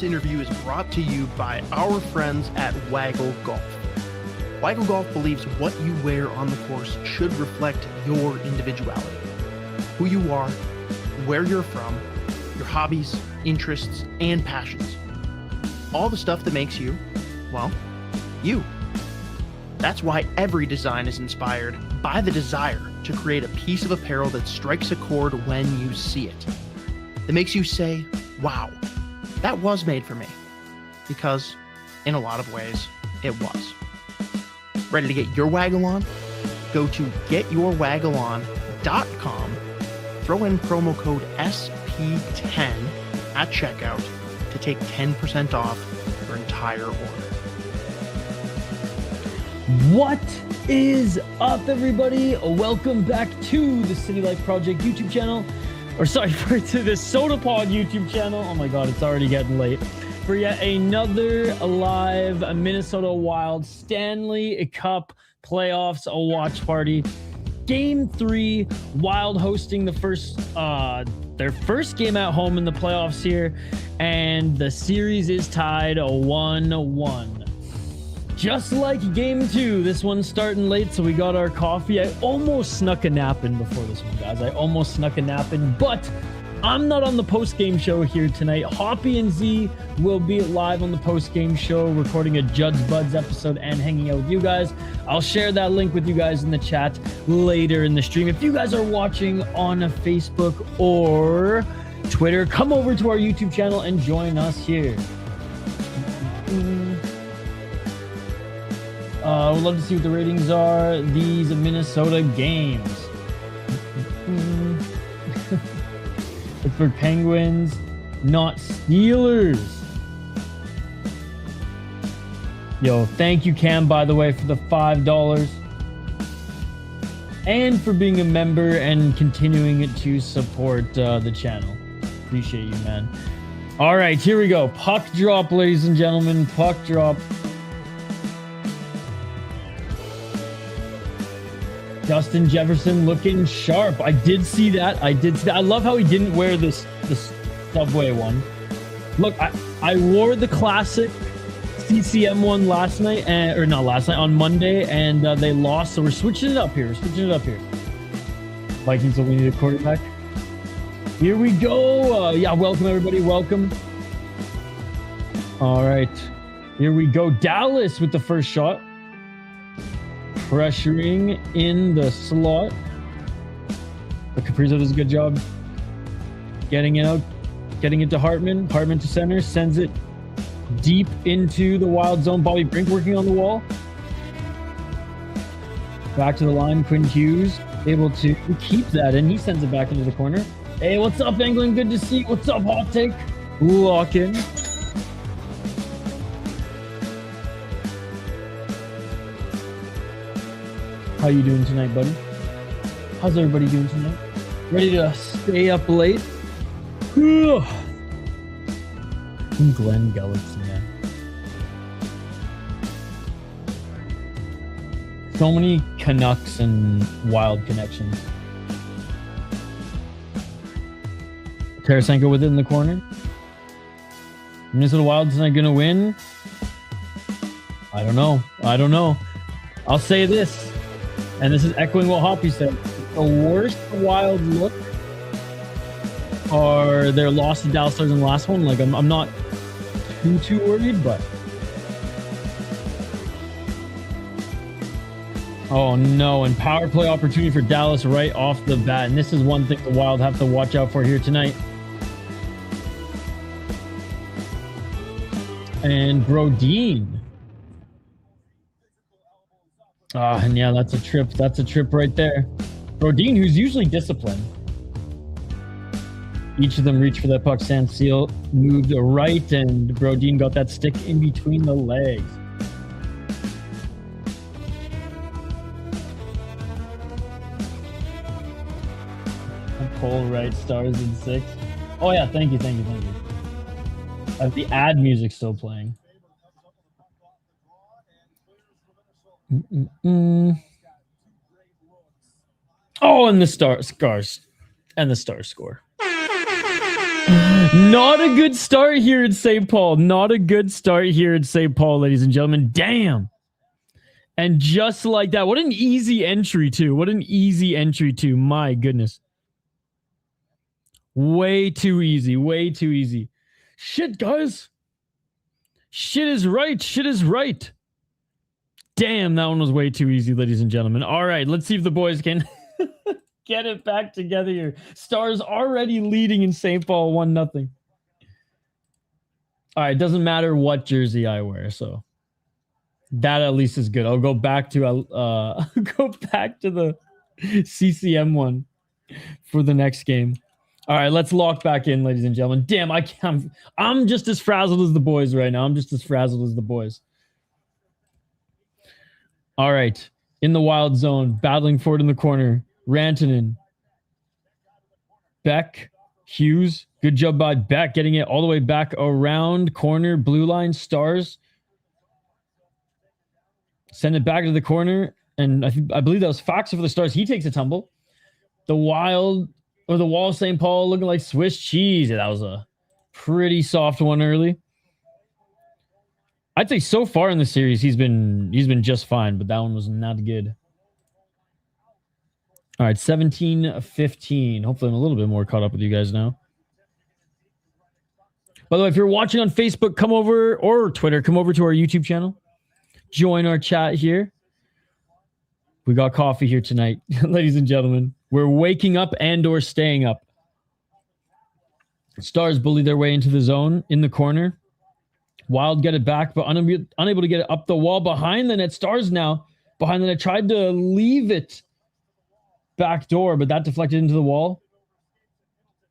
This interview is brought to you by our friends at Waggle Golf. Waggle Golf believes what you wear on the course should reflect your individuality, who you are, where you're from, your hobbies, interests, and passions. All the stuff that makes you, well, you. That's why every design is inspired by the desire to create a piece of apparel that strikes a chord when you see it. That makes you say, wow, that was made for me. Because in a lot of ways, it was. Ready to get your waggle on? Go to getyourwaggleon.com, throw in promo code SP10 at checkout to take 10% off your entire order. What is up, everybody? Welcome back to the City Life Project YouTube channel. Or sorry, to the Sota Pod YouTube channel. Oh my god, it's already getting late. For yet another live Minnesota Wild Stanley Cup playoffs, a watch party. Game 3, Wild hosting the their first game at home in the playoffs here, and the series is tied 1-1. Just like game 2, this one's starting late, so we got our coffee. I almost snuck a nap in before this one, guys. I almost snuck a nap in, but I'm not on the post-game show here tonight. Hoppy and Z will be live on the post-game show, recording a Judge Buds episode and hanging out with you guys. I'll share that link with you guys in the chat later in the stream. If you guys are watching on Facebook or Twitter, come over to our YouTube channel and join us here. I would love to see what the ratings are these Minnesota games. It's for Penguins, not Steelers. Yo, thank you, Cam, by the way, for the $5. And for being a member and continuing to support the channel. Appreciate you, man. All right, here we go. Puck drop, ladies and gentlemen. Puck drop. Justin Jefferson looking sharp. I did see that. I love how he didn't wear this Subway one. Look, I wore the classic CCM one last night, or not last night, on Monday, and they lost. So we're switching it up here. Vikings will need a quarterback. Here we go. Yeah, welcome everybody. Welcome. All right, here we go. Dallas with the first shot. Pressuring in the slot. But Kaprizov does a good job getting it out, getting it to Hartman. Hartman to center, sends it deep into the Wild zone. Bobby Brink working on the wall. Back to the line. Quinn Hughes able to keep that in. He sends it back into the corner. Hey, what's up, England? Good to see you. What's up, Hot Take? Lock in. How you doing tonight, buddy? How's everybody doing tonight? Ready to stay up late? Glenn Gulletson, man. So many Canucks and Wild connections. Tarasenko with it in the corner. Minnesota Wild tonight gonna win? I don't know. I'll say this. And this is echoing what Hoppy said. The worst Wild look are their loss to Dallas Stars in the last one. Like, I'm not too worried, but... Oh, no. And power play opportunity for Dallas right off the bat. And this is one thing the Wild have to watch out for here tonight. And Brodin. And yeah, that's a trip. That's a trip right there. Brodin, who's usually disciplined. Each of them reached for that puck. Sanseal moved right, and Brodin got that stick in between the legs. Cole Wright, Stars in 6. Oh yeah, thank you. The ad music still playing. Oh, and the Stars score. Not a good start here in St. Paul. Not a good start here in St. Paul, ladies and gentlemen. Damn. And just like that, what an easy entry too. What an easy entry too. My goodness. Way too easy. Way too easy. Shit, guys. Shit is right. Shit is right. Damn, that one was way too easy, ladies and gentlemen. All right, let's see if the boys can get it back together here. Stars already leading in St. Paul 1-0. All right, doesn't matter what jersey I wear, so that at least is good. I'll go back to go back to the CCM one for the next game. All right, let's lock back in, ladies and gentlemen. Damn, I'm just as frazzled as the boys right now. I'm just as frazzled as the boys. All right, in the wild zone, battling for it in the corner. Rantanen. Beck. Hughes. Good job by Beck, getting it all the way back around corner. Blue line, Stars. Send it back to the corner. And I believe that was Fox for the Stars. He takes a tumble. The Wild, or the Wall of St. Paul looking like Swiss cheese. Yeah, that was a pretty soft one early. I'd say so far in the series, he's been just fine, but that one was not good. All right, 17-15. Hopefully I'm a little bit more caught up with you guys now. By the way, if you're watching on Facebook, come over, or Twitter, come over to our YouTube channel. Join our chat here. We got coffee here tonight, ladies and gentlemen. We're waking up and or staying up. Stars bully their way into the zone in the corner. Wild get it back, but unable to get it up the wall behind the net. Stars now behind the net. Tried to leave it back door, but that deflected into the wall.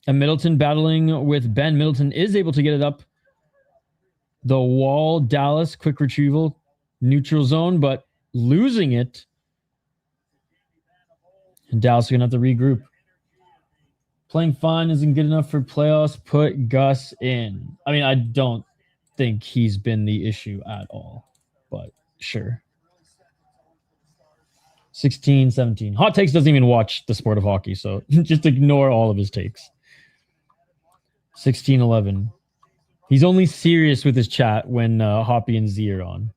And Middleton battling with Ben. Middleton is able to get it up the wall. Dallas, quick retrieval. Neutral zone, but losing it. And Dallas are going to have to regroup. Playing fine isn't good enough for playoffs. Put Gus in. I mean, I don't think he's been the issue at all, but sure. 16-17. Hot Takes doesn't even watch the sport of hockey, so just ignore all of his takes. 16-11. He's only serious with his chat when Hoppy and Z are on.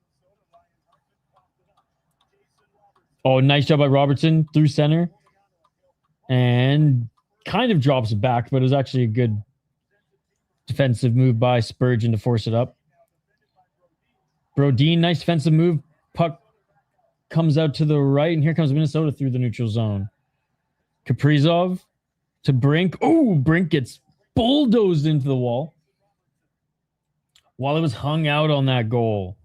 Oh, nice job by Robertson through center. And kind of drops it back, but it was actually a good defensive move by Spurgeon to force it up. Brodin, nice defensive move. Puck comes out to the right, and here comes Minnesota through the neutral zone. Kaprizov to Brink. Oh, Brink gets bulldozed into the wall while it was hung out on that goal.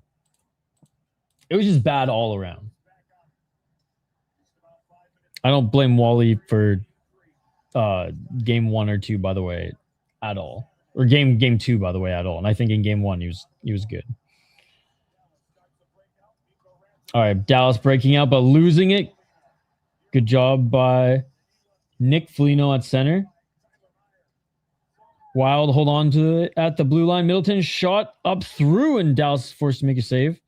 It was just bad all around. I don't blame Wally for game 1 or 2, by the way, at all. Or game 2, by the way, at all. And I think in game 1 he was good. All right, Dallas breaking out, but losing it. Good job by Nick Foligno at center. Wild hold on to it at the blue line. Middleton shot up through, and Dallas is forced to make a save.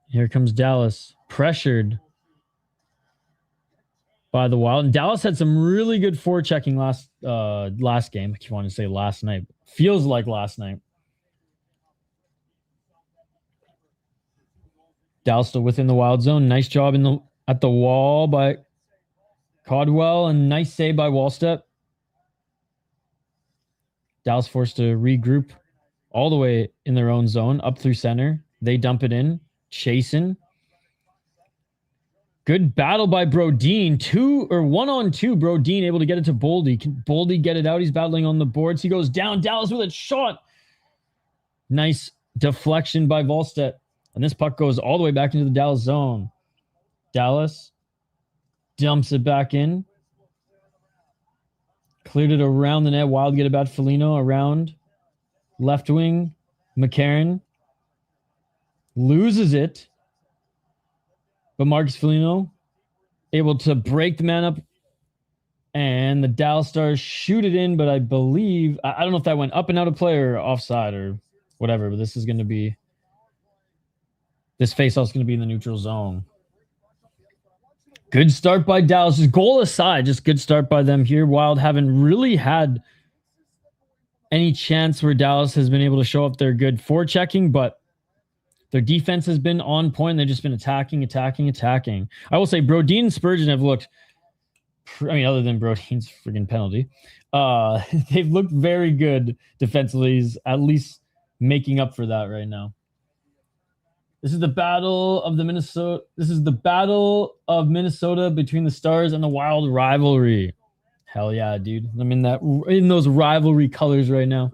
Here comes Dallas, pressured by the Wild. And Dallas had some really good forechecking last game. I keep wanting to say last night. Feels like last night. Dallas still within the Wild zone. Nice job at the wall by Caldwell, and nice save by Wallstep. Dallas forced to regroup all the way in their own zone, up through center. They dump it in. Chasing. Good battle by Brodin. 1-on-2. Brodin able to get it to Baldi. Can Baldi get it out? He's battling on the boards. He goes down. Dallas with a shot. Nice deflection by Wallstedt. And this puck goes all the way back into the Dallas zone. Dallas dumps it back in. Cleared it around the net. Wild get it back. Foligno around. Left wing. McCarron. Loses it. But Marcus Foligno able to break the man up. And the Dallas Stars shoot it in, but I believe... I don't know if that went up and out of play or offside or whatever, but this is going to be... This faceoff is going to be in the neutral zone. Good start by Dallas. Just goal aside, just good start by them here. Wild haven't really had any chance where Dallas has been able to show up their good forechecking, but their defense has been on point. They've just been attacking. I will say Brodin and Spurgeon have looked, other than Brodin's friggin' penalty, they've looked very good defensively, at least making up for that right now. This is the battle of Minnesota between the Stars and the Wild rivalry. Hell yeah, dude. I'm in those rivalry colors right now.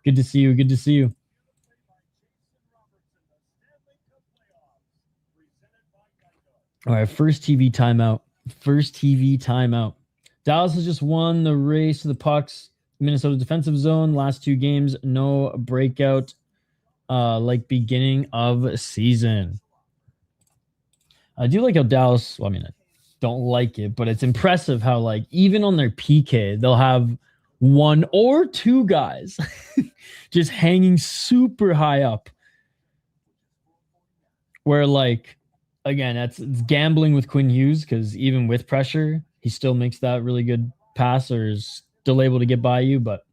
Good to see you. All right, first TV timeout. Dallas has just won the race to the pucks. Minnesota defensive zone. Last 2 games, no breakout. Like beginning of season. I do like how Dallas, I don't like it, but it's impressive how, like, even on their PK, they'll have 1 or 2 guys just hanging super high up. Where, like, again, it's gambling with Quinn Hughes, because even with pressure, he still makes that really good pass or is still able to get by you, but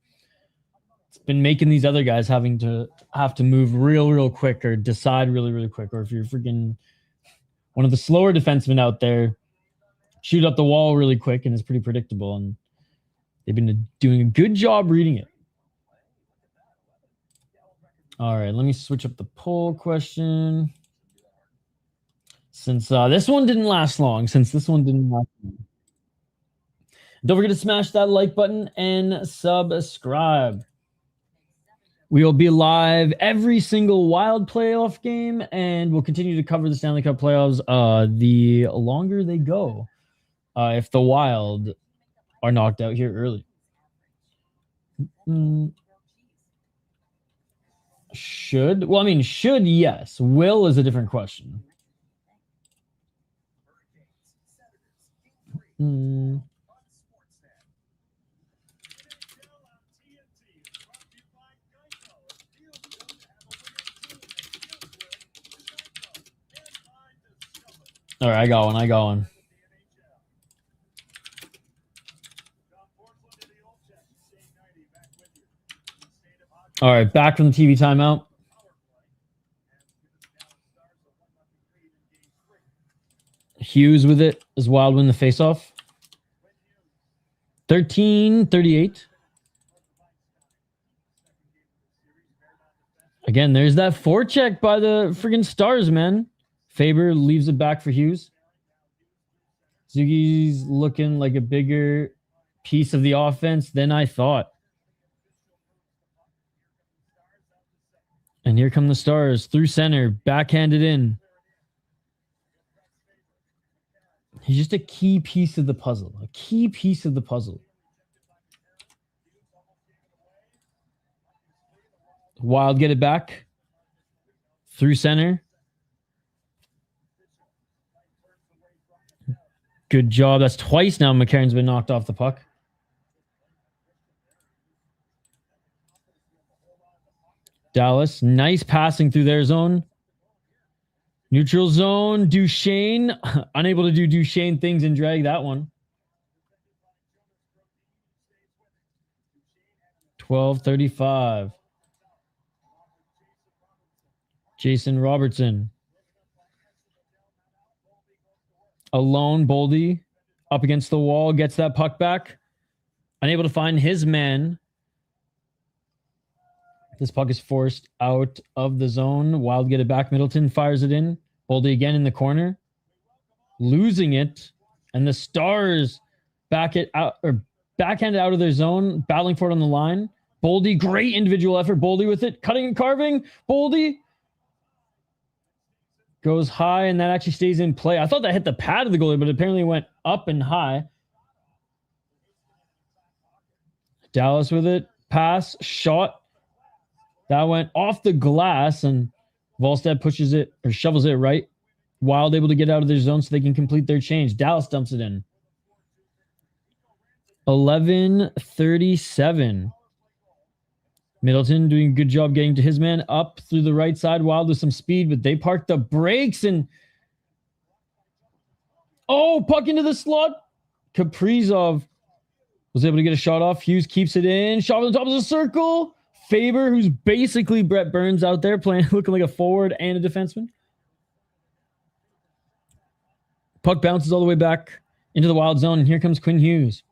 it's been making these other guys have to move real quick or decide really quick. Or if you're freaking one of the slower defensemen out there, shoot up the wall really quick, and it's pretty predictable. And they've been doing a good job reading it. All right, let me switch up the poll question. Since this one didn't last long. Don't forget to smash that like button and subscribe. We will be live every single Wild playoff game, and we'll continue to cover the Stanley Cup playoffs the longer they go, if the Wild are knocked out here early. Should, yes. Will is a different question. All right, I got one. All right, back from the TV timeout. Hughes with it as Wild win the faceoff. 13-38. Again, there's that forecheck by the friggin' Stars, man. Faber leaves it back for Hughes. Zuggy's looking like a bigger piece of the offense than I thought. And here come the Stars through center, backhanded in. He's just a key piece of the puzzle. Wild get it back. Through center. Good job. That's twice now McCarron's been knocked off the puck. Dallas, nice passing through their zone. Neutral zone, Duchesne, unable to do Duchesne things and drag that one. 12-35. Jason Robertson. Alone, Baldi up against the wall, gets that puck back. Unable to find his man. This puck is forced out of the zone. Wild get it back. Middleton fires it in. Baldi again in the corner. Losing it. And the Stars backhanded out of their zone, battling for it on the line. Baldi, great individual effort. Baldi with it. Cutting and carving. Baldi goes high, and that actually stays in play. I thought that hit the pad of the goalie, but it apparently went up and high. Dallas with it. Pass. Shot. That went off the glass, and Volstad pushes it or shovels it right. Wild able to get out of their zone so they can complete their change. Dallas dumps it in. 11-37. Middleton doing a good job getting to his man up through the right side. Wild with some speed, but they parked the brakes and Oh, puck into the slot. Kaprizov was able to get a shot off. Hughes keeps it in. Shot on the top of the circle. Faber, who's basically Brett Burns out there playing, looking like a forward and a defenseman. Puck bounces all the way back into the Wild zone, and here comes Quinn Hughes.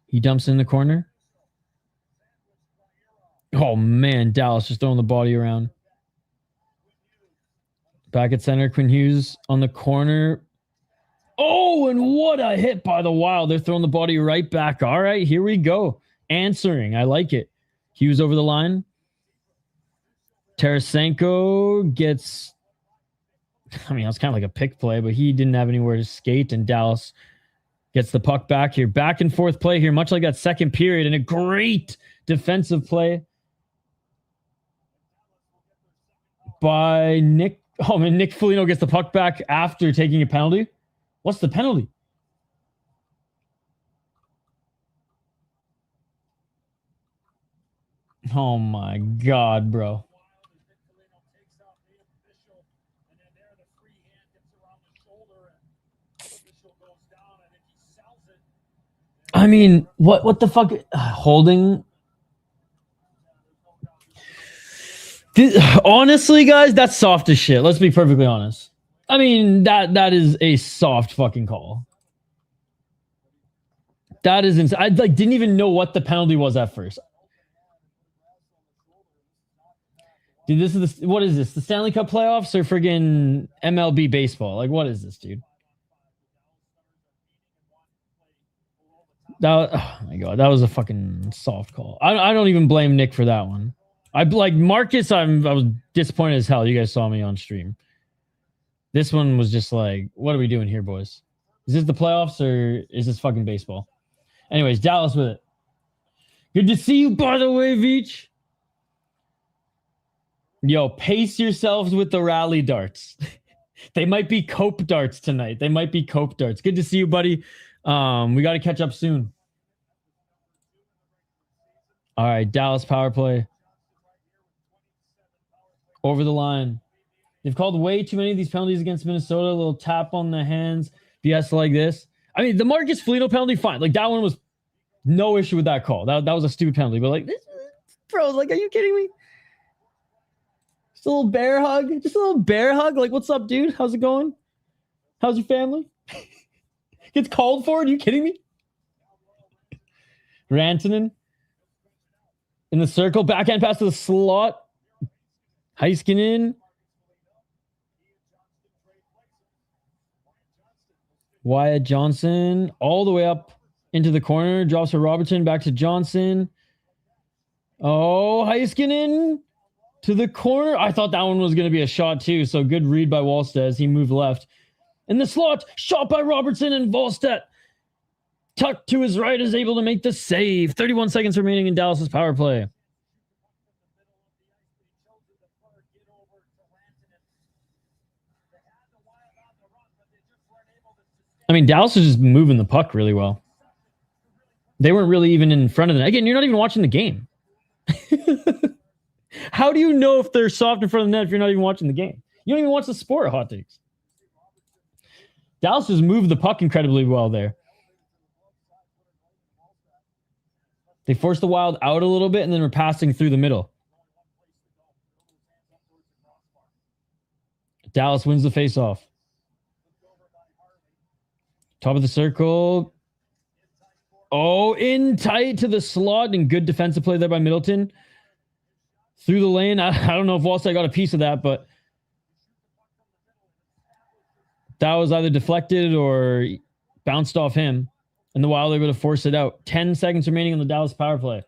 He dumps it in the corner. Oh, man, Dallas just throwing the body around. Back at center, Quinn Hughes on the corner. Oh, and what a hit by the Wild. They're throwing the body right back. All right, here we go. Answering. I like it. Hughes over the line. Tarasenko gets... I mean, it's kind of like a pick play, but he didn't have anywhere to skate, and Dallas gets the puck back here. Back and forth play here, much like that second period, and a great defensive play by Nick. Oh, man, Nick Foligno gets the puck back after taking a penalty. What's the penalty? Oh, my God, bro. I mean, what the fuck? Holding? Honestly, guys, that's soft as shit. Let's be perfectly honest. I mean, that is a soft fucking call. That is insane. I didn't even know what the penalty was at first. Dude, this is what is this? The Stanley Cup playoffs or friggin' MLB baseball? Like, what is this, dude? Oh my God, that was a fucking soft call. I don't even blame Nick for that one. I like Marcus. I was disappointed as hell. You guys saw me on stream. This one was just like, what are we doing here, boys? Is this the playoffs or is this fucking baseball? Anyways, Dallas with it. Good to see you, by the way, Veach. Yo, pace yourselves with the rally darts. They might be cope darts tonight. They might be cope darts. Good to see you, buddy. We got to catch up soon. All right, Dallas power play. Over the line. They've called way too many of these penalties against Minnesota. A little tap on the hands. BS like this. I mean, the Marcus Foligno penalty, fine. Like, that one was no issue with that call. That was a stupid penalty. But, like, this, bro, like, are you kidding me? Just a little bear hug. Just a little bear hug. Like, what's up, dude? How's it going? How's your family? Gets called for? Are you kidding me? Rantanen in the circle. Backhand pass to the slot. Heiskanen. Wyatt Johnson all the way up into the corner. Drops for Robertson. Back to Johnson. Oh, Heiskanen to the corner. I thought that one was going to be a shot too. So good read by Wallstedt as he moved left. In the slot, shot by Robertson, and Wallstedt tucked to his right is able to make the save. 31 seconds remaining in Dallas's power play. I mean, Dallas is just moving the puck really well. They weren't really even in front of them. Again, you're not even watching the game. How do you know if they're soft in front of the net if you're not even watching the game? You don't even watch the sport, Hot Takes. Dallas just moved the puck incredibly well there. They forced the Wild out a little bit, and then we're passing through the middle. Dallas wins the faceoff. Top of the circle. Oh, in tight to the slot, and good defensive play there by Middleton. Through the lane. I don't know if Wallstedt got a piece of that, but that was either deflected or bounced off him. And the Wild are able to force it out. 10 seconds remaining on the Dallas power play.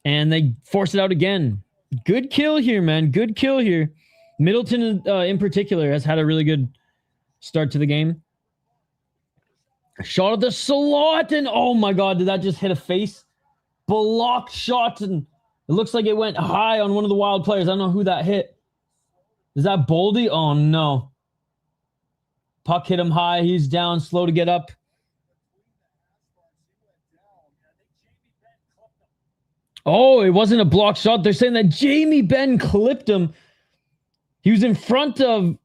And they force it out again. Good kill here, man. Good kill here. Middleton, in particular, has had a really good start to the game. Shot at the slot, and oh my God, did that just hit a face? Blocked shot, and it looks like it went high on one of the Wild players. I don't know who that hit. Is that Baldi? Oh no. Puck hit him high. He's down, slow to get up. Oh, it wasn't a block shot. They're saying that Jamie Benn clipped him. He was in front of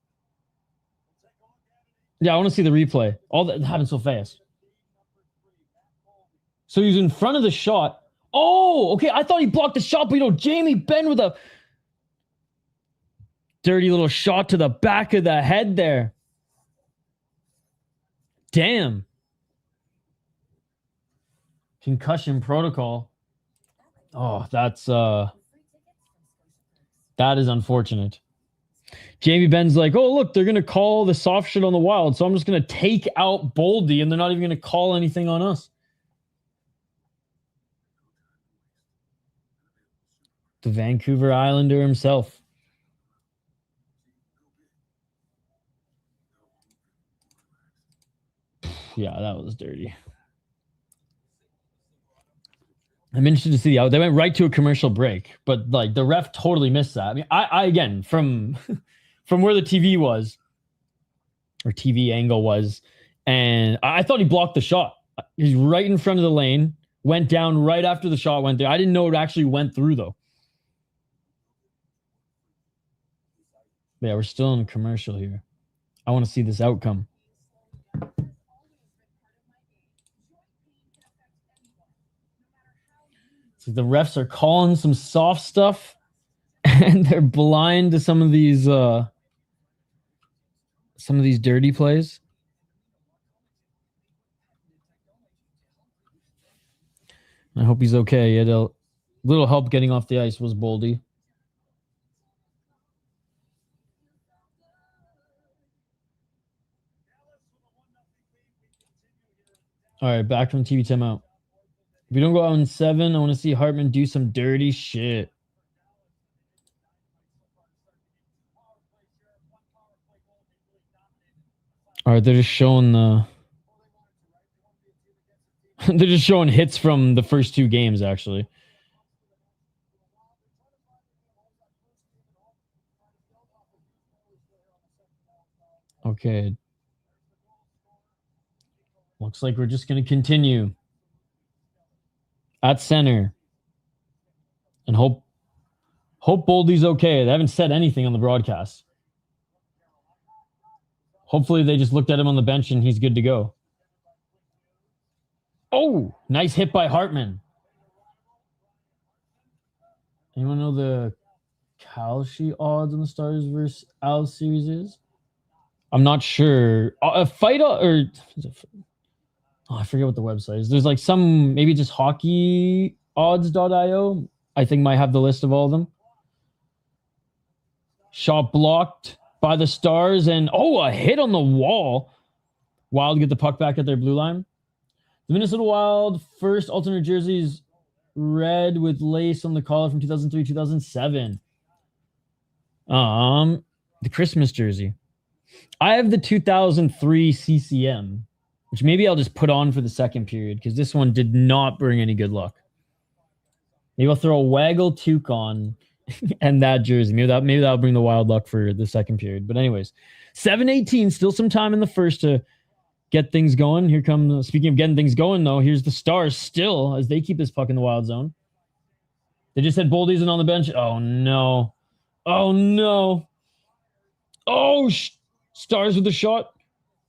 Yeah, I want to see the replay. All that happened so fast. So he's in front of the shot. Oh, okay. I thought he blocked the shot, but Jamie Benn with a dirty little shot to the back of the head there. Damn. Concussion protocol. Oh, that is unfortunate. Jamie Benn's like, oh, look, they're going to call the soft shit on the Wild, so I'm just going to take out Baldi, and they're not even going to call anything on us. The Vancouver Islander himself. Yeah, that was dirty. I'm interested to see they went right to a commercial break, but like the ref totally missed that. I mean, I again from where the TV was or TV angle was, and I thought he blocked the shot. He's right in front of the lane, went down right after the shot went there. I didn't know it actually went through though. Yeah, we're still in a commercial here. I want to see this outcome. So the refs are calling some soft stuff, and they're blind to some of these dirty plays. I hope he's okay. He had a little help getting off the ice was Baldi. All right, back from TV timeout. If we don't go out in 7, I want to see Hartman do some dirty shit. All right, they're just showing they're just showing hits from the first 2 games, actually. Okay. Looks like we're just going to continue at center and hope Baldi's okay. They haven't said anything on the broadcast. Hopefully they just looked at him on the bench and he's good to go. Oh, nice hit by Hartman. Anyone know the Kalshi odds on the Stars versus Al series is? I'm not sure. A fight or I forget what the website is. There's like some, maybe just hockeyodds.io. I think might have the list of all of them. Shot blocked by the Stars, and a hit on the wall. Wild get the puck back at their blue line. The Minnesota Wild first alternate jerseys, red with lace on the collar from 2003-2007. The Christmas jersey. I have the 2003 CCM, which maybe I'll just put on for the second period because this one did not bring any good luck. Maybe I'll throw a Waggle toque on and that jersey. Maybe that'll bring the Wild luck for the second period. But anyways, 7:18, still some time in the first to get things going. Here come, speaking of getting things going, though, here's the Stars still as they keep this puck in the Wild zone. They just had Baldi isn't on the bench. Oh, no. Oh, no. Oh, Stars with the shot.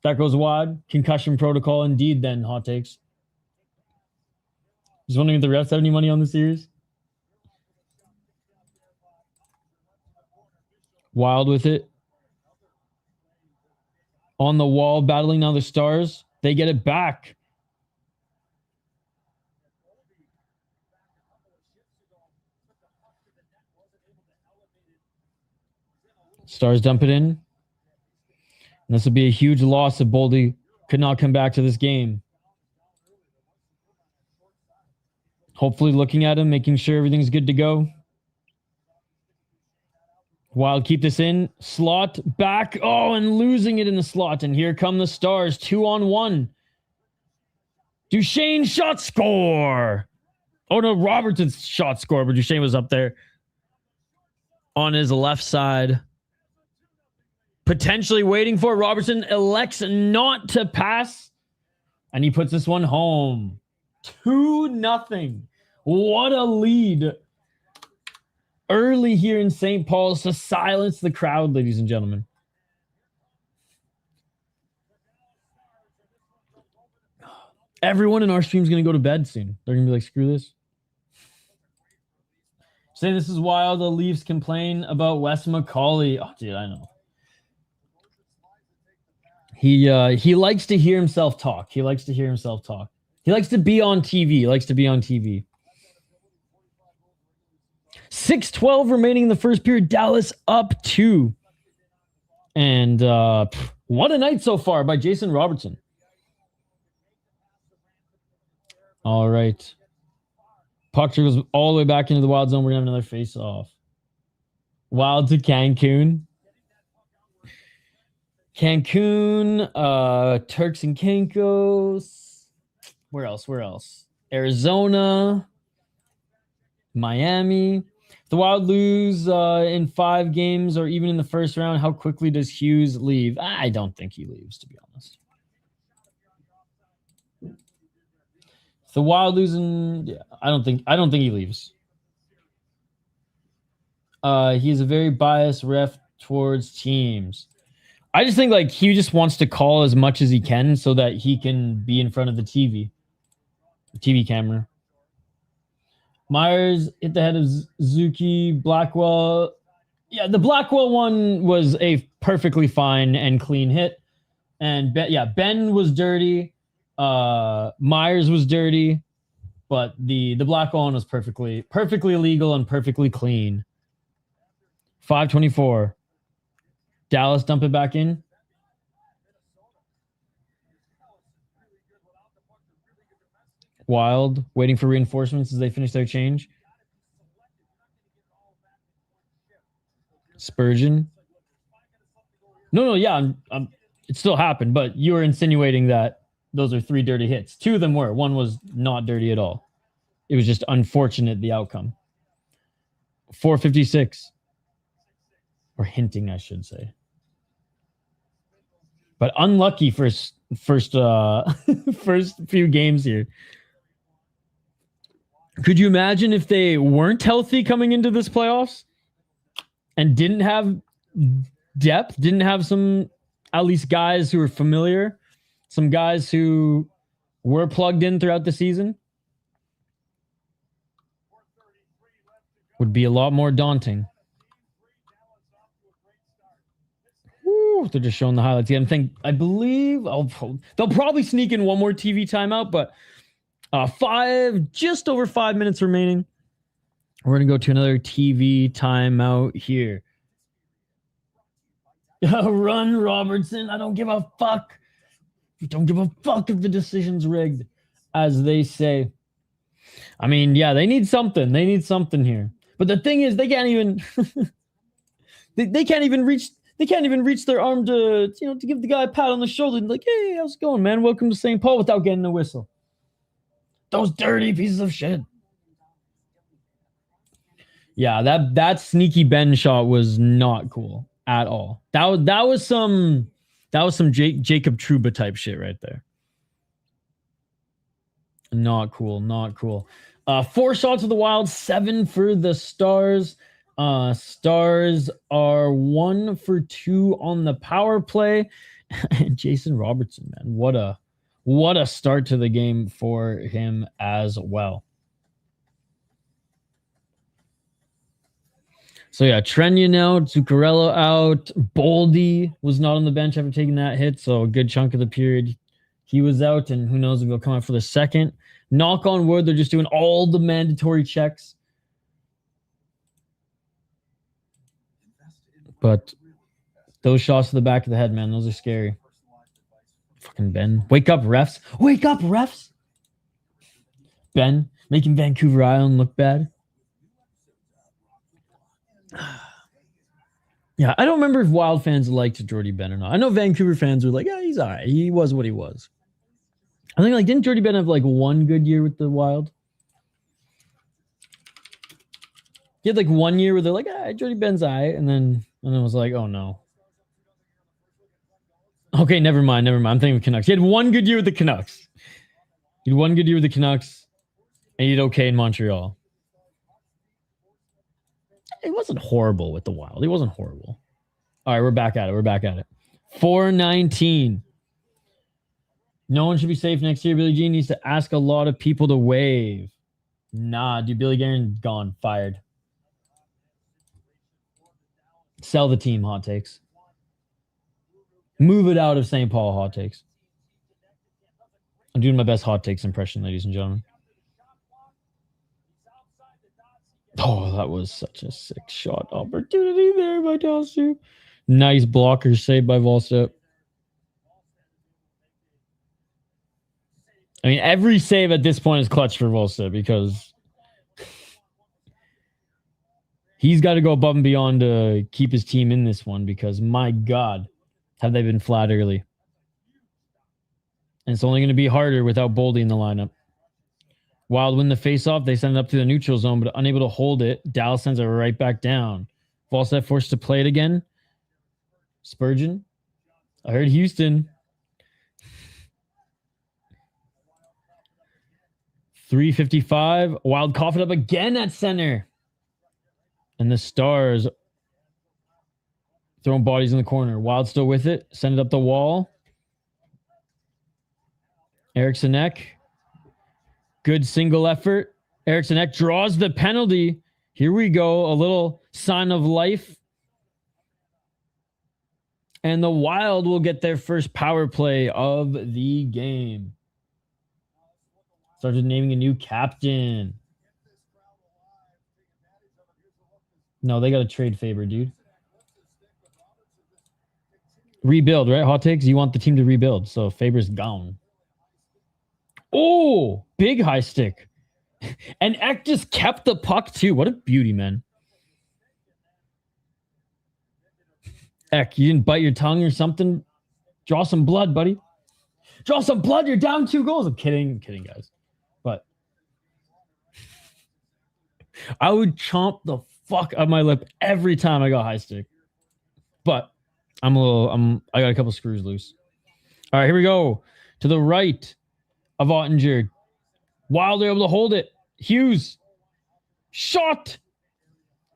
That goes wide. Concussion protocol indeed then, hot takes. Just wondering if the refs have any money on the series. Wild with it. On the wall, battling now the Stars. They get it back. Stars dump it in. And this will be a huge loss if Baldi could not come back to this game. Hopefully looking at him, making sure everything's good to go. Wild keep this in. Slot back. Oh, and losing it in the slot. And here come the Stars. 2-on-1. Duchesne shot score. Oh, no, Robertson's shot score, but Duchesne was up there on his left side. Potentially waiting for Robertson. Elects not to pass. And he puts this one home. 2-0. What a lead. Early here in St. Paul's to silence the crowd, ladies and gentlemen. Everyone in our stream is going to go to bed soon. They're going to be like, screw this. Say this is wild. The Leafs complain about Wes McCauley. Oh, dude, I know. He likes to hear himself talk. He likes to be on TV. 6:12 remaining in the first period. Dallas up 2. And what a night so far by Jason Robertson. All right. Puck goes all the way back into the Wild zone. We're going to have another face-off. Wild to Cancun. Turks and Caicos. Where else? Arizona. Miami. If the Wild lose in 5 games or even in the first round, how quickly does Hughes leave? I don't think he leaves, to be honest. If the Wild losing, yeah, I don't think he leaves. He's a very biased ref towards teams. I just think like he just wants to call as much as he can so that he can be in front of the TV camera. Myers hit the head of Zuki. Blackwell. Yeah, the Blackwell one was a perfectly fine and clean hit. And Ben was dirty. Myers was dirty. But the Blackwell one was perfectly legal and perfectly clean. 5:24. Dallas dump it back in. Wild waiting for reinforcements as they finish their change. Spurgeon. No, yeah, it still happened, but you were insinuating that those are 3 dirty hits. 2 of them were. One was not dirty at all. It was just unfortunate, the outcome. 4:56. Or hinting, I should say. But unlucky first few games here. Could you imagine if they weren't healthy coming into this playoffs and didn't have depth, didn't have some at least guys who were familiar, some guys who were plugged in throughout the season? Would be a lot more daunting. They're just showing the highlights again. I believe they'll probably sneak in one more TV timeout, but just over 5 minutes remaining. We're going to go to another TV timeout here. Run, Robertson. I don't give a fuck. Don't give a fuck if the decision's rigged, as they say. I mean, yeah, they need something. They need something here. But the thing is, they can't even they can't even reach their arm to give the guy a pat on the shoulder and like, hey, how's it going, man? Welcome to St. Paul, without getting a whistle. Those dirty pieces of shit. Yeah, that sneaky Ben shot was not cool at all. That was some Jacob Trouba type shit right there. Not cool. 4 shots of the Wild, 7 for the Stars. Stars are 1 for 2 on the power play. And Jason Robertson, man, what a start to the game for him as well. So yeah, Trenyan out, Zuccarello out. Baldi was not on the bench after taking that hit, so a good chunk of the period he was out, and who knows if he'll come out for the second. Knock on wood, they're just doing all the mandatory checks. But those shots to the back of the head, man, those are scary. Fucking Ben. Wake up, refs. Wake up, refs. Ben, making Vancouver Island look bad. Yeah, I don't remember if Wild fans liked Jordy Ben or not. I know Vancouver fans were like, yeah, he's all right. He was what he was. I think, didn't Jordy Ben have, 1 good year with the Wild? He had, 1 year where they're like, Jordy Ben's all right. And then it was like, oh, no. Okay, never mind. I'm thinking of Canucks. He had 1 good year with the Canucks. And he did okay in Montreal. It wasn't horrible with the Wild. It wasn't horrible. All right, we're back at it. 4:19. No one should be safe next year. Billie Jean needs to ask a lot of people to waive. Nah, dude, Billy Garen gone, fired. Sell the team, hot takes. Move it out of St. Paul, hot takes. I'm doing my best hot takes impression, ladies and gentlemen. Oh, that was such a sick shot opportunity there by Dalsu. Nice blocker save by Volstep. I mean, every save at this point is clutch for Volstep because he's got to go above and beyond to keep his team in this one because, my God, have they been flat early. And it's only going to be harder without Baldi in the lineup. Wild win the faceoff. They send it up to the neutral zone, but unable to hold it. Dallas sends it right back down. Volstep forced to play it again. Spurgeon. I heard Houston. 3:55. Wild cough it up again at center. And the Stars throwing bodies in the corner. Wild still with it. Send it up the wall. Eriksson Ek. Good single effort. Eriksson Ek draws the penalty. Here we go. A little sign of life. And the Wild will get their first power play of the game. Started naming a new captain. No, they got to trade Faber, dude. Rebuild, right? Hot takes? You want the team to rebuild. So Faber's gone. Oh, big high stick. And Ek just kept the puck too. What a beauty, man. Ek, you didn't bite your tongue or something? Draw some blood, buddy. Draw some blood. You're down 2 goals. I'm kidding, guys. But I would chomp the fuck out my lip every time I got high stick. But I got a couple screws loose. All right, here we go. To the right of Ottinger. Wild, they're able to hold it. Hughes. Shot.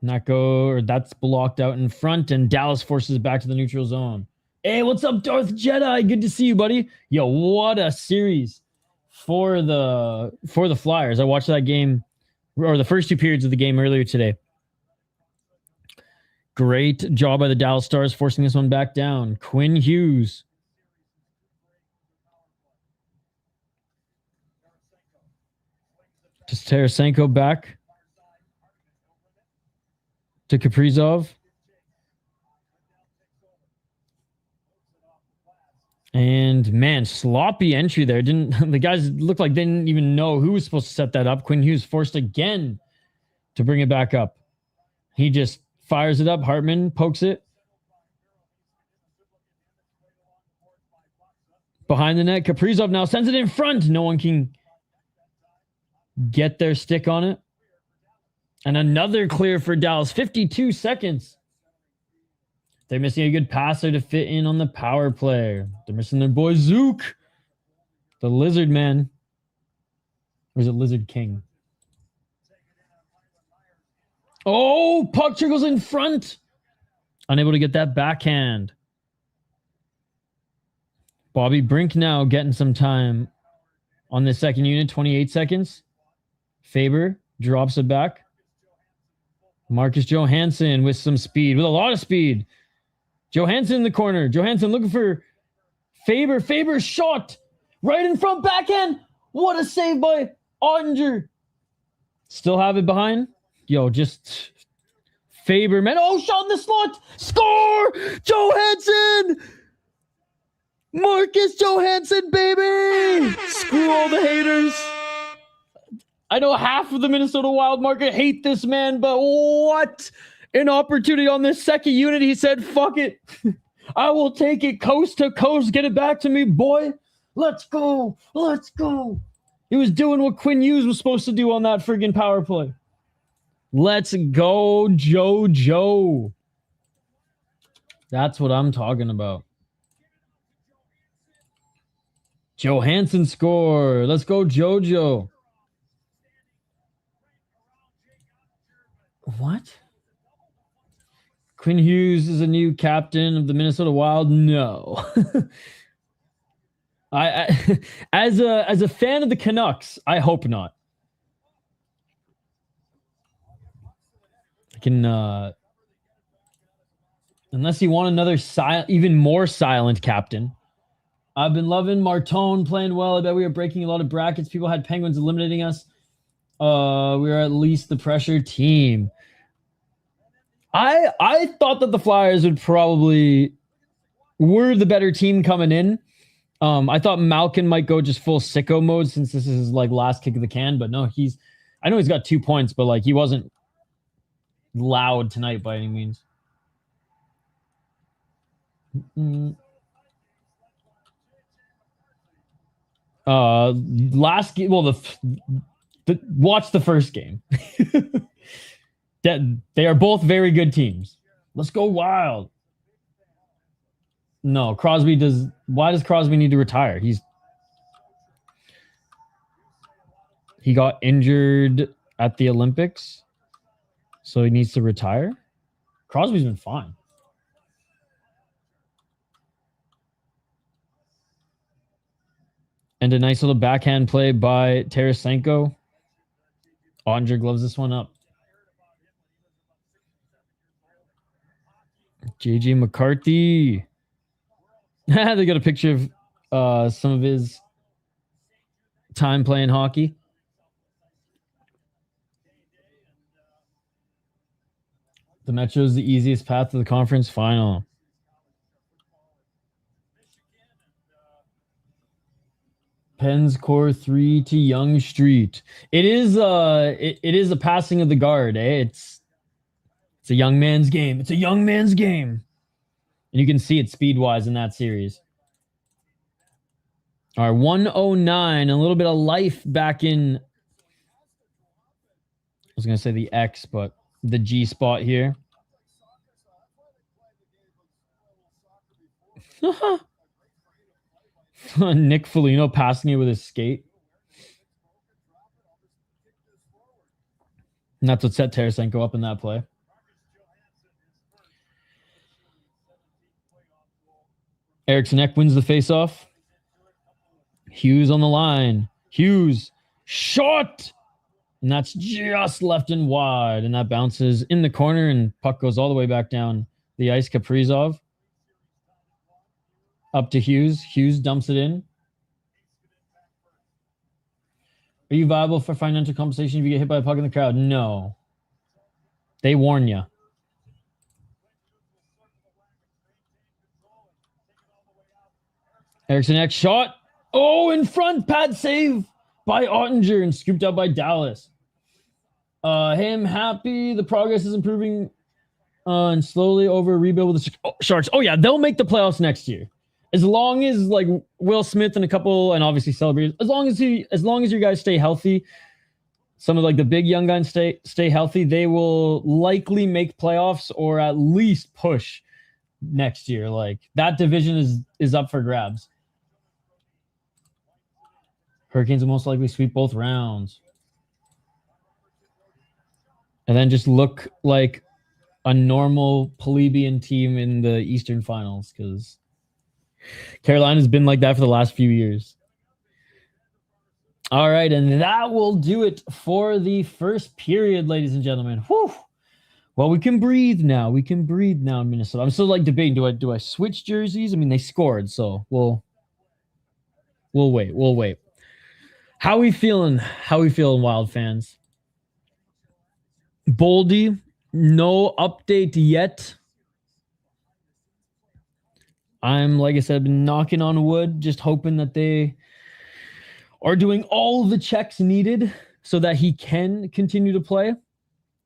That's blocked out in front, and Dallas forces it back to the neutral zone. Hey, what's up, Darth Jedi? Good to see you, buddy. Yo, what a series for the Flyers. I watched that game, or the first 2 periods of the game earlier today. Great job by the Dallas Stars forcing this one back down. Quinn Hughes. Just Tarasenko back to Kaprizov. And man, sloppy entry there. The guys looked like they didn't even know who was supposed to set that up. Quinn Hughes forced again to bring it back up. He just fires it up. Hartman pokes it. Behind the net, Kaprizov now sends it in front. No one can get their stick on it. And another clear for Dallas. 52 seconds. They're missing a good passer to fit in on the power play. They're missing their boy Zook. The Lizard Man. Or is it Lizard King? Oh, puck trickles in front. Unable to get that backhand. Bobby Brink now getting some time on the second unit. 28 seconds. Faber drops it back. Marcus Johansson with some speed, with a lot of speed. Johansson in the corner. Johansson looking for Faber. Faber shot right in front, backhand. What a save by Ottinger. Still have it behind. Yo, just Faber, man. Oh, shot in the slot. Score! Johansson! Marcus Johansson, baby! Screw all the haters. I know half of the Minnesota Wild market hate this man, but what an opportunity on this second unit. He said, fuck it. I will take it coast to coast. Get it back to me, boy. Let's go. Let's go. He was doing what Quinn Hughes was supposed to do on that friggin' power play. Let's go, JoJo. That's what I'm talking about. Johansson score. Let's go, JoJo. What? Quinn Hughes is a new captain of the Minnesota Wild? No. I as a fan of the Canucks, I hope not. I can unless you want another even more silent captain. I've been loving Martone playing well. I bet we are breaking a lot of brackets. People had Penguins eliminating us. We are at least the pressure team. I thought that the Flyers would probably were the better team coming in. I thought Malkin might go just full sicko mode since this is his like last kick of the can, but no, I know he's got 2 points, but like he wasn't loud tonight by any means. Last game, well, watch the first game. They are both very good teams. Let's go Wild. No, Crosby does. Why does Crosby need to retire? He got injured at the Olympics, so he needs to retire. Crosby's been fine. And a nice little backhand play by Tarasenko. Andre gloves this one up. JJ McCarthy. They got a picture of some of his time playing hockey. The Metro is the easiest path to the conference final. Penn's core 3 to Yonge Street. It is a passing of the guard, eh? It's a young man's game. It's a young man's game. And you can see it speed-wise in that series. All right, 109, a little bit of life back in, I was going to say the X, but the G spot here. Nick Foligno passing it with his skate. And that's what set Tarasenko up in that play. Eriksson Ek wins the faceoff. Hughes on the line. Hughes, shot! And that's just left and wide. And that bounces in the corner and puck goes all the way back down the ice. Kaprizov. Up to Hughes. Hughes dumps it in. Are you viable for financial compensation if you get hit by a puck in the crowd? No. They warn you. Eriksson Ek shot. Oh, in front. Pad save by Ottinger and scooped up by Dallas. Hey, I'm happy the progress is improving and slowly over a rebuild with the Sharks. Oh, yeah, they'll make the playoffs next year. As long as like Will Smith and a couple, and obviously celebrate, as long as you guys stay healthy, some of like the big young guys stay healthy, they will likely make playoffs or at least push next year. Like that division is up for grabs. Hurricanes will most likely sweep both rounds. And then just look like a normal plebeian team in the Eastern Finals, because Carolina's been like that for the last few years. All right, and that will do it for the first period, ladies and gentlemen. Whew. Well, we can breathe now. We can breathe now in Minnesota. I'm still like debating, do I switch jerseys? I mean, they scored, so we'll wait. We'll wait. How we feeling? How we feeling, Wild fans? Baldi, no update yet. I'm, like I said, been knocking on wood, just hoping that they are doing all the checks needed so that he can continue to play.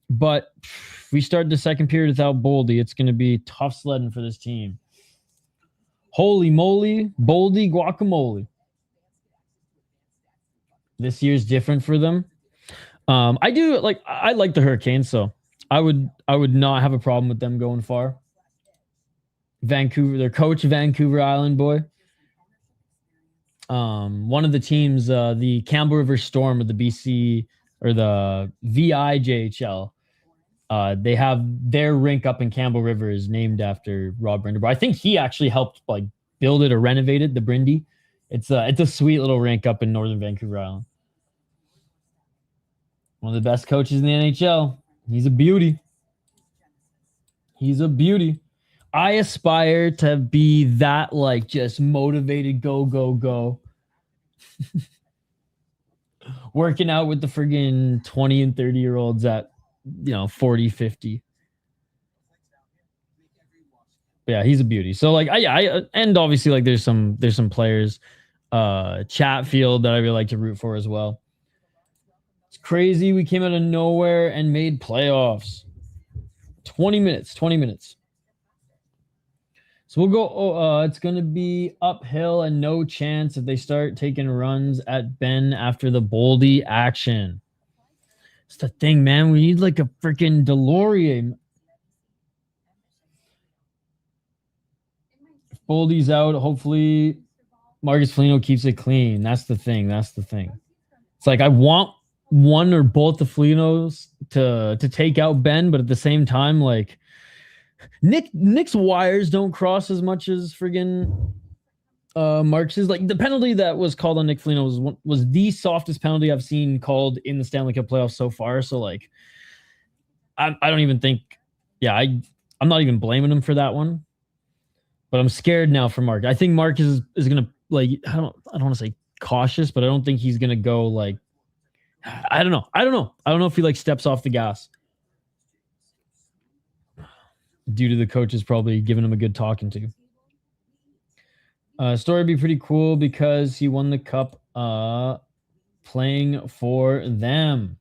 But if we start the second period without Baldi, it's going to be tough sledding for this team. Holy moly, Baldi guacamole. This year's different for them. I like the Hurricanes, so I would not have a problem with them going far. Vancouver, their coach, Vancouver Island boy. One of the teams, the Campbell River Storm of the BC or the VIJHL, they have their rink up in Campbell River is named after Rob Brind'Amour. I think he actually helped like build it or renovate it, the Brindy It's a sweet little rink up in northern Vancouver Island. One of the best coaches in the NHL. He's a beauty. He's a beauty. I aspire to be that, like, just motivated, go, go, go. Working out with the friggin' 20 and 30-year-olds at, 40, 50. But yeah, he's a beauty. So, like, I and obviously, like, there's some players, Chatfield, that I really like to root for as well. It's crazy. We came out of nowhere and made playoffs. 20 minutes. So we'll go. It's going to be uphill and no chance if they start taking runs at Ben after the Baldi action. It's the thing, man. We need like a freaking Delorier. If Baldi's out, hopefully Marcus Foligno keeps it clean. That's the thing. It's like I want one or both the Folignos to take out Ben, but at the same time, like, Nick's wires don't cross as much as friggin' Marcus's. Like, the penalty that was called on Nick Foligno was the softest penalty I've seen called in the Stanley Cup playoffs so far. So, like, I don't even think, I'm not even blaming him for that one. But I'm scared now for Mark. I think Marcus is gonna, like, I don't want to say cautious, but I don't think he's gonna go, like, I don't know if he, like, steps off the gas. Due to the coaches probably giving him a good talking to. Story would be pretty cool because he won the cup playing for them.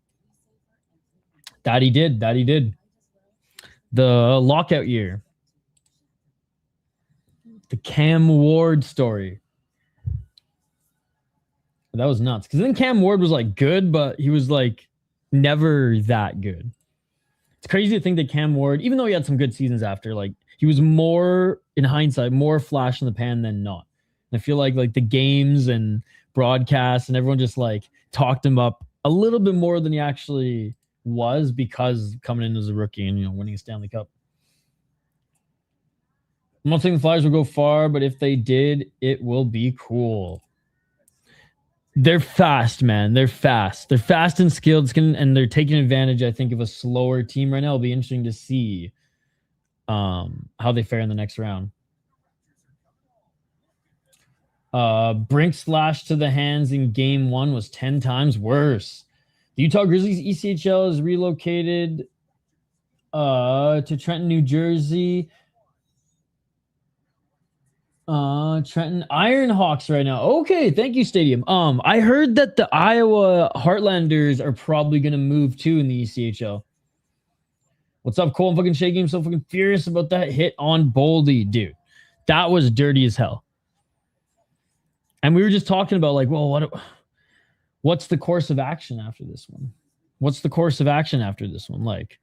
That he did. The lockout year. The Cam Ward story. That was nuts. Because then Cam Ward was, like, good, but he was, like, never that good. It's crazy to think that Cam Ward, even though he had some good seasons after, like, he was more, in hindsight, more flash in the pan than not. And I feel like the games and broadcasts and everyone just, like, talked him up a little bit more than he actually was because coming in as a rookie and, winning a Stanley Cup. I'm not saying the Flyers will go far, but if they did, it will be cool. They're fast, man. They're fast. They're fast and skilled, and they're taking advantage, I think, of a slower team right now. It'll be interesting to see how they fare in the next round. Brink slash to the hands in game 1 was 10 times worse. The Utah Grizzlies ECHL is relocated to Trenton, New Jersey. Trenton Ironhawks right now. Okay, thank you, Stadium. I heard that the Iowa Heartlanders are probably gonna move too in the ECHL. What's up, Cole? I'm fucking shaking. I'm so fucking furious about that hit on Baldi, dude. That was dirty as hell. And we were just talking about, like, well, what's the course of action after this one? Like,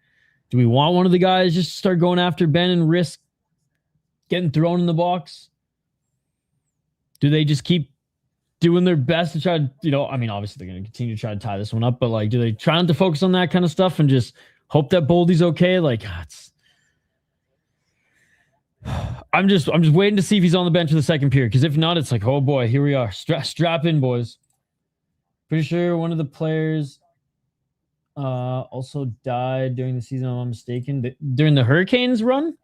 do we want one of the guys just to start going after Ben and risk getting thrown in the box? Do they just keep doing their best to try to, obviously they're going to continue to try to tie this one up, but, like, do they try not to focus on that kind of stuff and just hope that Baldi's okay? Like, I'm just waiting to see if he's on the bench for the second period, because if not, it's like, oh boy, here we are. Strap in, boys. Pretty sure one of the players also died during the season, if I'm not mistaken. During the Hurricanes run?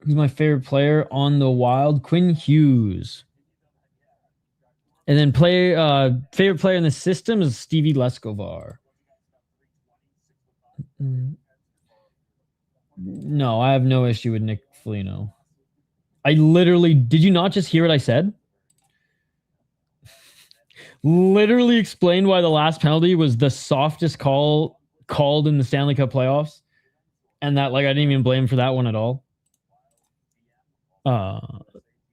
Who's my favorite player on the Wild? Quinn Hughes. And then favorite player in the system is Stevie Lescovar. No, I have no issue with Nick Foligno. I literally, did you not just hear what I said? Literally explained why the last penalty was the softest call called in the Stanley Cup playoffs. And that, like, I didn't even blame him for that one at all.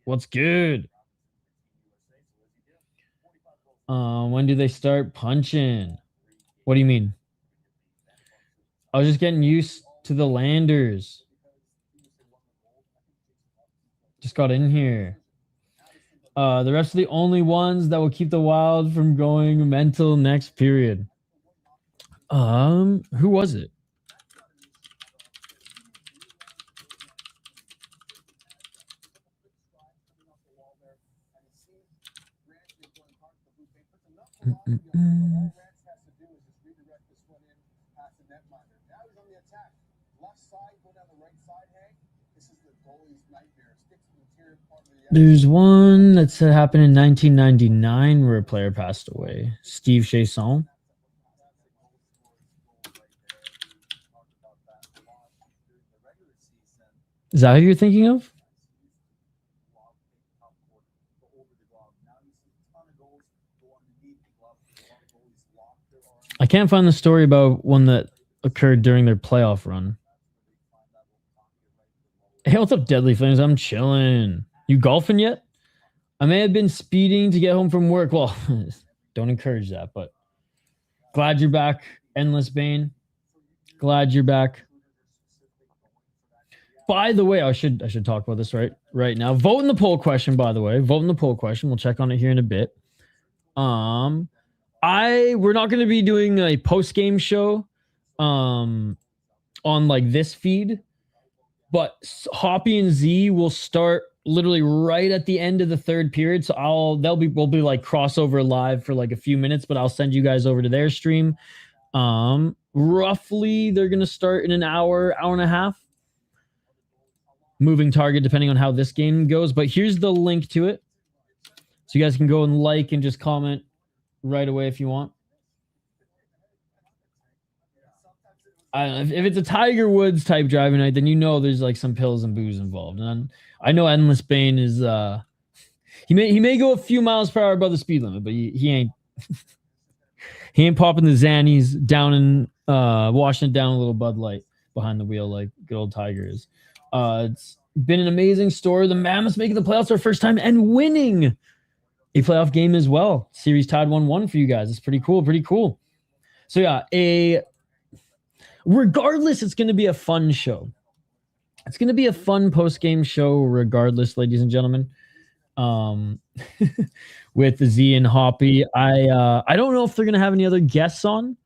What's good? When do they start punching? What do you mean? I was just getting used to the Landers. Just got in here. The rest are the only ones that will keep the Wild from going mental next period. Who was it? There's one that said happened in 1999 where a player passed away. Steve Chasson. Is that who you're thinking of? I can't find the story about one that occurred during their playoff run. Hey, what's up, Deadly Flames? I'm chilling. You golfing yet? I may have been speeding to get home from work. Well, don't encourage that, but glad you're back, Endless Bane. Glad you're back. By the way, I should talk about this right now. Vote in the poll question, by the way. Vote in the poll question. We'll check on it here in a bit. We're not going to be doing a post-game show on like this feed, but Hoppy and Z will start literally right at the end of the third period. So we'll be like crossover live for like a few minutes, but I'll send you guys over to their stream. Roughly they're going to start in an hour and a half. Moving target depending on how this game goes, but here's the link to it. So you guys can go and like and just comment right away if you want. I don't know, if it's a Tiger Woods type driving night, then you know there's like some pills and booze involved. And I know Endless Bane is he may go a few miles per hour above the speed limit, but he ain't he ain't popping the Xannies down and washing it down a little Bud Light behind the wheel like good old Tiger is. It's been an amazing story. The Mammoths making the playoffs for the first time and winning a playoff game as well. Series tied 1-1 for you guys. It's pretty cool. Pretty cool. So yeah, regardless, it's going to be a fun show. It's going to be a fun post-game show regardless, ladies and gentlemen. With Z and Hoppy. I don't know if they're going to have any other guests on.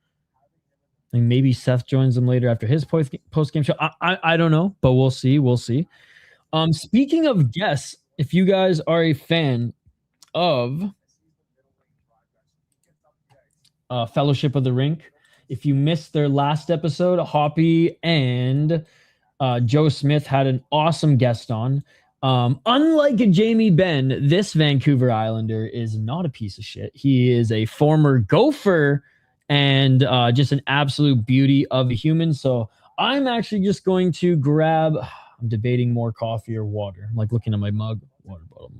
Like maybe Seth joins them later after his post-game show. I don't know, but we'll see. We'll see. Speaking of guests, if you guys are a fan of Fellowship of the Rink, if you missed their last episode, Hoppy and Joe Smith had an awesome guest on. Unlike Jamie Benn, this Vancouver Islander is not a piece of shit. He is a former Gopher and just an absolute beauty of a human. So I'm actually just going to grab, I'm debating more coffee or water. I'm like looking at my mug, water bottle.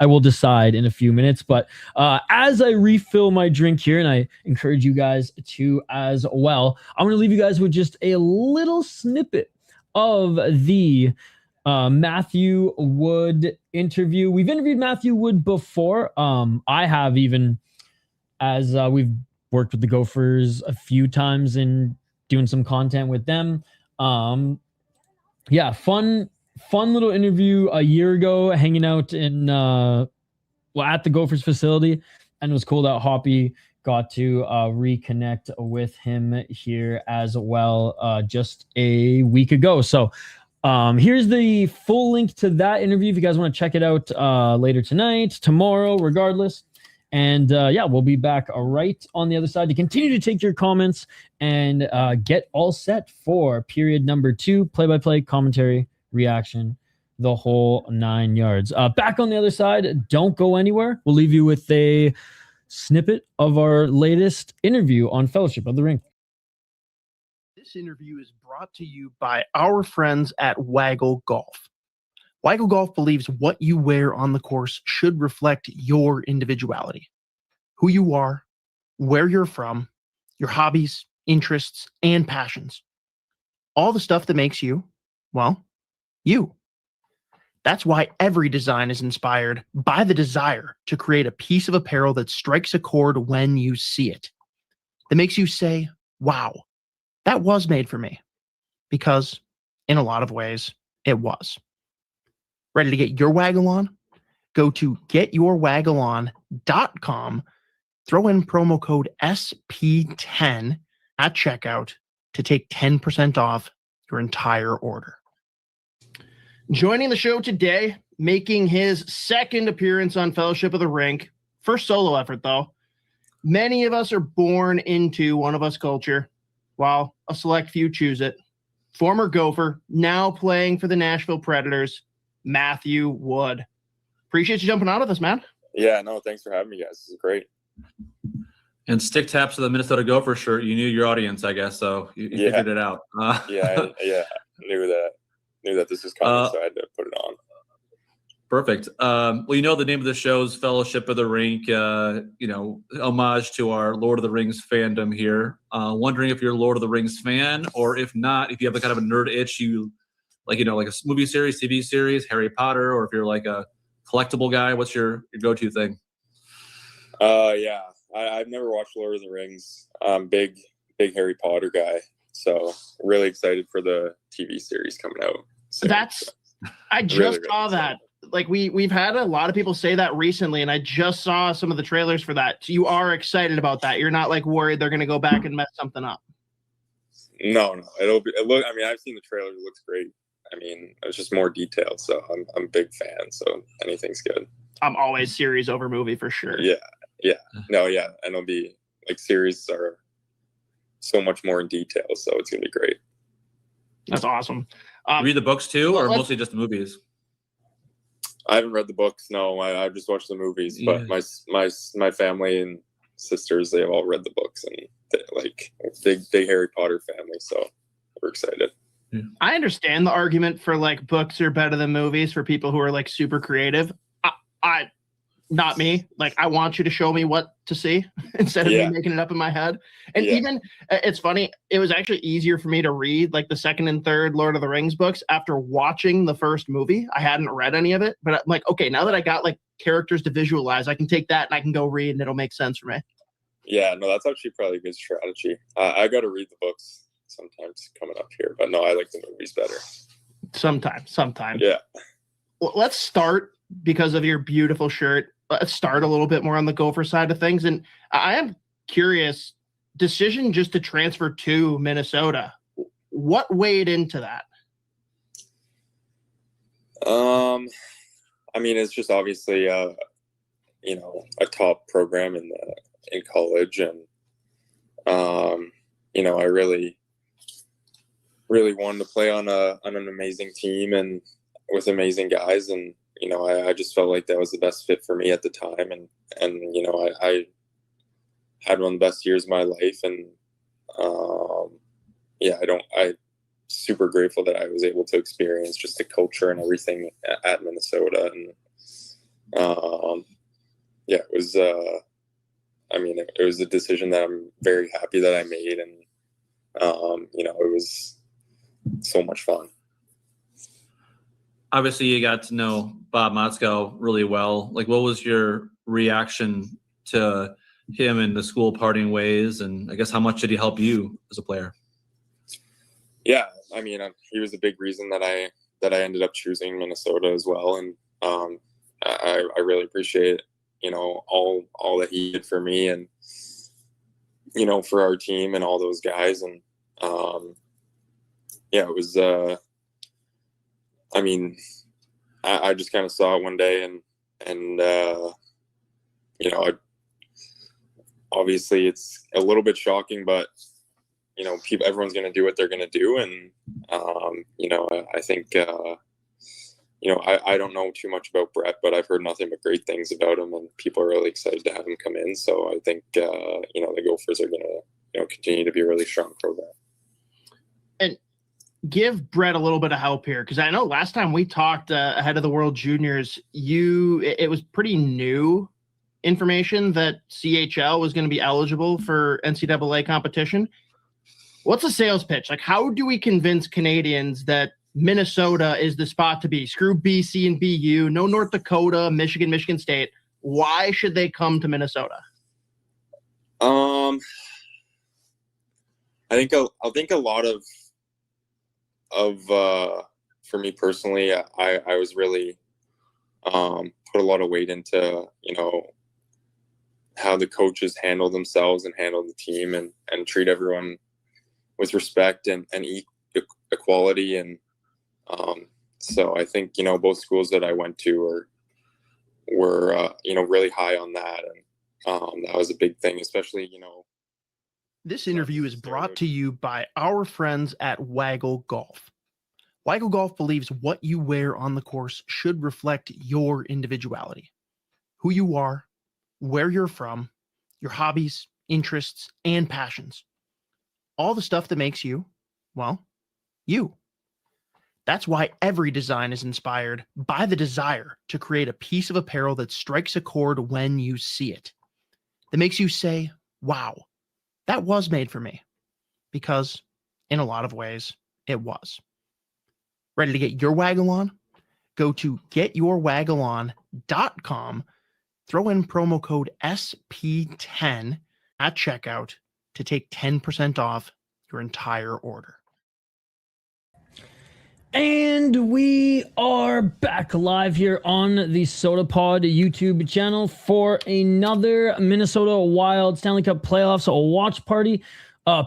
I will decide in a few minutes. But as I refill my drink here, and I encourage you guys to as well, I'm going to leave you guys with just a little snippet of the Matthew Wood interview. We've interviewed Matthew Wood before. I have even, as we've worked with the Gophers a few times in doing some content with them. Yeah, fun little interview a year ago, hanging out in at the Gophers facility, and it was cool that Hoppy got to reconnect with him here as well just a week ago. So here's the full link to that interview if you guys want to check it out later tonight, tomorrow, regardless. And yeah, we'll be back right on the other side to continue to take your comments and get all set for period number 2, play-by-play, commentary, reaction, the whole 9 yards. Back on the other side, don't go anywhere. We'll leave you with a snippet of our latest interview on Fellowship of the Ring. This interview is brought to you by our friends at Waggle Golf. Waggle Golf believes what you wear on the course should reflect your individuality, who you are, where you're from, your hobbies, interests, and passions. All the stuff that makes you, well, you. That's why every design is inspired by the desire to create a piece of apparel that strikes a chord when you see it, that makes you say, wow, that was made for me. Because in a lot of ways, it was. Ready to get your waggle on? Go to getyourwaggleon.com, throw in promo code SP10 at checkout to take 10% off your entire order. Joining the show today making his second appearance on Fellowship of the Rink. First solo effort, though. Many of us are born into one of us culture, while a select few choose it. Former Gopher, now playing for the Nashville Predators, Matthew Wood. Appreciate you jumping on with us, man. Yeah, no, thanks for having me, guys. This is great. And stick taps to the Minnesota Gopher shirt. You knew your audience, I guess, so you figured it out. Yeah, knew that this was coming, so I had to put it on. Perfect. Well, you know the name of the show is Fellowship of the Rink. Homage to our Lord of the Rings fandom here. Wondering if you're a Lord of the Rings fan, or if not, if you have a kind of a nerd itch, you like a movie series, TV series, Harry Potter, or if you're like a collectible guy, what's your go-to thing? Yeah, I've never watched Lord of the Rings. Big Harry Potter guy, so really excited for the TV series coming out. So, I just saw that. Like we've had a lot of people say that recently, and I just saw some of the trailers for that. So you are excited about that. You're not like worried they're going to go back and mess something up. No, I mean, I've seen the trailer. It looks great. I mean, it's just more detailed, so I'm a big fan. So anything's good. I'm always series over movie for sure. Yeah. No, yeah, and it'll be like series are so much more in detail, so it's gonna be great. That's awesome. Read the books too, or mostly just the movies? I haven't read the books. No, I've just watched the movies. But my family and sisters, they have all read the books, and big Harry Potter family. So we're excited. I understand the argument for like books are better than movies for people who are like super creative. I not me. Like I want you to show me what to see instead of me making it up in my head. And even it's funny. It was actually easier for me to read like the second and third Lord of the Rings books after watching the first movie. I hadn't read any of it, but I'm like, okay, now that I got like characters to visualize, I can take that and I can go read and it'll make sense for me. Yeah, no, that's actually probably a good strategy. I got to read the books sometimes coming up here, but no, I like the movies better. Sometimes. Yeah. Well, let's start because of your beautiful shirt. Let's start a little bit more on the Gopher side of things. And I am curious, decision just to transfer to Minnesota, what weighed into that? I mean, it's just obviously, a top program in college. And, I really wanted to play on an amazing team and with amazing guys. And, I just felt like that was the best fit for me at the time. And I had one of the best years of my life. And, I'm super grateful that I was able to experience just the culture and everything at Minnesota. And, it was, it was a decision that I'm very happy that I made. And, it was so much fun. Obviously, you got to know Bob Motzko really well. Like, what was your reaction to him and the school parting ways? And I guess how much did he help you as a player? Yeah, I mean, he was a big reason that I ended up choosing Minnesota as well. And I really appreciate, all that he did for me and, for our team and all those guys. And it was, I just kind of saw it one day and obviously it's a little bit shocking, but, everyone's going to do what they're going to do. And, I think, I don't know too much about Brett, but I've heard nothing but great things about him, and people are really excited to have him come in. So I think, the Gophers are going to, continue to be a really strong program. And give Brett a little bit of help here, because I know last time we talked ahead of the World Juniors, it was pretty new information that CHL was going to be eligible for NCAA competition. What's the sales pitch? Like, how do we convince Canadians that Minnesota is the spot to be? Screw BC and BU, no North Dakota, Michigan State. Why should they come to Minnesota? I think a lot of for me personally, I was really put a lot of weight into how the coaches handle themselves and handle the team and treat everyone with respect and equality. And So I think, both schools that I went to were really high on that. And that was a big thing, especially, This interview is brought to you by our friends at Waggle Golf. Waggle Golf believes what you wear on the course should reflect your individuality, who you are, where you're from, your hobbies, interests, and passions. All the stuff that makes you, well, you. That's why every design is inspired by the desire to create a piece of apparel that strikes a chord when you see it, that makes you say, wow, that was made for me. Because in a lot of ways, it was. Ready to get your waggle on? Go to getyourwaggleon.com, throw in promo code SP10 at checkout to take 10% off your entire order. And we are back live here on the Sota Pod YouTube channel for another Minnesota Wild Stanley Cup playoffs watch party.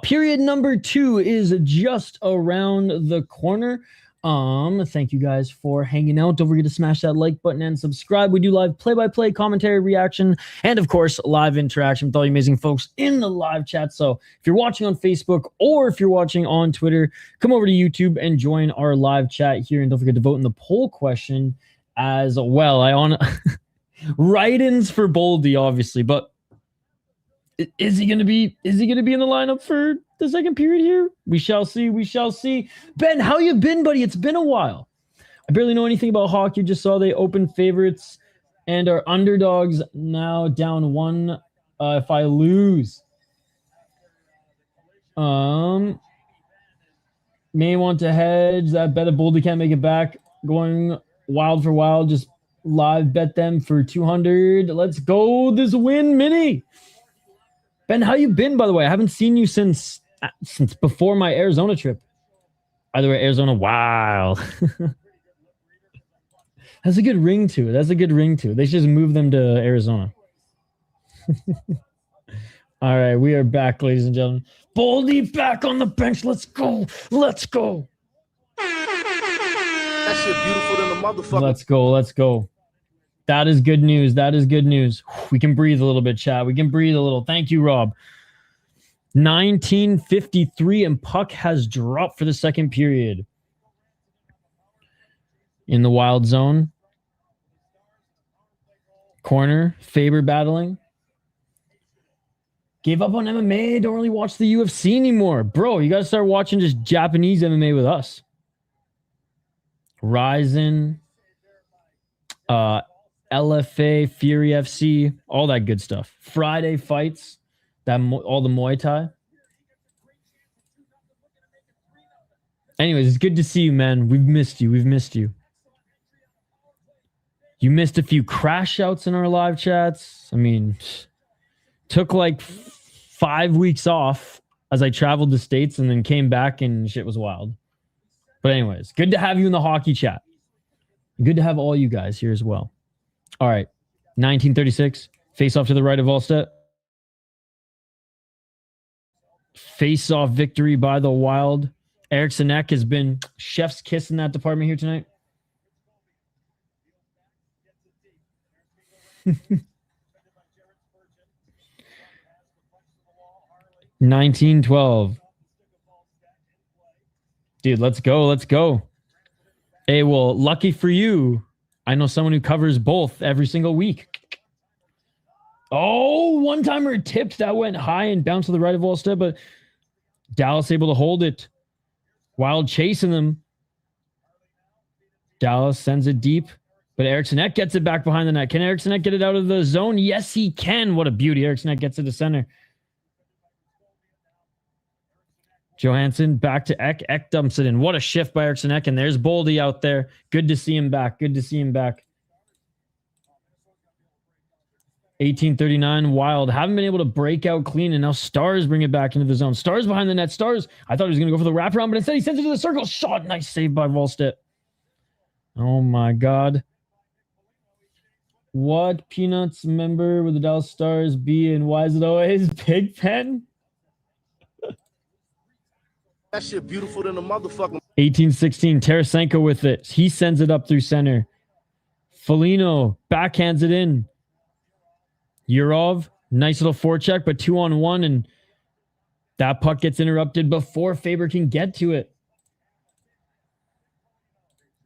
Period number 2 is just around the corner. Thank you guys for hanging out. Don't forget to smash that like button and subscribe. We do live play-by-play commentary, reaction, and of course, live interaction with all you amazing folks in the live chat. So if you're watching on Facebook or if you're watching on Twitter, come over to YouTube and join our live chat here. And don't forget to vote in the poll question as well. Write-ins for Baldi, obviously, but is he gonna be in the lineup for the second period here? We shall see. We shall see. Ben, how you been, buddy? It's been a while. I barely know anything about hockey. Just saw they open favorites and are underdogs now, down 1 if I lose. May want to hedge that bet if Baldi can't make it back. Going wild for wild. Just live bet them for 200. Let's go this win, Mini. Ben, how you been, by the way? I haven't seen you since before my Arizona trip. Either way, Arizona, wow. That's a good ring to it. They should just move them to Arizona. All right, we are back, ladies and gentlemen. Baldi back on the bench. Let's go. That shit beautiful than the motherfucker. Let's go. That is good news. We can breathe a little bit, chat. We can breathe a little. Thank you, Rob. 19:53 and puck has dropped for the second period. In the Wild zone. Corner. Faber battling. Gave up on MMA. Don't really watch the UFC anymore. Bro, you got to start watching just Japanese MMA with us. Ryzen. LFA, Fury FC, all that good stuff. Friday fights, all the Muay Thai. Anyways, it's good to see you, man. We've missed you. You missed a few crash outs in our live chats. I mean, took like 5 weeks off as I traveled the States and then came back and shit was wild. But anyways, good to have you in the hockey chat. Good to have all you guys here as well. All right, 1936, face-off to the right of Wallstedt. Face-off victory by the Wild. Eriksson Ek has been chef's kiss in that department here tonight. $19-12. Dude, let's go. Hey, well, lucky for you, I know someone who covers both every single week. Oh, one-timer tipped. That went high and bounced to the right of Wallstedt, but Dallas able to hold it. Wild chasing them. Dallas sends it deep, but Eriksson Ek gets it back behind the net. Can Eriksson Ek get it out of the zone? Yes, he can. What a beauty. Eriksson Ek gets it to center. Johansson back to Ek. Ek dumps it in. What a shift by Eriksson Ek. And there's Baldi out there. Good to see him back. 1839 Wild. Haven't been able to break out clean, and now Stars bring it back into the zone. Stars behind the net. Stars. I thought he was going to go for the wraparound, but instead he sends it to the circle. Shot. Nice save by Wallstedt. Oh my God. What Peanuts member would the Dallas Stars be, and why is it always Pig Pen? That shit beautiful than a motherfucker. 18-16, Tarasenko with it. He sends it up through center. Foligno backhands it in. Yurov, nice little forecheck, but 2-on-1, and that puck gets interrupted before Faber can get to it.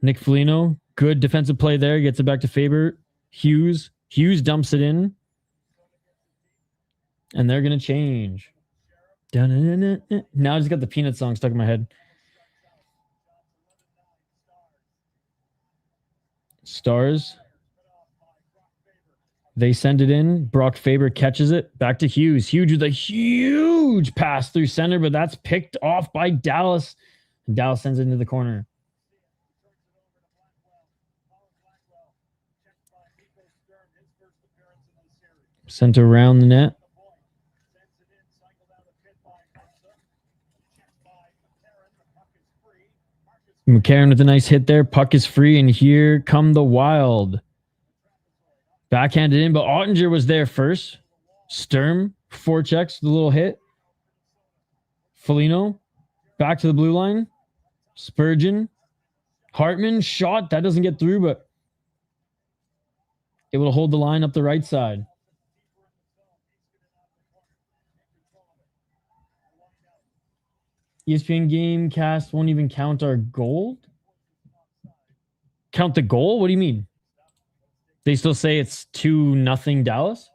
Nick Foligno, good defensive play there. Gets it back to Faber. Hughes dumps it in. And they're going to change. Now I just got the Peanut song stuck in my head. Stars. They send it in. Brock Faber catches it. Back to Hughes. Hughes with a huge pass through center, but that's picked off by Dallas. And Dallas sends it into the corner. Sent around the net. McCarron with a nice hit there. Puck is free, and here come the Wild. Backhanded in, but Ottinger was there first. Sturm, forechecks, the little hit. Foligno, back to the blue line. Spurgeon. Hartman, shot. That doesn't get through, but it will hold the line up the right side. ESPN game cast won't even count our goal? Count the goal? What do you mean? They still say it's 2-0 Dallas?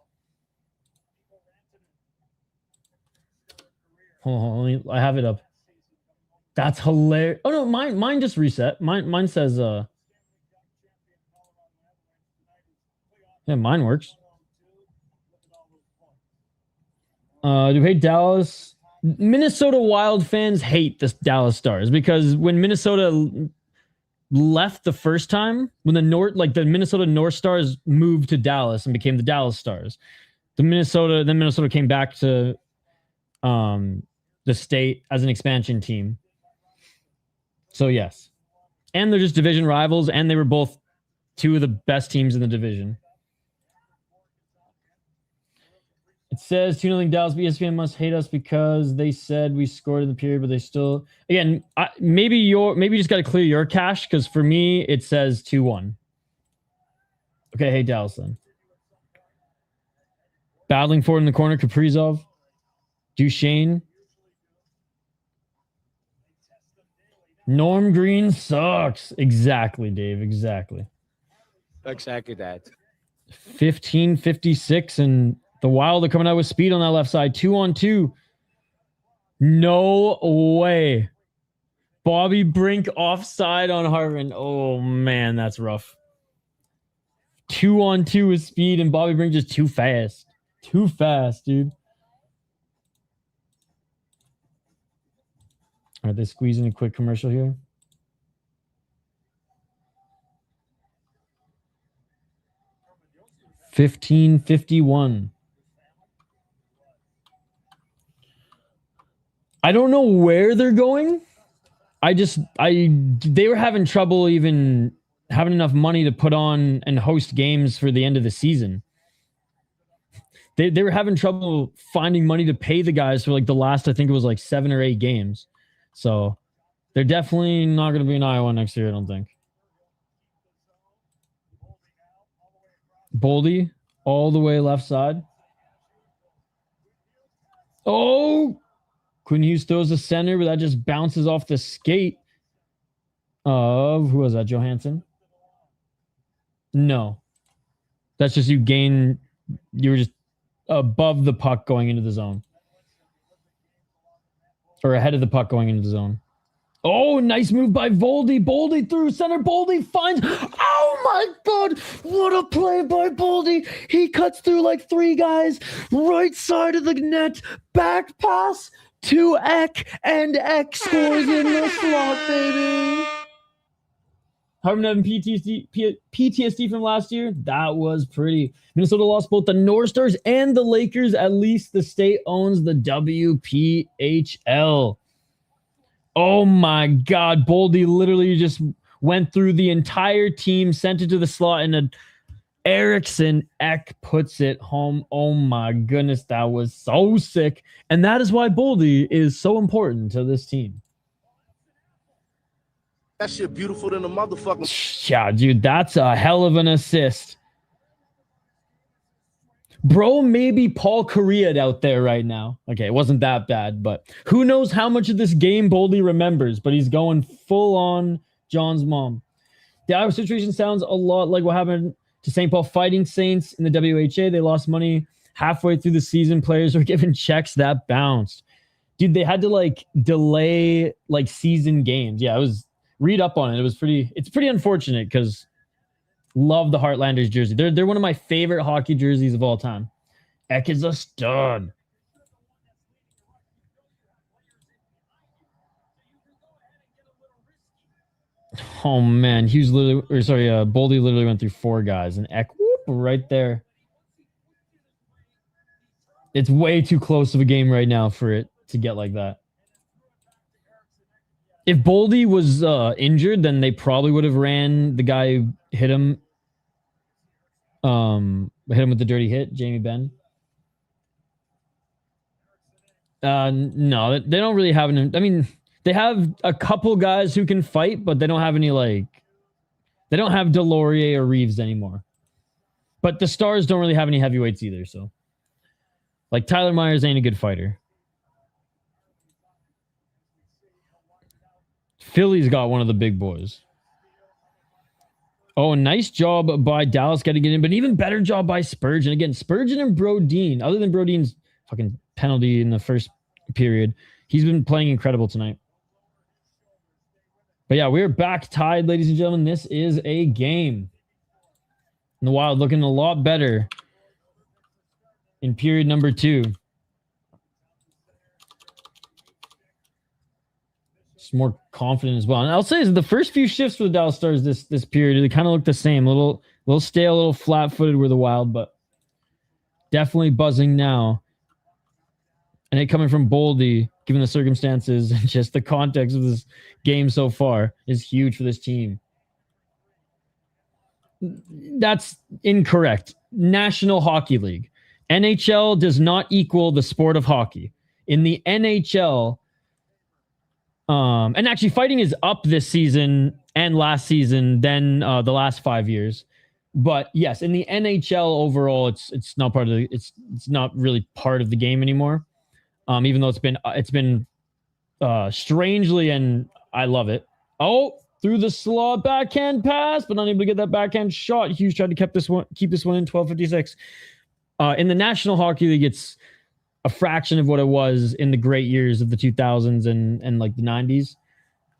Hold on, I have it up. That's hilarious. Oh no, mine just reset. Mine says yeah, mine works. Do we hate Dallas? Minnesota Wild fans hate the Dallas Stars because when Minnesota left the first time, when the Minnesota North Stars moved to Dallas and became the Dallas Stars, Minnesota came back to the state as an expansion team. So yes. And they're just division rivals, and they were both two of the best teams in the division. It says 2-0 Dallas, but ESPN must hate us because they said we scored in the period, but they still... Again, maybe you just got to clear your cache, because for me, it says 2-1. Okay, hey, Dallas then. Battling forward in the corner, Kaprizov. Duchesne. Norm Green sucks. Exactly, Dave. Exactly. Exactly that. 15:56, and the Wild are coming out with speed on that left side. 2-on-2. No way. Bobby Brink offside on Hartman. Oh, man, that's rough. 2-on-2 with speed, and Bobby Brink just too fast. Too fast, dude. All right, they squeeze in a quick commercial here. $15.51. I don't know where they're going. They were having trouble even having enough money to put on and host games for the end of the season. They were having trouble finding money to pay the guys for like the last, I think it was like 7 or 8 games. So they're definitely not going to be in Iowa next year, I don't think. Baldi all the way left side. Oh! Quinn Hughes throws the center, but that just bounces off the skate of... Who was that? Johansson? No. That's just you were just above the puck going into the zone. Or ahead of the puck going into the zone. Oh, nice move by Baldi. Baldi through center. Baldi finds... Oh, my God. What a play by Baldi. He cuts through like 3 guys. Right side of the net. Back pass to Eck. And Eck scores in the slot, baby. Hartman having PTSD from last year. That was pretty. Minnesota lost both the North Stars and the Lakers. At least the state owns the WPHL. Oh my God. Baldi literally just went through the entire team, sent it to the slot, and Eriksson Ek puts it home. Oh my goodness. That was so sick. And that is why Baldi is so important to this team. That shit beautiful than a motherfucking. Yeah, dude, that's a hell of an assist. Bro, maybe Paul Correa out there right now. Okay, it wasn't that bad, but who knows how much of this game Baldi remembers, but he's going full on John's mom. The Iowa situation sounds a lot like what happened to St. Paul Fighting Saints in the WHA. They lost money halfway through the season. Players were given checks that bounced. Dude, they had to like delay like season games. Yeah, read up on it. It's pretty unfortunate because love the Heartlanders jersey. They're one of my favorite hockey jerseys of all time. Eck is a stud. Oh man, Baldi literally went through 4 guys and Eck right there. It's way too close of a game right now for it to get like that. If Baldi was injured, then they probably would have ran the guy who hit him. Hit him with the dirty hit, Jamie Benn. No, they don't really have an. I mean, they have a couple guys who can fight, but they don't have any they don't have Delorier or Reeves anymore. But the Stars don't really have any heavyweights either. So, like Tyler Myers ain't a good fighter. Philly's got one of the big boys. Oh, nice job by Dallas getting it in, but an even better job by Spurgeon. Again, Spurgeon and Brodeen, other than Brodeen's fucking penalty in the first period, he's been playing incredible tonight. But yeah, we're back tied, ladies and gentlemen. This is a game. And the Wild looking a lot better in period number 2. More confident as well. And I'll say is the first few shifts for the Dallas Stars this period, they kind of look the same. A little stale, a little flat-footed with the Wild, but definitely buzzing now. And it coming from Baldi, given the circumstances and just the context of this game so far, is huge for this team. That's incorrect. National Hockey League. NHL does not equal the sport of hockey. In the NHL, and actually fighting is up this season and last season than the last 5 years. But yes, in the NHL overall, it's not part of it's not really part of the game anymore. Even though it's been strangely, and I love it. Oh, through the slot backhand pass, but not able to get that backhand shot. Hughes tried to keep this one in 12:56. In the National Hockey League, it's a fraction of what it was in the great years of the 2000s and like the 90s.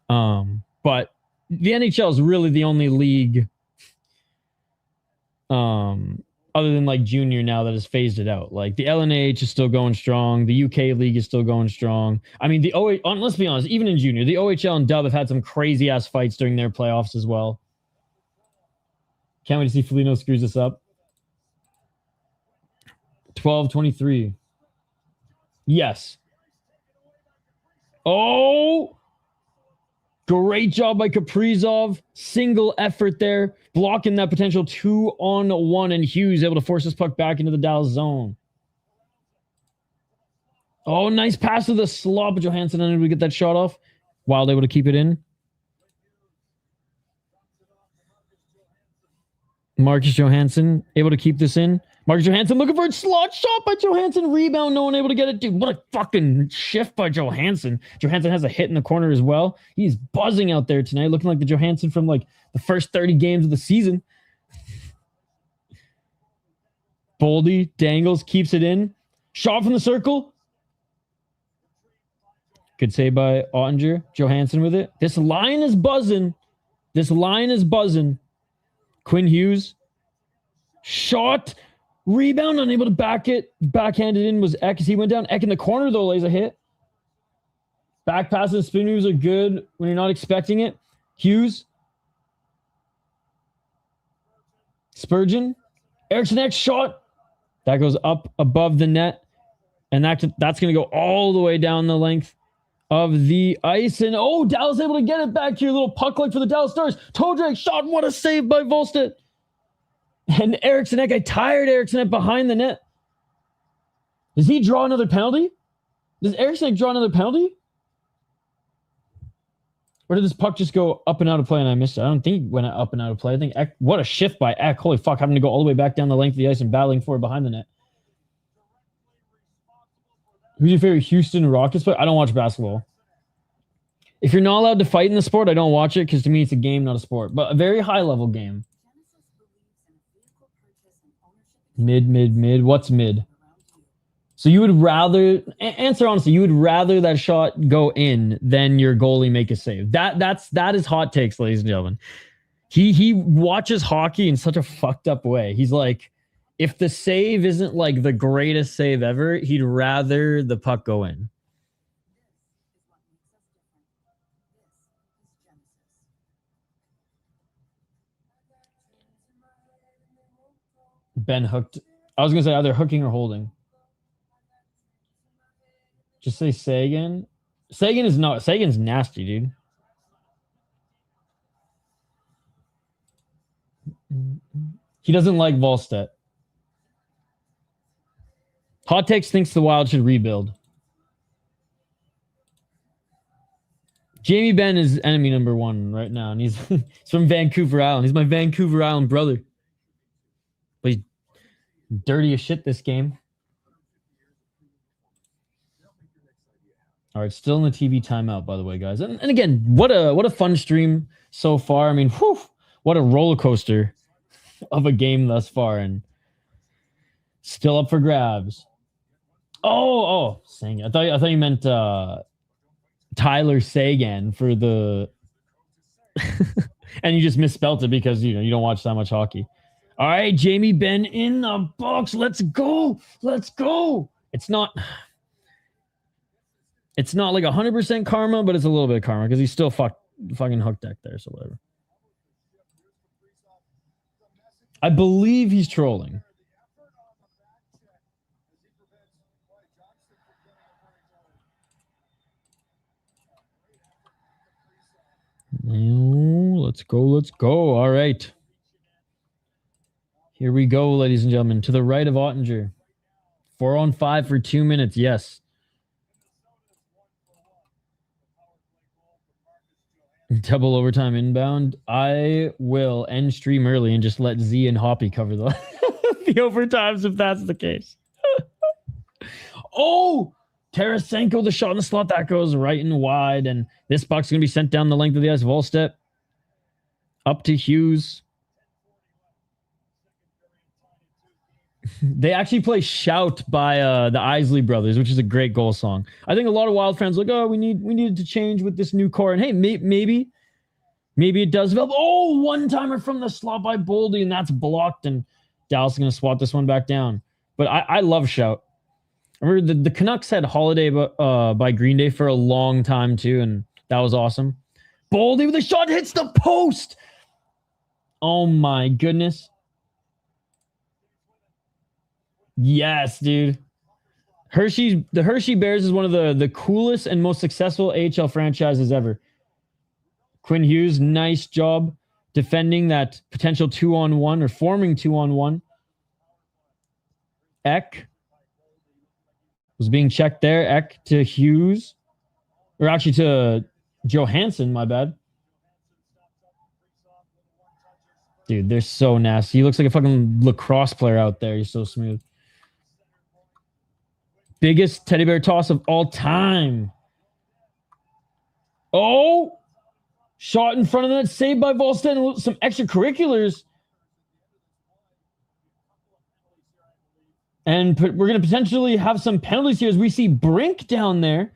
But the NHL is really the only league other than like junior now that has phased it out. Like the LNH is still going strong. The UK league is still going strong. I mean, let's be honest, even in junior, the OHL and Dub have had some crazy ass fights during their playoffs as well. Can't wait to see Foligno screws this up. 12-23. Yes. Oh, great job by Kaprizov. Single effort there, blocking that potential 2-on-1, and Hughes able to force this puck back into the Dallas zone. Oh, nice pass to the slot, but Johansson unable to get that shot off. Wild able to keep it in. Marcus Johansson able to keep this in. Marcus Johansson looking for a slot shot by Johansson. Rebound, no one able to get it. Dude, what a fucking shift by Johansson. Johansson has a hit in the corner as well. He's buzzing out there tonight, looking like the Johansson from like the first 30 games of the season. Baldi dangles, keeps it in. Shot from the circle. Good save by Ottinger. Johansson with it. This line is buzzing. Quinn Hughes. Shot. Rebound, unable to backhand it in was Eck as he went down. Eck in the corner, though, lays a hit. Back passes and spin moves are good when you're not expecting it. Hughes. Spurgeon. Eriksson Ek shot. That goes up above the net. And that's going to go all the way down the length of the ice. And, oh, Dallas able to get it back here. A little puck leg for the Dallas Stars. Toe drag shot. What a save by Volstead. And Eriksson Ek, I tired Eriksson Ek behind the net. Does he draw another penalty? Does Eriksson Ek draw another penalty? Or did this puck just go up and out of play and I missed it? I don't think it went up and out of play. I think Eck, what a shift by Eck. Holy fuck, having to go all the way back down the length of the ice and battling for it behind the net. Who's your favorite Houston Rockets player? I don't watch basketball. If you're not allowed to fight in the sport, I don't watch it because to me it's a game, not a sport. But a very high-level game. Mid. What's mid? So you would rather answer honestly, you would rather that shot go in than your goalie make a save. That is hot takes, ladies and gentlemen. He watches hockey in such a fucked up way. He's like, if the save isn't like the greatest save ever, he'd rather the puck go in. Ben hooked. I was gonna say either hooking or holding. Just say Sagan. Sagan's nasty, dude. He doesn't like Volstedt. Hot Takes thinks the Wild should rebuild. Jamie Benn is enemy number 1 right now, and he's from Vancouver Island. He's my Vancouver Island brother. But he's dirty as shit this game. All right, still in the TV timeout, by the way, guys. And again, what a fun stream so far. I mean, whew, what a roller coaster of a game thus far, and still up for grabs. Oh, Sagan. I thought you meant Tyler Sagan for the, and you just misspelled it because you don't watch that much hockey. All right, Jamie Benn in the box. Let's go. It's not like 100% karma, but it's a little bit of karma because he's still fucking hooked deck there, so whatever. I believe he's trolling. Let's go. All right. Here we go, ladies and gentlemen. To the right of Ottinger. 4-on-5 for 2 minutes. Yes. Double overtime inbound. I will end stream early and just let Z and Hoppy cover the overtimes if that's the case. Oh, Tarasenko, the shot in the slot that goes right and wide, and this puck's gonna be sent down the length of the ice. Volstedt up to Hughes. They actually play Shout by the Isley Brothers, which is a great goal song. I think a lot of Wild fans are like, oh, we needed to change with this new core. And hey, maybe it does develop. Oh, one-timer from the slot by Baldi, and that's blocked. And Dallas is going to swat this one back down. But I love Shout. I remember the Canucks had Holiday by Green Day for a long time too, and that was awesome. Baldi with a shot hits the post. Oh my goodness. Yes, dude. The Hershey Bears is one of the coolest and most successful AHL franchises ever. Quinn Hughes, nice job defending that potential 2-on-1 or forming 2-on-1. Eck was being checked there. Eck to Hughes. Or actually to Johansson, my bad. Dude, they're so nasty. He looks like a fucking lacrosse player out there. He's so smooth. Biggest teddy bear toss of all time. Oh! Shot in front of the net. Saved by Volstedt. Some extracurriculars. And we're going to potentially have some penalties here as we see Brink down there.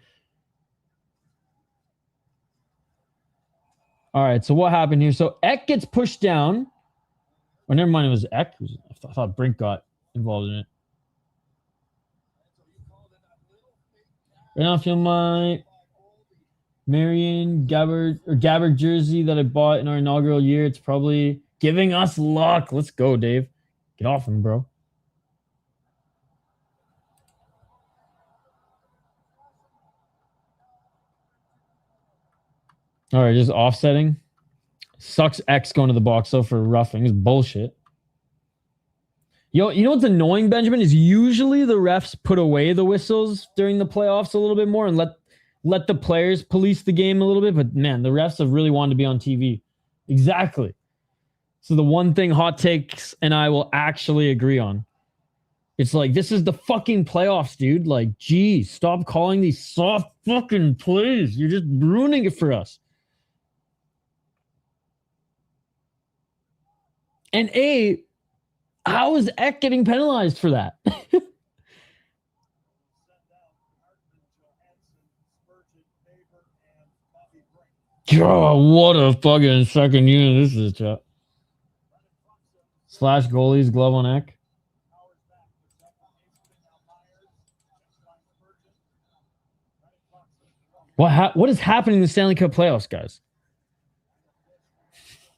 All right, so what happened here? So Eck gets pushed down. Oh, never mind, it was Eck. I thought Brink got involved in it. Right now I feel my Marion Gabbard jersey that I bought in our inaugural year. It's probably giving us luck. Let's go, Dave. Get off him, bro. All right, just offsetting. Sucks X going to the box, though, for roughing. It's bullshit. Yo, you know what's annoying, Benjamin, is usually the refs put away the whistles during the playoffs a little bit more and let the players police the game a little bit, but man, the refs have really wanted to be on TV. Exactly. So the one thing Hot Takes and I will actually agree on. It's like, this is the fucking playoffs, dude. Like, geez, stop calling these soft fucking plays. You're just ruining it for us. And how is Eck getting penalized for that? Oh, what a fucking second unit this is, chat. Slash goalies, glove on Eck. What is happening in the Stanley Cup playoffs, guys?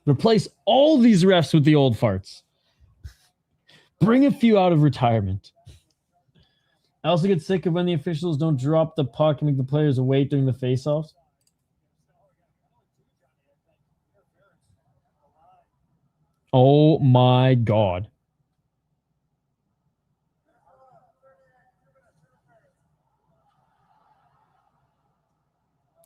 Replace all these refs with the old farts. Bring a few out of retirement. I also get sick of when the officials don't drop the puck and make the players wait during the faceoffs. Oh my God.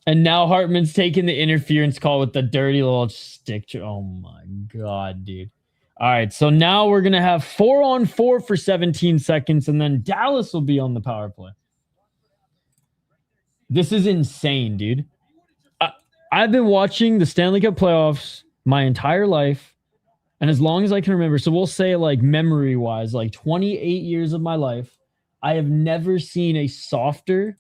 And now Hartman's taking the interference call with the dirty little stick. Oh my God, dude. All right, so now we're going to have 4-on-4 for 17 seconds, and then Dallas will be on the power play. This is insane, dude. I've been watching the Stanley Cup playoffs my entire life, and as long as I can remember, so we'll say like memory-wise, like 28 years of my life, I have never seen a softer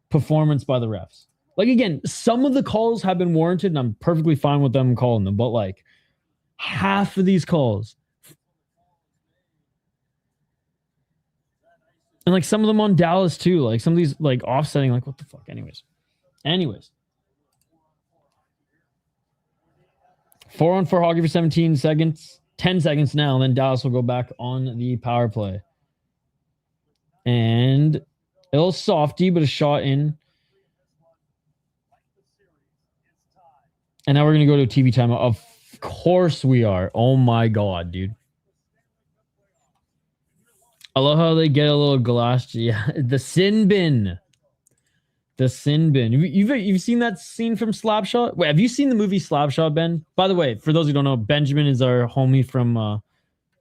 performance by the refs. Like, again, some of the calls have been warranted, and I'm perfectly fine with them calling them, but like half of these calls, and like some of them on Dallas too, like some of these like offsetting, like what the fuck. Anyways, 4-on-4 hockey for 17 seconds, 10 seconds now, and then Dallas will go back on the power play. And a little softy, but a shot in. And now we're going to go to a TV timeout. Of course we are. Oh my God, dude. I love how they get a little glass. Yeah, the sin bin. The sin bin. You've seen that scene from Slapshot? Wait, have you seen the movie Slapshot, Ben? By the way, for those who don't know, Benjamin is our homie from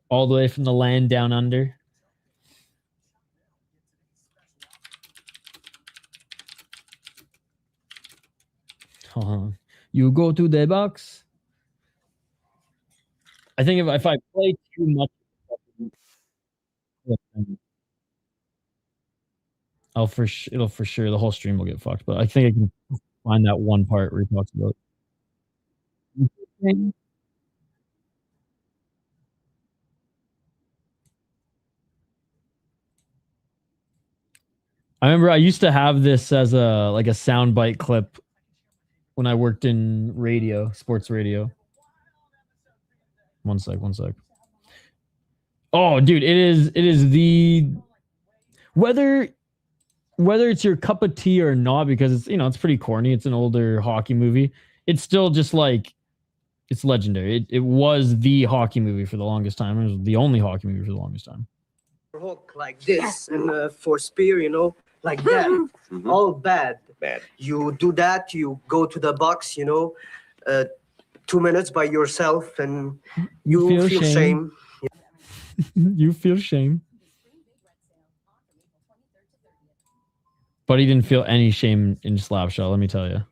all the way from the land down under. You go to the box. I think if I play too much, it'll for sure the whole stream will get fucked. But I think I can find that one part where he talks about. I remember I used to have this as a soundbite clip when I worked in radio, sports radio. One sec. Oh, dude, it is the whether it's your cup of tea or not, because it's, it's pretty corny. It's an older hockey movie. It's still just like, it's legendary. It was the hockey movie for the longest time. It was the only hockey movie for the longest time. Hook like this, and for spear, like that. All bad. You do that, you go to the box, 2 minutes by yourself, and you feel shame. You feel shame. But he didn't feel any shame in Slapshot, let me tell you.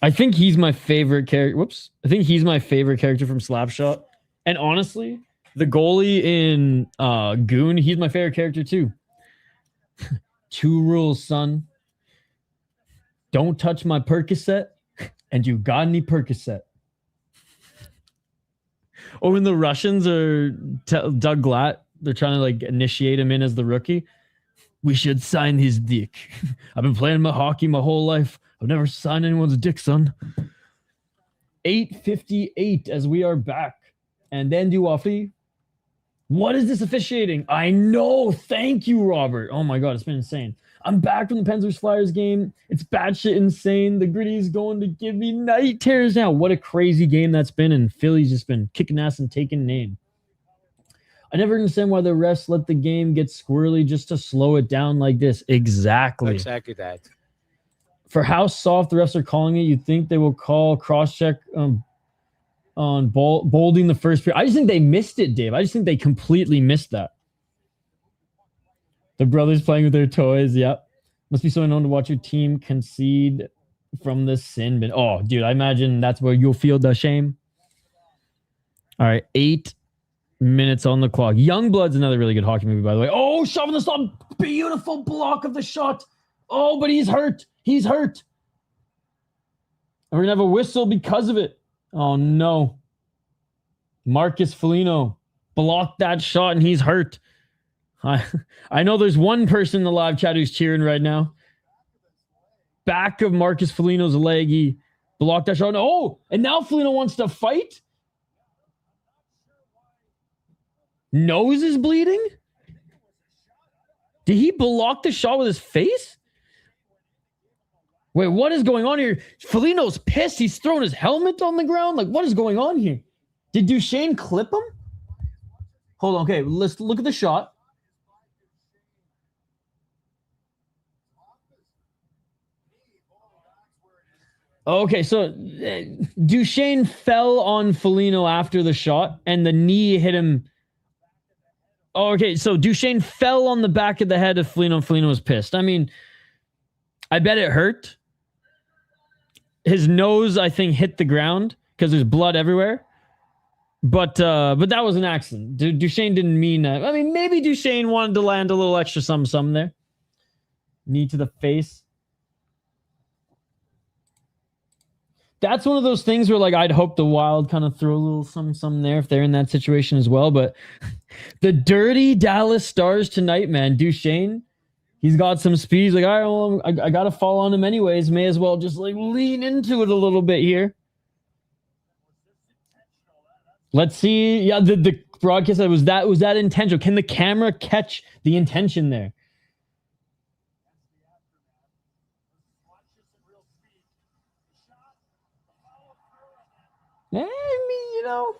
I think he's my favorite character. I think he's my favorite character from Slapshot. And honestly, the goalie in Goon, he's my favorite character too. 2 rules, son. Don't touch my Percocet, and you got any Percocet. Or when the Russians are Doug Glatt, they're trying to like initiate him in as the rookie. We should sign his dick. I've been playing my hockey my whole life. I've never signed anyone's dick, son. 8:58 as we are back. And then Duafy. What is this officiating? I know. Thank you, Robert. Oh my God, it's been insane. I'm back from the Panthers Flyers game. It's batshit insane. The Gritty's going to give me night terrors now. What a crazy game that's been. And Philly's just been kicking ass and taking name. I never understand why the refs let the game get squirrely just to slow it down like this. Exactly. Exactly that. For how soft the refs are calling it, you'd think they will call cross-check on Baldi the first period. I just think they missed it, Dave. I just think they completely missed that. The brothers playing with their toys. Yep. Must be so annoying to watch your team concede from the sin bin. Oh, dude, I imagine that's where you'll feel the shame. All right, 8 minutes on the clock. Youngblood's another really good hockey movie, by the way. Oh, shoving the stop. Beautiful block of the shot. Oh, but he's hurt. He's hurt. And we're going to have a whistle because of it. Oh, no. Marcus Foligno blocked that shot, and he's hurt. I know there's one person in the live chat who's cheering right now. Back of Marcus Foligno's leg. He blocked that shot. Oh, and now Foligno wants to fight? Nose is bleeding? Did he block the shot with his face? Wait, what is going on here? Foligno's pissed. He's throwing his helmet on the ground. Like, what is going on here? Did Duchesne clip him? Hold on. Okay, let's look at the shot. Okay, so Duchesne fell on Foligno after the shot, and the knee hit him. Oh, okay, so Duchesne fell on the back of the head of Foligno, and Foligno was pissed. I mean, I bet it hurt. His nose, I think, hit the ground because there's blood everywhere. But that was an accident. Duchesne didn't mean that. I mean, maybe Duchesne wanted to land a little extra something there. Knee to the face. That's one of those things where, like, I'd hope the Wild kind of throw a little something there if they're in that situation as well. But the dirty Dallas Stars tonight, man. Duchesne, he's got some speed. He's like, all right, well, I got to fall on him anyways. May as well just, like, lean into it a little bit here. Let's see. Yeah, the broadcast said, was that intentional? Can the camera catch the intention there? I mean, you know,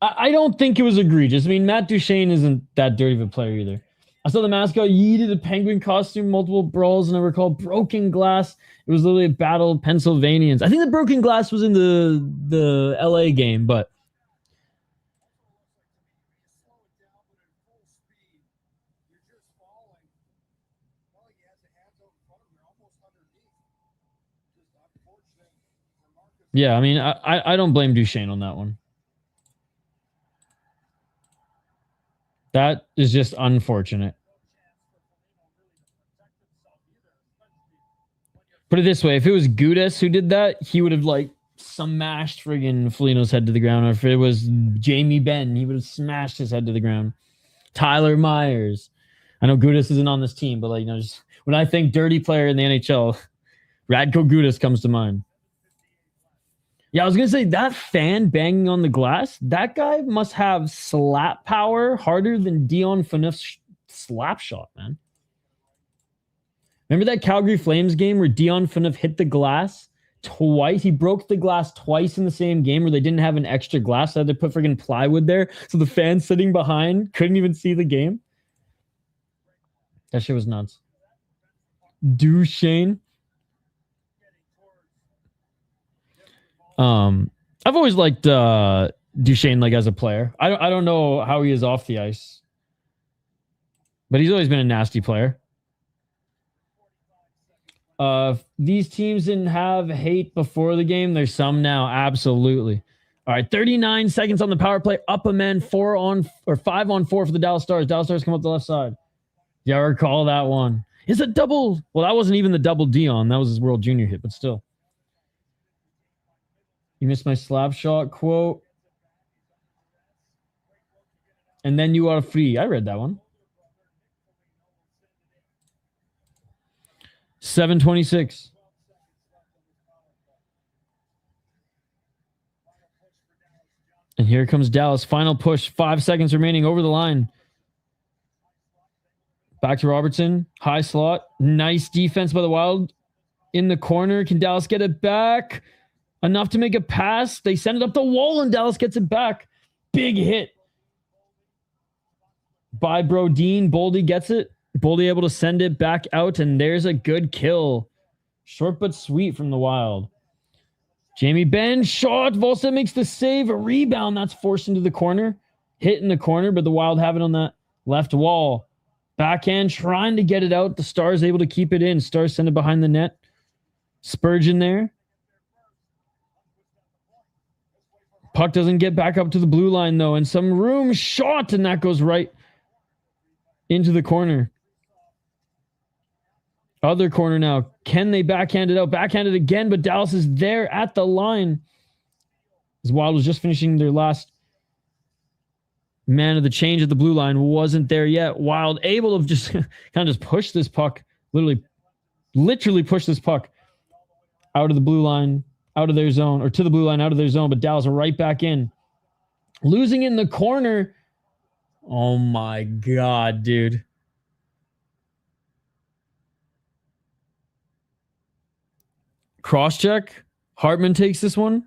I don't think it was egregious. I mean, Matt Duchesne isn't that dirty of a player either. I saw the mascot yeeted a penguin costume, multiple brawls, and I recall broken glass. It was literally a battle of Pennsylvanians. I think the broken glass was in the LA game, but yeah, I mean, I don't blame Duchesne on that one. That is just unfortunate. Put it this way, if it was Gudas who did that, he would have, like, smashed friggin' Foligno's head to the ground. Or if it was Jamie Benn, he would have smashed his head to the ground. Tyler Myers. I know Gudas isn't on this team, but, like, you know, just when I think dirty player in the NHL, Radko Gudas comes to mind. Yeah, I was going to say, that fan banging on the glass, that guy must have slap power harder than Dion Phaneuf's slap shot, man. Remember that Calgary Flames game where Dion Phaneuf hit the glass twice? He broke the glass twice in the same game where they didn't have an extra glass. They had to put friggin' plywood there, so the fans sitting behind couldn't even see the game. That shit was nuts. Duchesne. I've always liked Duchesne, like, as a player. I don't know how he is off the ice, but he's always been a nasty player. These teams didn't have hate before the game. There's some now, absolutely. All right, 39 seconds on the power play. Up a man, 5 on 4 for the Dallas Stars. Dallas Stars come up the left side. Yeah, I recall that one. It's a double. Well, that wasn't even the double Dion. That was his World Junior hit, but still. You missed my slap shot quote. And then you are free. I read that one. 7:26. And here comes Dallas. Final push. 5 seconds remaining over the line. Back to Robertson. High slot. Nice defense by the Wild. In the corner. Can Dallas get it back? Enough to make a pass. They send it up the wall and Dallas gets it back. Big hit. by Brodeen. Baldi gets it. Baldi able to send it back out, and there's a good kill. Short but sweet from the Wild. Jamie Benn shot. Volstead makes the save. A rebound that's forced into the corner. Hit in the corner, but the Wild have it on that left wall. Backhand trying to get it out. The Stars able to keep it in. Stars send it behind the net. Spurgeon there. Puck doesn't get back up to the blue line, though. And some room shot, and that goes right into the corner. Other corner now. Can they backhand it out? Backhand it again, but Dallas is there at the line. As Wild was just finishing their last man of the change at the blue line. Wasn't there yet. Wild able to just kind of just push this puck. Literally push this puck out of the blue line, out of their zone, or to the blue line, out of their zone, but Dallas are right back in. Losing in the corner. Oh my God, dude. Cross-check. Hartman takes this one.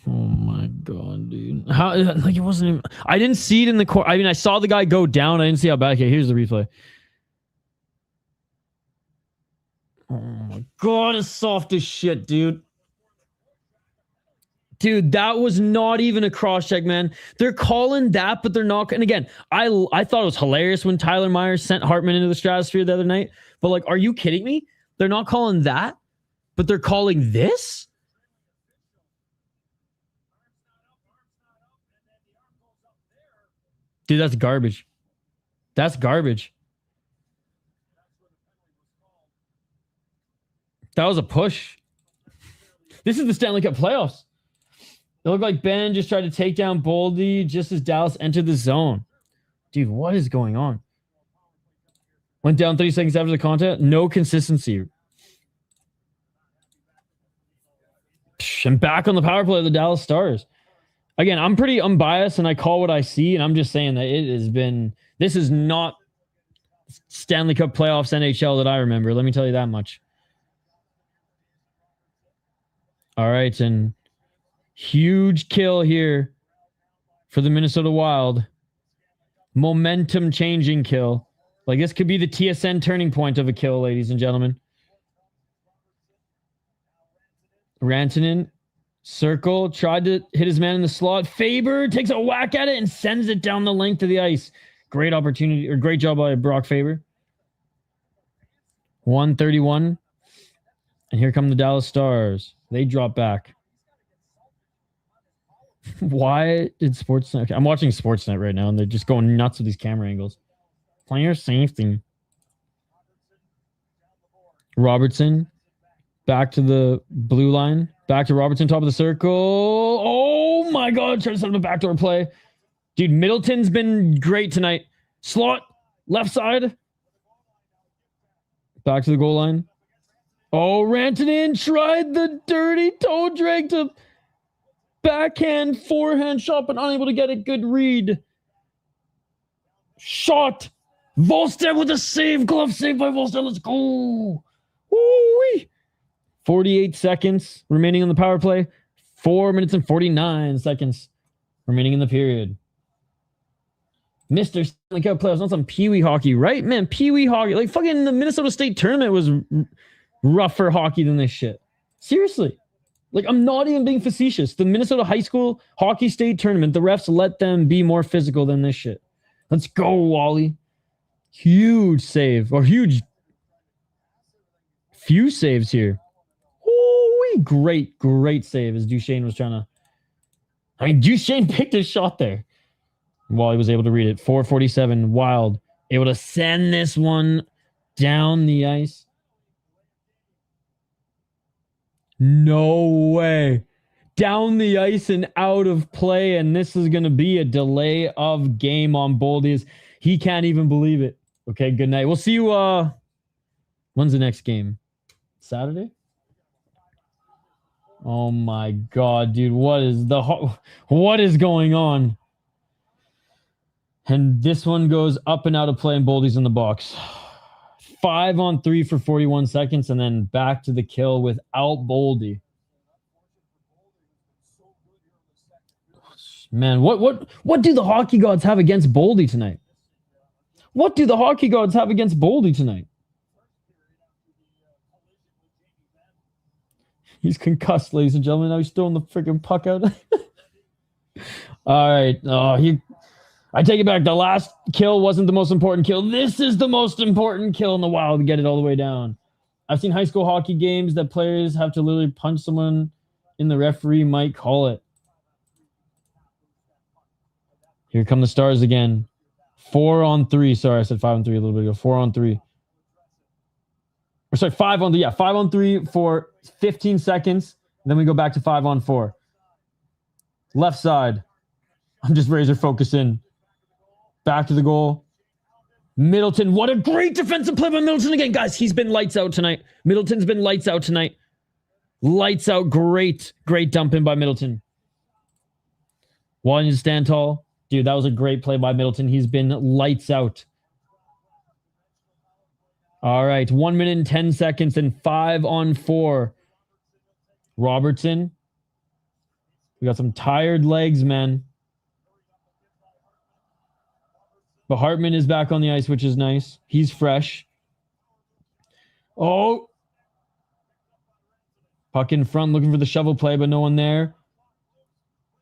Oh my God, dude. How, like, it wasn't even, I didn't see it in the corner. I mean, I saw the guy go down. I didn't see how bad. Okay, here's the replay. Oh my God, it's soft as shit, dude. Dude, that was not even a cross-check, man. They're calling that, but they're not. And again, I thought it was hilarious when Tyler Myers sent Hartman into the stratosphere the other night. But like, are you kidding me? They're not calling that, but they're calling this? Dude, that's garbage. That's garbage. That was a push. This is the Stanley Cup playoffs. It looked like Ben just tried to take down Baldi just as Dallas entered the zone. Dude, what is going on? Went down 30 seconds after the contact. No consistency. And back on the power play of the Dallas Stars. Again, I'm pretty unbiased and I call what I see, and I'm just saying that it has been, this is not Stanley Cup playoffs NHL that I remember. Let me tell you that much. All right, and huge kill here for the Minnesota Wild. Momentum changing kill. Like, this could be the TSN turning point of a kill, ladies and gentlemen. Rantanen, circle, tried to hit his man in the slot. Faber takes a whack at it and sends it down the length of the ice. Great opportunity, or great job by Brock Faber. 131. And here come the Dallas Stars. They drop back. Why did Sportsnet... Okay, I'm watching Sportsnet right now, and they're just going nuts with these camera angles. Player safety. Robertson. Back to the blue line. Back to Robertson, top of the circle. Oh my God. Trying to set up a backdoor play. Dude, Middleton's been great tonight. Slot. Left side. Back to the goal line. Oh, Rantanen tried the dirty toe drag to backhand, forehand shot, but unable to get a good read. Shot. Volstead with a save. Glove save by Volstead. Let's go. Woo-wee. 48 seconds remaining on the power play. 4 minutes and 49 seconds remaining in the period. Mr. Stanley Cup playoffs, not some Pee-wee hockey, right? Man, Pee-wee hockey. Like, fucking the Minnesota State tournament was rougher hockey than this shit. Seriously. Like, I'm not even being facetious. The Minnesota High School Hockey State Tournament, the refs let them be more physical than this shit. Let's go, Wally. Huge save. Or huge... few saves here. Ooh, great save as Duchesne was trying to... I mean, Duchesne picked his shot there. Wally was able to read it. 4:47, Wild. Able to send this one down the ice. No way. Down the ice and out of play, and this is going to be a delay of game on Baldi. He can't even believe it. Okay, good night. We'll see you, when's the next game? Saturday? Oh my God, dude. What is going on? And this one goes up and out of play, and Baldi's in the box. 5-on-3 for 41 seconds, and then back to the kill without Baldi. Man, what do the hockey gods have against Baldi tonight? What do the hockey gods have against Baldi tonight? He's concussed, ladies and gentlemen. Now he's throwing the freaking puck out. All right. I take it back. The last kill wasn't the most important kill. This is the most important kill in the Wild to get it all the way down. I've seen high school hockey games that players have to literally punch someone and the referee might call it. Here come the Stars again. 4-on-3. Sorry, I said 5-on-3 a little bit ago. 4-on-3. Or sorry, 5-on-3. Yeah, 5-on-3 for 15 seconds. Then we go back to 5-on-4. Left side. I'm just razor focusing. Back to the goal. Middleton. What a great defensive play by Middleton again. Guys, he's been lights out tonight. Middleton's been lights out tonight. Lights out. Great dump in by Middleton. Wanting to stand tall. Dude, that was a great play by Middleton. He's been lights out. All right. 1 minute and 10 seconds and 5-on-4. Robertson. We got some tired legs, man. But Hartman is back on the ice, which is nice. He's fresh. Oh. Puck in front, looking for the shovel play, but no one there.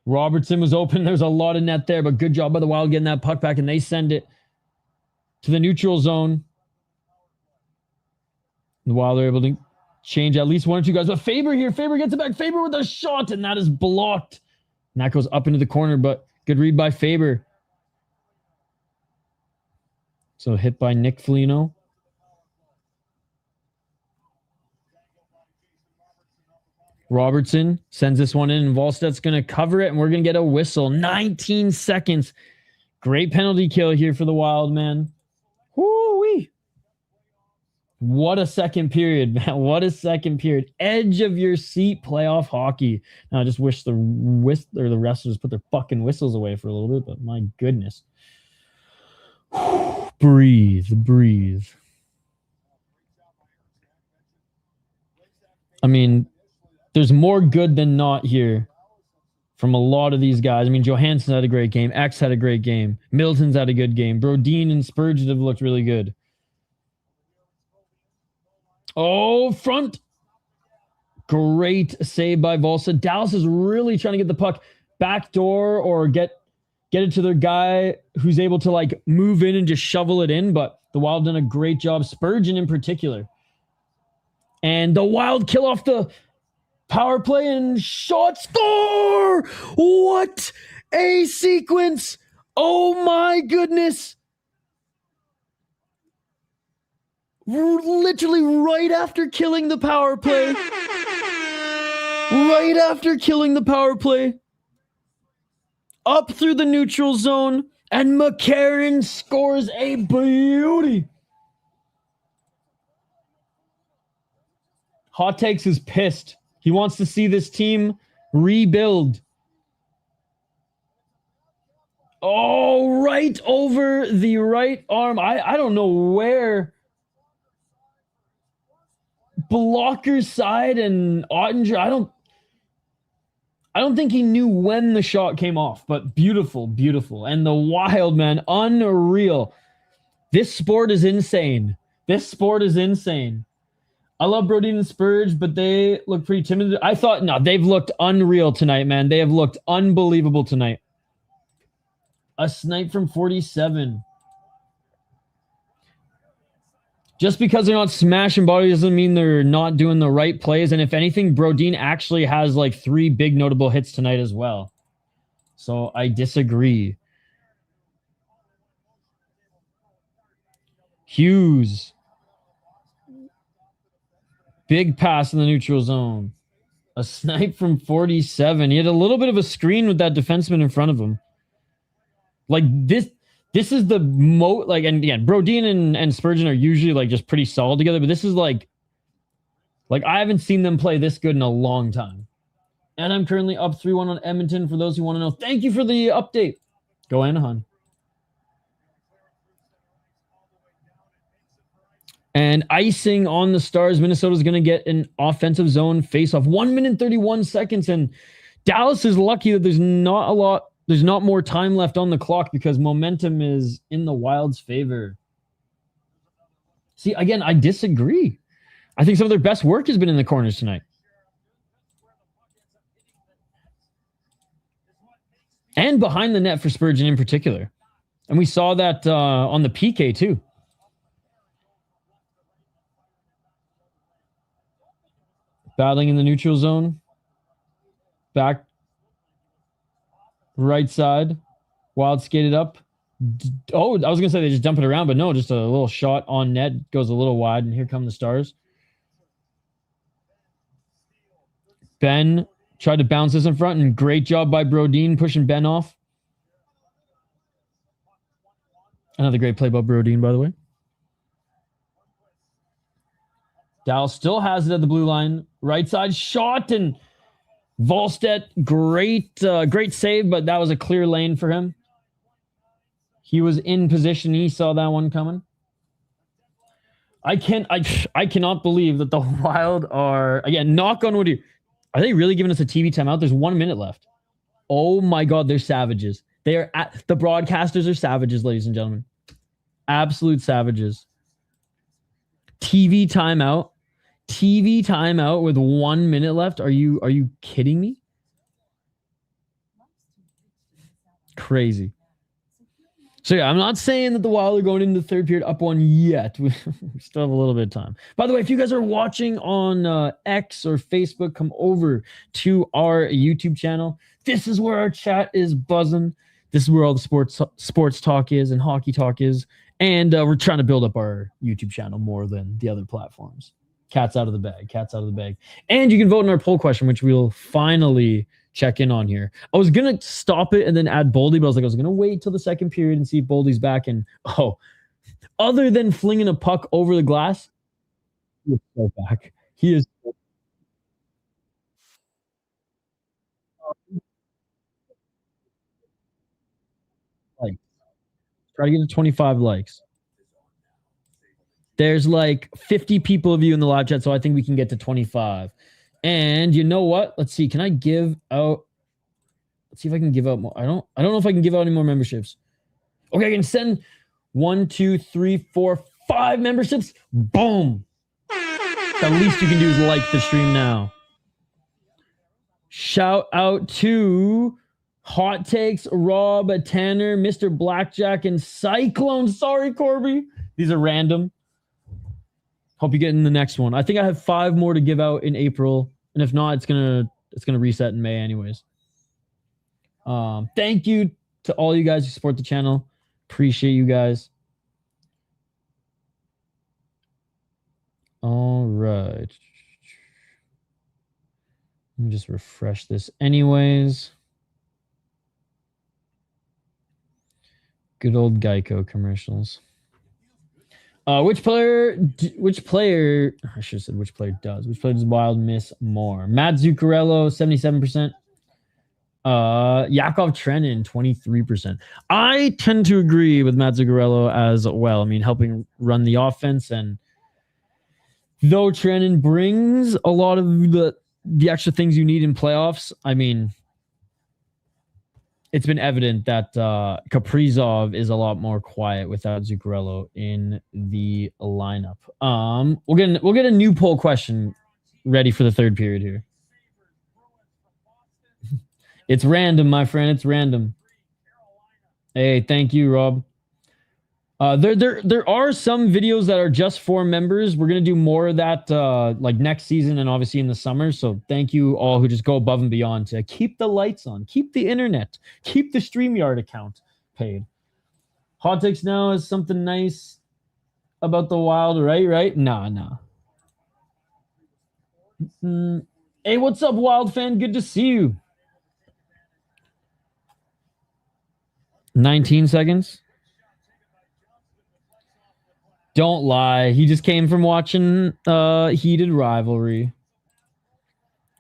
Robertson was open. There's a lot of net there, but good job by the Wild getting that puck back, and they send it to the neutral zone. The Wild are able to change at least one or two guys. But Faber here. Faber gets it back. Faber with a shot, and that is blocked. And that goes up into the corner, but good read by Faber. So hit by Nick Foligno. Robertson sends this one in, and Wallstedt's going to cover it, and we're going to get a whistle. 19 seconds. Great penalty kill here for the Wild, man. Woo-wee. What a second period, man. What a second period. Edge of your seat playoff hockey. Now, I just wish the wrestlers put their fucking whistles away for a little bit, but my goodness. Breathe. I mean, there's more good than not here from a lot of these guys. I mean, Johansson had a great game. X had a great game. Middleton's had a good game. Brodin and Spurgeon have looked really good. Oh, front. Great save by Volsa. Dallas is really trying to get the puck backdoor or get it to their guy who's able to like move in and just shovel it in. But the Wild done a great job. Spurgeon in particular. And the Wild kill off the power play and shot, score! What a sequence! Oh my goodness! Literally right after killing the power play. Right after killing the power play. Up through the neutral zone. And McCarron scores a beauty. Hot Takes is pissed. He wants to see this team rebuild. Oh, right over the right arm. I don't know where. Blocker's side and Ottinger. I don't think he knew when the shot came off, but beautiful. And the Wild, man, unreal. This sport is insane. I love Brodin and Spurge, but they look pretty timid. I thought, no, they've looked unreal tonight, man. They have looked unbelievable tonight. A snipe from 47. Just because they're not smashing bodies doesn't mean they're not doing the right plays. And if anything, Brodin actually has like 3 big notable hits tonight as well. So I disagree. Hughes. Big pass in the neutral zone. A snipe from 47. He had a little bit of a screen with that defenseman in front of him. Like this is the and again, Brodin and Spurgeon are usually like just pretty solid together, but this is like I haven't seen them play this good in a long time. And I'm currently up 3-1 on Edmonton for those who want to know. Thank you for the update. Go Anaheim. And icing on the Stars. Minnesota's going to get an offensive zone face-off. 1 minute and 31 seconds. And Dallas is lucky that there's not a lot There's not more time left on the clock because momentum is in the Wild's favor. See, again, I disagree. I think some of their best work has been in the corners tonight. And behind the net for Spurgeon in particular. And we saw that on the PK too. Battling in the neutral zone. Back right side. Wild skated up. Oh, I was going to say they just dump it around, but no, just a little shot on net. Goes a little wide, and here come the Stars. Ben tried to bounce this in front, and great job by Brodin pushing Ben off. Another great play by Brodin, by the way. Dow still has it at the blue line. Right side shot, and Volstedt, great save, but that was a clear lane for him. He was in position. He saw that one coming. I cannot believe that the Wild are, again, knock on wood here. Are they really giving us a TV timeout? There's 1 minute left. Oh my God, they're savages. The broadcasters are savages, ladies and gentlemen. Absolute savages. TV timeout. TV timeout with 1 minute left. Are you kidding me? Crazy. So yeah, I'm not saying that the Wild are going into the third period up one yet. We still have a little bit of time. By the way, if you guys are watching on X or Facebook, come over to our YouTube channel. This is where our chat is buzzing. This is where all the sports talk is and hockey talk is. And we're trying to build up our YouTube channel more than the other platforms. Cat's out of the bag. Cat's out of the bag. And you can vote in our poll question, which we'll finally check in on here. I was going to stop it and then add Baldi, but I was going to wait till the second period and see if Baldi's back. And, other than flinging a puck over the glass, he is so back. He is so likes. Try to get to 25 likes. There's like 50 people of you in the live chat, so I think we can get to 25. And you know what? Let's see. Can I give out? Let's see if I can give out more. I don't know if I can give out any more memberships. Okay, I can send 1, 2, 3, 4, 5 memberships. Boom. The least you can do is like the stream now. Shout out to Hot Takes, Rob, Tanner, Mr. Blackjack, and Cyclone. Sorry, Corby. These are random. Hope you get in the next one. I think I have 5 more to give out in April, and if not, it's gonna reset in May anyways. Thank you to all you guys who support the channel. Appreciate you guys. All right. Let me just refresh this anyways. Good old Geico commercials. Which player, I should have said which player does Wild miss more? Matt Zuccarello, 77%. Yakov Trenin, 23%. I tend to agree with Matt Zuccarello as well. I mean, helping run the offense, and though Trenin brings a lot of the extra things you need in playoffs, I mean, it's been evident that Kaprizov is a lot more quiet without Zuccarello in the lineup. We'll get a new poll question ready for the third period here. It's random, my friend. It's random. Hey, thank you, Rob. There are some videos that are just for members. We're gonna do more of that like next season and obviously in the summer. So thank you all who just go above and beyond to keep the lights on, keep the internet, keep the StreamYard account paid. Hot takes now is something nice about the Wild, right? Nah. Hey, what's up, Wild fan? Good to see you. 19 seconds. Don't lie. He just came from watching Heated Rivalry.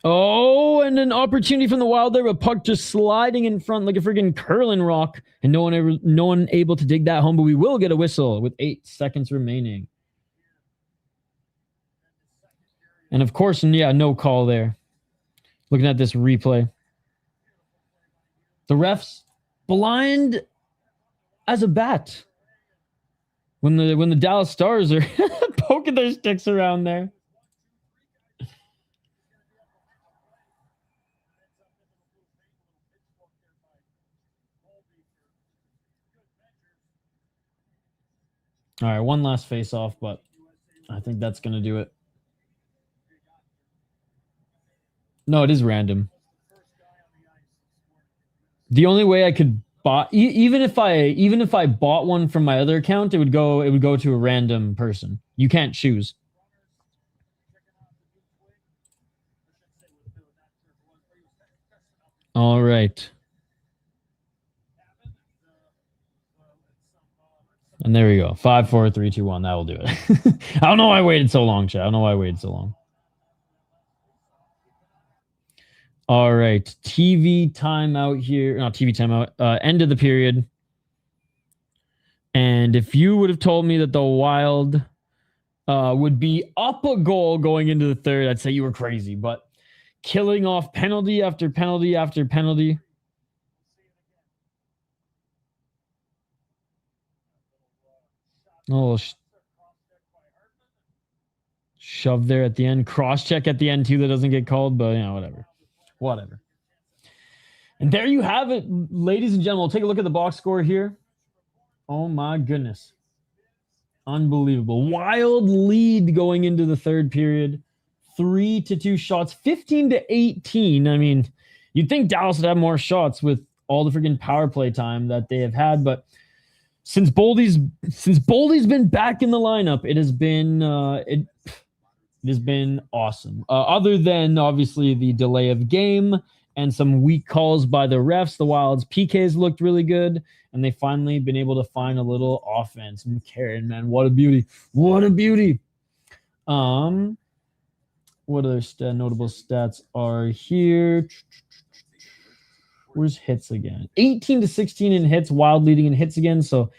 Oh, and an opportunity from the Wild there. A puck just sliding in front like a freaking curling rock. And no one able to dig that home, but we will get a whistle with 8 seconds remaining. And of course, yeah, no call there. Looking at this replay. The refs blind as a bat when the Dallas Stars are poking their sticks around there. All right, one last face-off, but I think that's going to do it. No, it is random. The only way I could buy, even if I bought one from my other account, it would go to a random person. You can't choose. All right. And there we go. 5, 4, 3, 2, 1. That will do it. I don't know why I waited so long, chat. I don't know why I waited so long. All right. TV timeout here. Not TV timeout. End of the period. And if you would have told me that the Wild would be up a goal going into the third, I'd say you were crazy. But killing off penalty after penalty after penalty. Oh, shove there at the end. Cross check at the end too that doesn't get called, but whatever. And there you have it, ladies and gentlemen. We'll take a look at the box score here. Oh my goodness. Unbelievable. Wild lead going into the third period. 3-2 shots, 15-18. I mean, you'd think Dallas would have more shots with all the freaking power play time that they have had, but since Baldi's been back in the lineup, it has been it has been awesome. Other than obviously the delay of game and some weak calls by the refs, the Wild's PKs looked really good, and they finally been able to find a little offense. McCarron, man, what a beauty! What a beauty! What other notable stats are here? Where's hits again? 18-16 in hits, Wild leading in hits again. So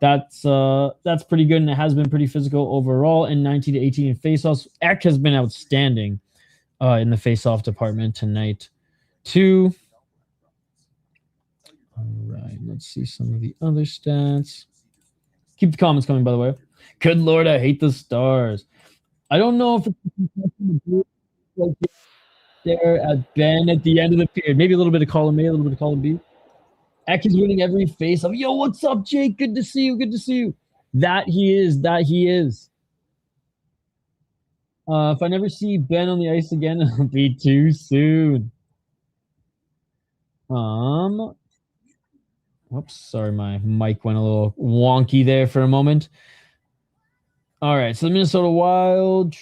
that's pretty good, and it has been pretty physical overall. And 19-18 in faceoffs. Ek has been outstanding in the faceoff department tonight too. All right, let's see some of the other stats. Keep the comments coming, by the way. Good Lord, I hate the Stars. I don't know if it's there at Ben at the end of the period. Maybe a little bit of column A, a little bit of column B. Ek is winning every face off. Yo, what's up, Jake? Good to see you. Good to see you. That he is. If I never see Ben on the ice again, it'll be too soon. Whoops, sorry, my mic went a little wonky there for a moment. All right, so the Minnesota Wild.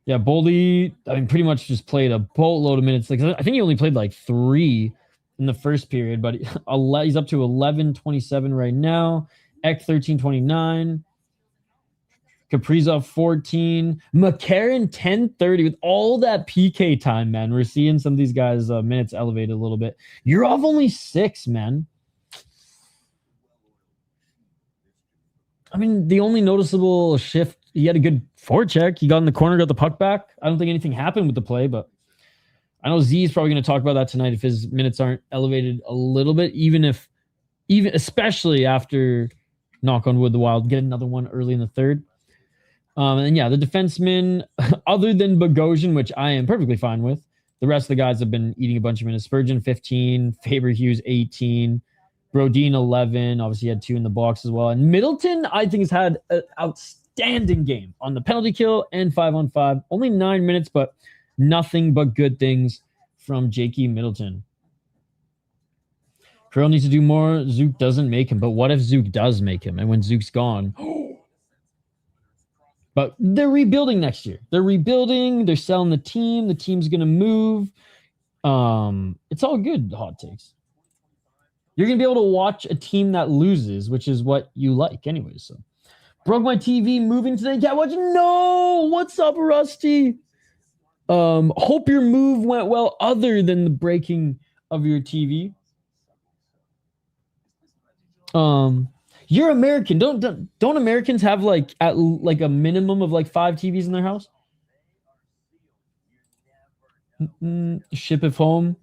Yeah, Baldi, I mean, pretty much just played a boatload of minutes. Like, I think he only played like 3 in the first period, but he's up to 11-27 right now. Ek 13-29. Kaprizov 14. McCarron 10-30 with all that PK time, man. We're seeing some of these guys' minutes elevated a little bit. You're off only 6, man. I mean, the only noticeable shift, he had a good forecheck. He got in the corner, got the puck back. I don't think anything happened with the play, but I know Z's probably going to talk about that tonight if his minutes aren't elevated a little bit, even especially after, knock on wood, the Wild get another one early in the third. And yeah, the defensemen, other than Bogosian, which I am perfectly fine with, the rest of the guys have been eating a bunch of minutes. Spurgeon 15, Faber-Hughes 18, Brodin 11, obviously had 2 in the box as well. And Middleton, I think, has had an outstanding game on the penalty kill and 5-on-5. Only 9 minutes, but nothing but good things from Jakey Middleton. Krill needs to do more. Zook doesn't make him, but what if Zook does make him? And when Zook's gone... But they're rebuilding next year. They're rebuilding. They're selling the team. The team's going to move. It's all good, hot takes. You're going to be able to watch a team that loses, which is what you like anyways. So, broke my TV moving today. Can't watch. No! What's up, Rusty? Hope your move went well other than the breaking of your TV. You're American. Don't Americans have like a minimum of like 5 TVs in their house? Ship it home.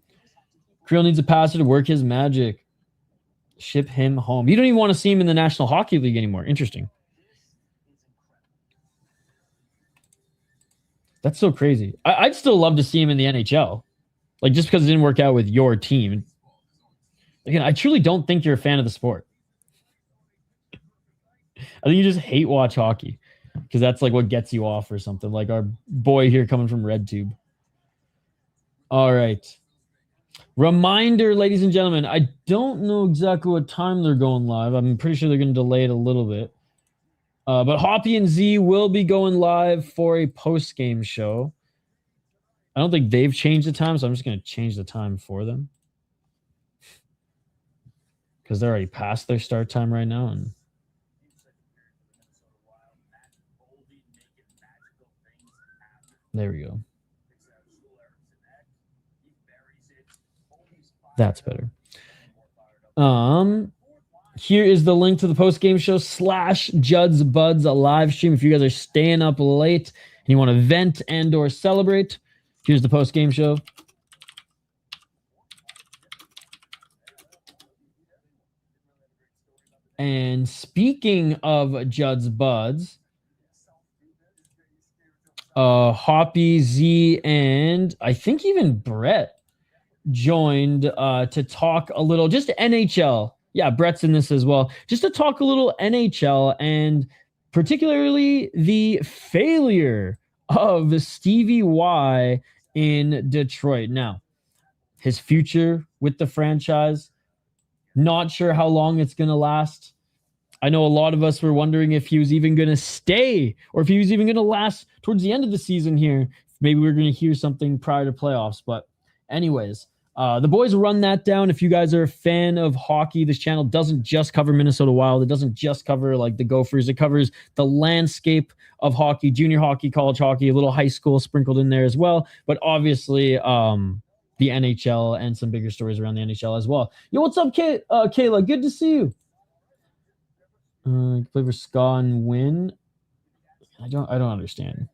Krill needs a passer to work his magic. Ship him home. You don't even want to see him in the National Hockey League anymore. Interesting. That's so crazy. I'd still love to see him in the NHL. Like, just because it didn't work out with your team. Again, I truly don't think you're a fan of the sport. I think you just hate watch hockey. Because that's like what gets you off or something. Like our boy here coming from RedTube. All right. Reminder, ladies and gentlemen, I don't know exactly what time they're going live. I'm pretty sure they're going to delay it a little bit. But Hoppy and Z will be going live for a post-game show. I don't think they've changed the time, so I'm just going to change the time for them. Because they're already past their start time right now. And there we go. That's better. Here is the link to the post-game show / Judd's Buds, a live stream. If you guys are staying up late and you want to vent and or celebrate, here's the post-game show. And speaking of Judd's Buds, Hoppy, Z, and I think even Brett joined to talk a little, just NHL. Yeah, Brett's in this as well. Just to talk a little NHL and particularly the failure of Stevie Y in Detroit. Now, his future with the franchise, not sure how long it's going to last. I know a lot of us were wondering if he was even going to stay or if he was even going to last towards the end of the season here. Maybe we're going to hear something prior to playoffs. But anyways, the boys run that down. If you guys are a fan of hockey, this channel doesn't just cover Minnesota Wild. It doesn't just cover like the Gophers. It covers the landscape of hockey, junior hockey, college hockey, a little high school sprinkled in there as well. But obviously, the NHL and some bigger stories around the NHL as well. Yo, what's up, Kayla? Good to see you. Play for Ska and win. I don't understand.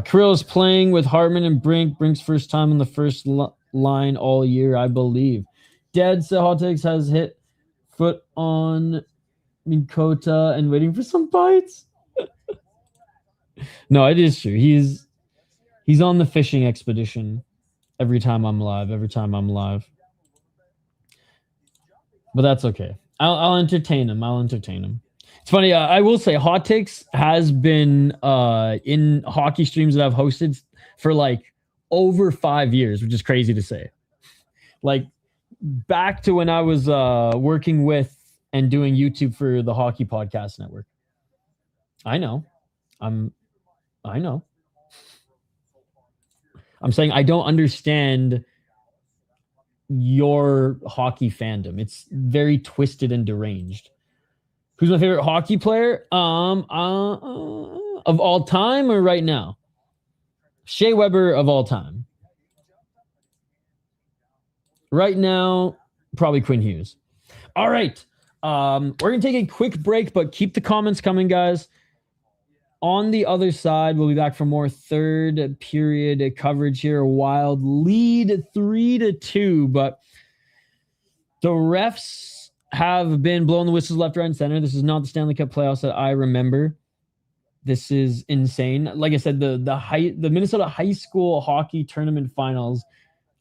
Kirill is playing with Hartman and Brink. Brink's first time in the first line all year, I believe. Dead said Hot Takes has hit foot on Minkota and waiting for some bites. No, it is true. He's on the fishing expedition every time I'm live. But that's okay. I'll entertain him. It's funny. I will say Hot Takes has been in hockey streams that I've hosted for like over 5 years, which is crazy to say. Like back to when I was working with and doing YouTube for the Hockey Podcast Network. I know. I'm saying I don't understand your hockey fandom. It's very twisted and deranged. Who's my favorite hockey player? Of all time or right now? Shea Weber of all time. Right now, probably Quinn Hughes. All right. We're going to take a quick break, but keep the comments coming, guys. On the other side, we'll be back for more third period coverage here. Wild lead 3-2, but the refs have been blowing the whistles left, right, and center. This is not the Stanley Cup playoffs that I remember. This is insane. Like I said, the Minnesota high school hockey tournament finals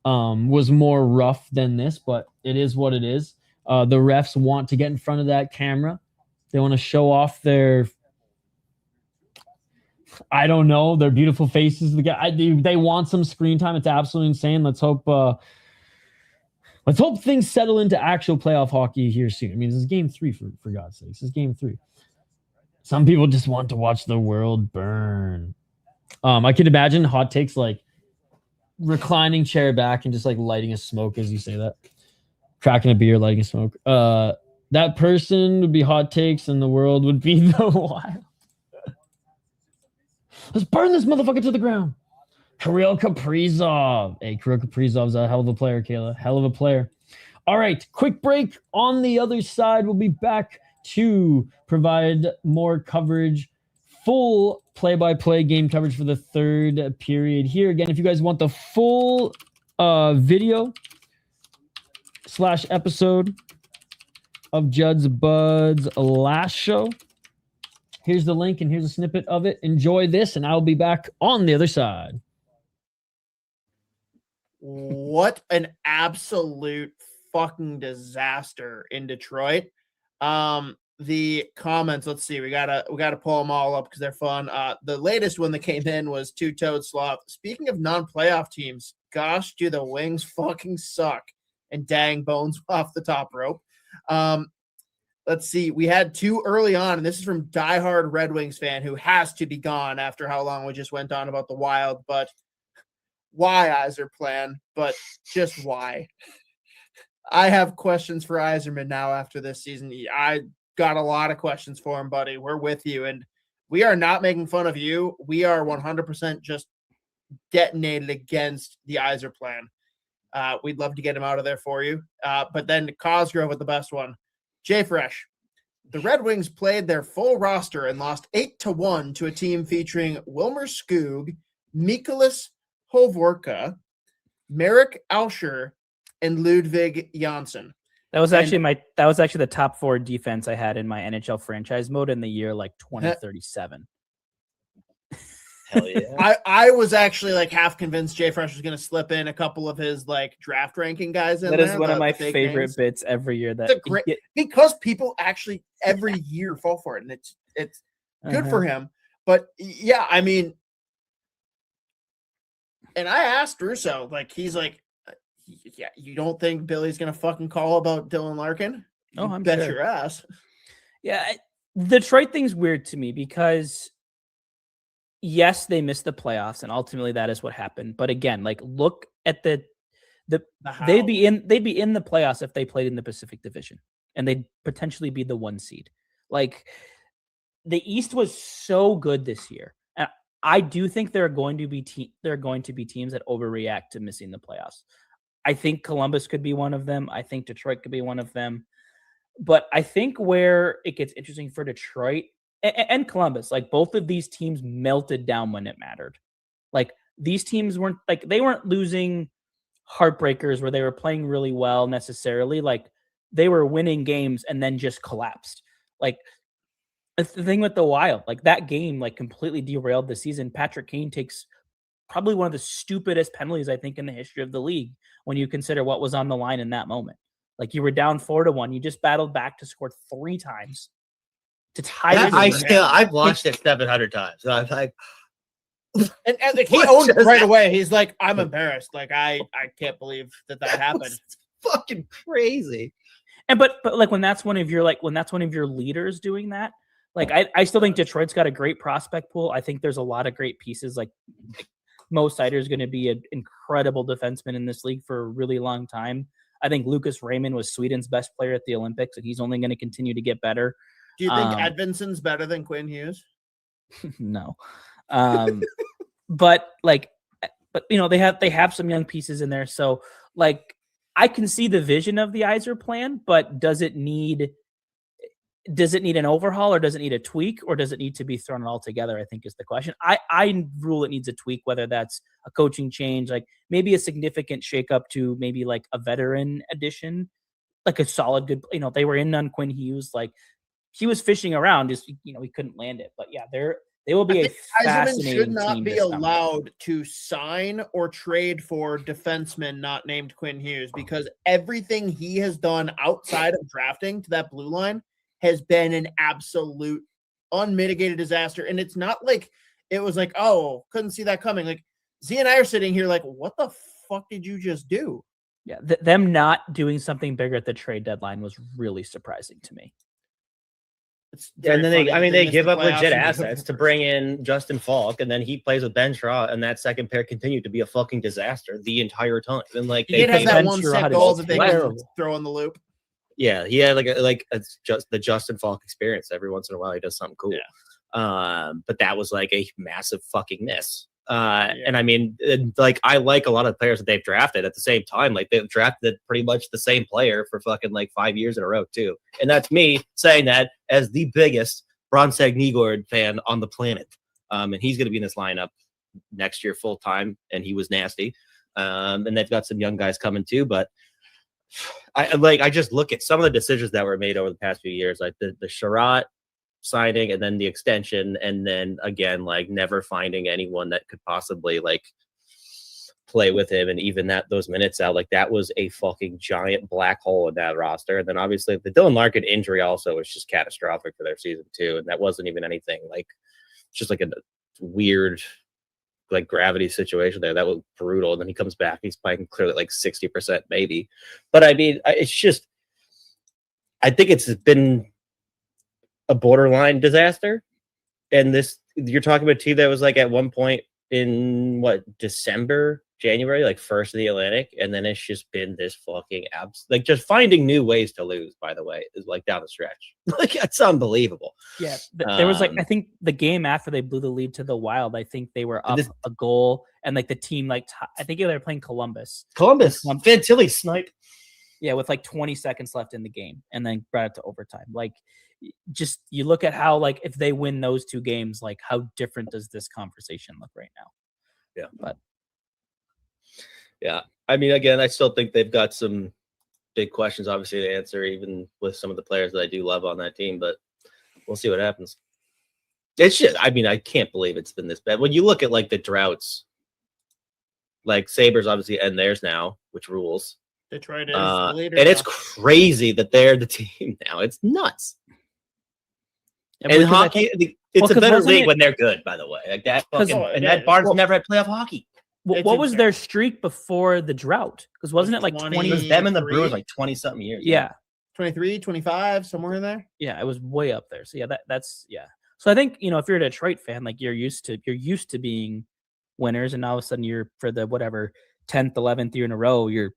was more rough than this, but it is what it is. The refs want to get in front of that camera. They want to show off their, I don't know, their beautiful faces. They want some screen time. It's absolutely insane. Let's hope things settle into actual playoff hockey here soon. I mean, this is game 3 for God's sake. This is game 3. Some people just want to watch the world burn. I could imagine Hot Takes like reclining chair back and just like lighting a smoke as you say that. Cracking a beer, lighting a smoke. That person would be Hot Takes and the world would be the Wild. Let's burn this motherfucker to the ground. Kirill Kaprizov. Hey, Kirill Kaprizov's a hell of a player, Kayla. Hell of a player. All right, quick break. On the other side, we'll be back to provide more coverage, full play-by-play game coverage for the third period here. Again, if you guys want the full video / episode, of Judd's Bud's last show. Here's the link and here's a snippet of it. Enjoy this, and I'll be back on the other side. What an absolute fucking disaster in Detroit. The comments, let's see, we gotta pull them all up because they're fun. The latest one that came in was Two-Toed Sloth. Speaking of non-playoff teams, gosh, do the Wings fucking suck. And dang, Bones off the top rope. Let's see. We had two early on, and this is from diehard Red Wings fan who has to be gone after how long we just went on about the Wild. But why Yzerplan? But just why? I have questions for Yzerman now after this season. I got a lot of questions for him, buddy. We're with you, and we are not making fun of you. We are 100% just detonated against the Yzerplan. We'd love to get him out of there for you. But then Cosgrove with the best one. Jay Fresh, the Red Wings played their full roster and lost 8-1 to a team featuring Wilmer Skoog, Mikolas Hovorka, Marek Alscher, and Ludwig Janssen. That was actually the top 4 defense I had in my NHL franchise mode in the year like 2037. Hell yeah. I was actually like half convinced Jay Fresh was going to slip in a couple of his like draft ranking guys in that there. Is one of my favorite names. Bits every year. That because people actually every year fall for it, and it's good for him. But yeah, I mean, and I asked Russo, like, he's like, yeah, you don't think Billy's going to fucking call about Dylan Larkin? Oh, I'm bet sure. your ass. Yeah, the Detroit thing's weird to me because yes, they missed the playoffs, and ultimately that is what happened. But again, like look at the they'd be in the playoffs if they played in the Pacific Division, and they'd potentially be the 1 seed. Like the East was so good this year, and I do think there are going to be teams that overreact to missing the playoffs. I think Columbus could be one of them. I think Detroit could be one of them. But I think where it gets interesting for Detroit and Columbus, like both of these teams melted down when it mattered. Like these teams weren't losing heartbreakers where they were playing really well necessarily. Like they were winning games and then just collapsed. Like it's the thing with the Wild, like that game, like completely derailed the season. Patrick Kane takes probably one of the stupidest penalties, I think, in the history of the league when you consider what was on the line in that moment. Like you were down 4-1. You just battled back to score 3 times to tie. I've watched it 700 times. So I'm like, and he owned it right away. He's like, I'm embarrassed. Like I can't believe that happened. It's fucking crazy. And but like when that's one of your leaders doing that, like I still think Detroit's got a great prospect pool. I think there's a lot of great pieces. Like Mo Seider is going to be an incredible defenseman in this league for a really long time. I think Lucas Raymond was Sweden's best player at the Olympics, and he's only going to continue to get better. Do you think Edvinsson's better than Quinn Hughes? No. But you know, they have some young pieces in there. So like I can see the vision of the Yzerplan, but does it need an overhaul, or does it need a tweak, or does it need to be thrown all together? I think is the question. I rule it needs a tweak, whether that's a coaching change, like maybe a significant shakeup to maybe like a veteran addition, like a solid good, you know, they were in on Quinn Hughes, like he was fishing around, just, you know, he couldn't land it. But yeah, they will be a fascinating should not team be allowed to sign or trade for defensemen not named Quinn Hughes, because everything he has done outside of drafting to that blue line has been an absolute unmitigated disaster. And it's not like it was like, oh, couldn't see that coming. Like Z and I are sitting here like, what the fuck did you just do? Yeah, them not doing something bigger at the trade deadline was really surprising to me. And then they give up legit assets to bring in Justin Falk, and then he plays with Ben Shaw, and that second pair continued to be a fucking disaster the entire time. And like they have that one set goal that they can throw in the loop. Yeah, he had it's just the Justin Falk experience. Every once in a while, he does something cool. Yeah. But that was like a massive fucking miss. And I mean, like I like a lot of the players that they've drafted at the same time. Like they've drafted pretty much the same player for fucking like 5 years in a row too. And that's me saying that as the biggest Bronseg Nygård fan on the planet. And he's going to be in this lineup next year full time. And he was nasty. And they've got some young guys coming too, but I just look at some of the decisions that were made over the past few years, like the Sherratt signing and then the extension, and then again, like never finding anyone that could possibly like play with him and even those minutes out. Like that was a fucking giant black hole in that roster. And then obviously the Dylan Larkin injury also was just catastrophic for their season too. And that wasn't even anything like just like a weird like gravity situation there. That was brutal. And then he comes back, he's playing clearly like 60% maybe. But I mean, it's just, I think it's been a borderline disaster. And this, you're talking about a team that was like at one point in December, January, like first of the Atlantic, and then it's just been this fucking like just finding new ways to lose, by the way, is like down the stretch. Like it's unbelievable. Yeah. There was like, I think the game after they blew the lead to the Wild, I think they were up a goal, and like the team, like I think they were playing Columbus. Fantilli snipe. Yeah, with like 20 seconds left in the game, and then brought it to overtime. Like, just you look at how, like, if they win those two games, like how different does this conversation look right now? Yeah. But yeah, I mean, again, I still think they've got some big questions, obviously, to answer, even with some of the players that I do love on that team, but we'll see what happens. It's just, I mean, I can't believe it's been this bad. When you look at like the droughts, like Sabres obviously end theirs now, which rules. Detroit is later. And it's crazy that they're the team now. It's nuts. And hockey, it's a better league when they're good, by the way. Like that fucking, that Barnes never had playoff hockey. What was their streak before the drought? Because wasn't it like 20? It was them and the Brewers like 20-something years. Yeah. 23, 25, somewhere in there. Yeah, it was way up there. So yeah, that's yeah. So I think, if you're a Detroit fan, like you're used to being winners, and all of a sudden you're, for the whatever 10th, 11th year in a row, you're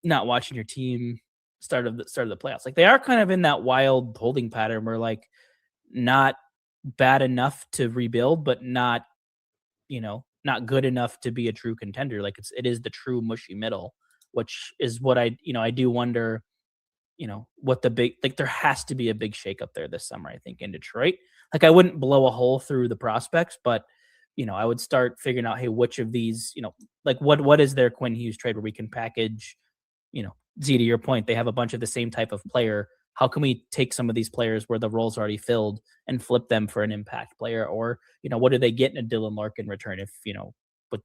not watching your team start of the playoffs. Like they are kind of in that wild holding pattern where like not bad enough to rebuild, but not not good enough to be a true contender. Like it is the true mushy middle, which is what I do wonder, what the big, like there has to be a big shakeup there this summer, I think, in Detroit. Like I wouldn't blow a hole through the prospects, but I would start figuring out, hey, which of these, like what is their Quinn Hughes trade where we can package, Z, to your point, they have a bunch of the same type of player. How can we take some of these players where the role's already filled and flip them for an impact player? Or, what do they get in a Dylan Larkin return if, with,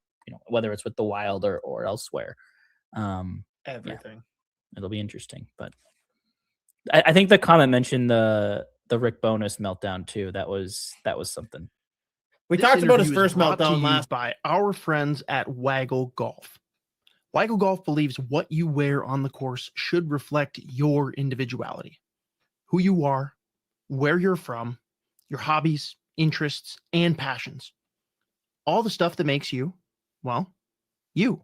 whether it's with the Wild or elsewhere? Everything. Yeah, it'll be interesting. But I think the comment mentioned the Rick Bonus meltdown too. That was something. We talked about his first meltdown last by our friends at Waggle Golf. Waggle Golf believes what you wear on the course should reflect your individuality, who you are, where you're from, your hobbies, interests, and passions. All the stuff that makes you, well, you.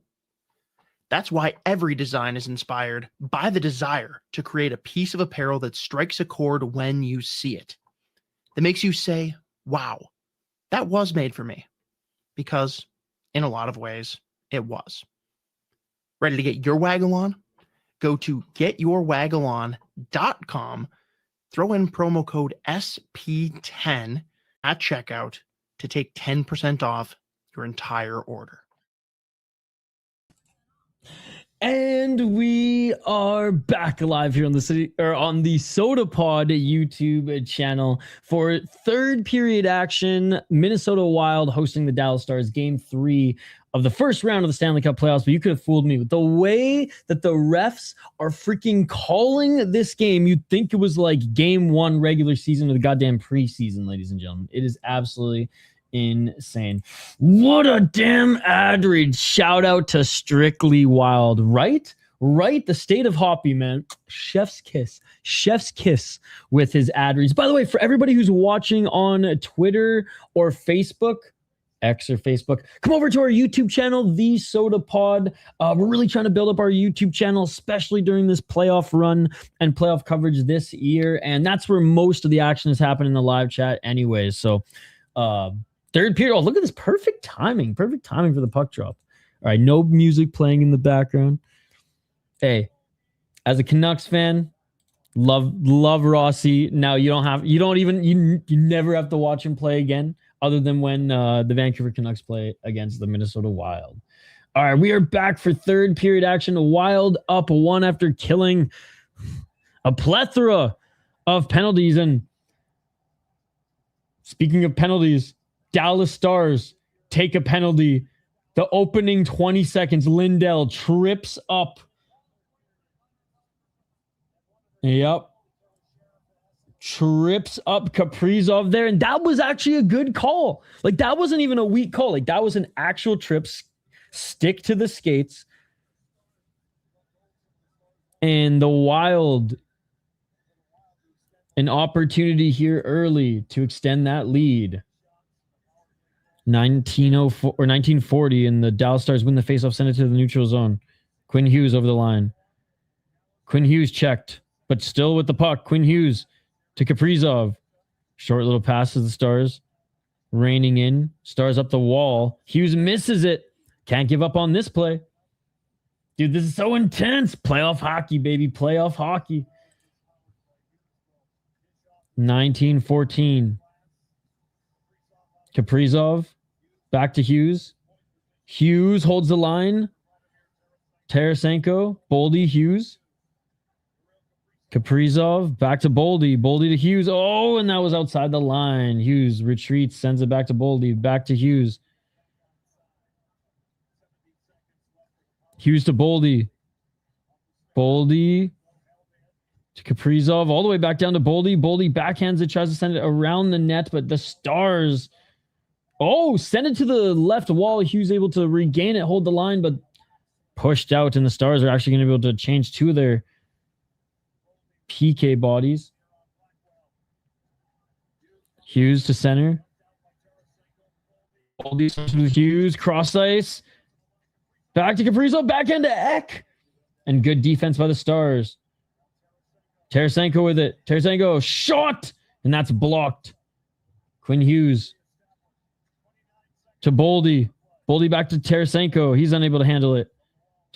That's why every design is inspired by the desire to create a piece of apparel that strikes a chord when you see it, that makes you say, wow, that was made for me. Because in a lot of ways, it was. Ready to get your waggle on? Go to getyourwaggleon.com, throw in promo code SP10 at checkout to take 10% off your entire order. And we are back live here on the Sota Pod YouTube channel for third period action. Minnesota Wild hosting the Dallas Stars, Game 3 of the first round of the Stanley Cup playoffs. But you could have fooled me with the way that the refs are freaking calling this game. You'd think it was like Game 1 regular season of the goddamn preseason, ladies and gentlemen. It is absolutely insane. What a damn ad read. Shout out to Strictly Wild. Right? The state of hoppy, man. Chef's kiss with his ad reads. By the way, for everybody who's watching on Twitter or Facebook, X or Facebook, come over to our YouTube channel, The Sota Pod. We're really trying to build up our YouTube channel, especially during this playoff run and playoff coverage this year. And that's where most of the action is happening in the live chat anyways. So, third period. Oh, look at this. Perfect timing for the puck drop. All right. No music playing in the background. Hey, as a Canucks fan, love Rossi. Now you never have to watch him play again other than when the Vancouver Canucks play against the Minnesota Wild. All right, we are back for third period action. Wild up 1 after killing a plethora of penalties. And speaking of penalties, Dallas Stars take a penalty. The opening 20 seconds, Lindell trips up. Yep. Trips up Kaprizov there. And that was actually a good call. Like, that wasn't even a weak call. Like, that was an actual trip. Stick to the skates. And the Wild, an opportunity here early to extend that lead. 1904 or 1940, and the Dallas Stars win the faceoff, send it to the neutral zone. Quinn Hughes over the line. Quinn Hughes checked, but still with the puck. Quinn Hughes to Kaprizov. Short little pass to the Stars. Reining in. Stars up the wall. Hughes misses it. Can't give up on this play. Dude, this is so intense. Playoff hockey, baby. Playoff hockey. 1914. Kaprizov. Back to Hughes. Hughes holds the line. Tarasenko. Baldi, Hughes. Kaprizov. Back to Baldi. Baldi to Hughes. Oh, and that was outside the line. Hughes retreats. Sends it back to Baldi. Back to Hughes. Hughes to Baldi. Baldi to Kaprizov. All the way back down to Baldi. Baldi backhands it. Tries to send it around the net, but the Stars... Oh, send it to the left wall. Hughes able to regain it, hold the line, but pushed out, and the Stars are actually going to be able to change 2 of their PK bodies. Hughes to center. Hughes, cross ice. Back to Kaprizov, backhand to Eck. And good defense by the Stars. Tarasenko with it. Tarasenko, shot! And that's blocked. Quinn Hughes. To Baldi. Baldi back to Tarasenko. He's unable to handle it.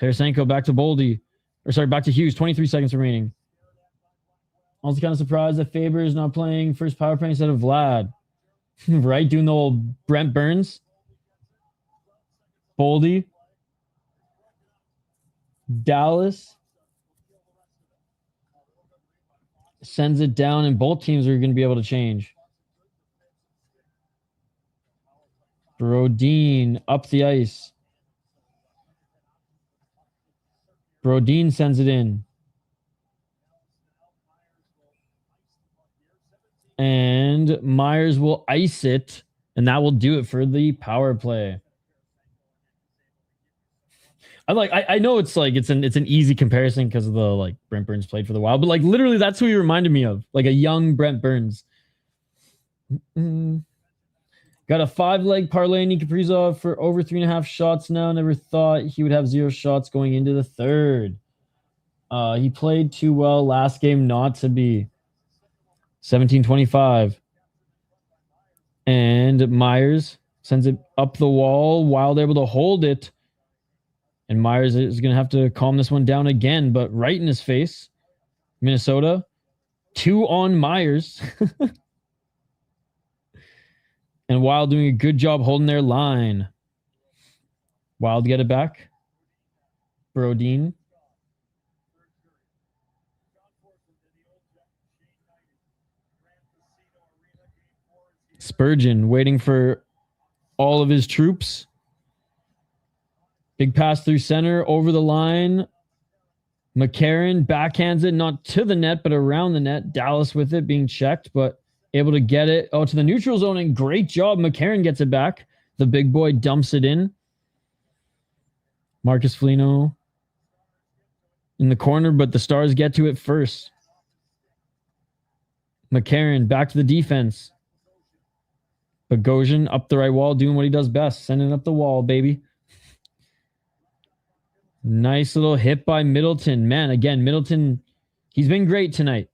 Tarasenko back to Baldi. Back to Hughes. 23 seconds remaining. Also kind of surprised that Faber is not playing first power play instead of Vlad. Right? Doing the old Brent Burns. Baldi. Dallas. Sends it down, and both teams are going to be able to change. Brodin up the ice. Brodin sends it in. And Myers will ice it, and that will do it for the power play. I know it's like it's an easy comparison because of the like Brent Burns played for the Wild, but like literally that's who he reminded me of, like a young Brent Burns. Got a 5-leg parlay in Kaprizov for over 3.5 shots now. Never thought he would have 0 shots going into the third. He played too well last game not to be. 17-25. And Myers sends it up the wall. Wild able to hold it. And Myers is going to have to calm this one down again, but right in his face. Minnesota. 2 on Myers. And Wild doing a good job holding their line. Wild get it back. Brodin. Spurgeon waiting for all of his troops. Big pass through center, over the line. McCarron backhands it, not to the net, but around the net. Dallas with it, being checked, but able to get it to the neutral zone, and great job. McCarron gets it back. The big boy dumps it in. Marcus Foligno in the corner, but the Stars get to it first. McCarron back to the defense. Bogosian up the right wall, doing what he does best, sending up the wall, baby. Nice little hit by Middleton. Man, again, Middleton, he's been great tonight.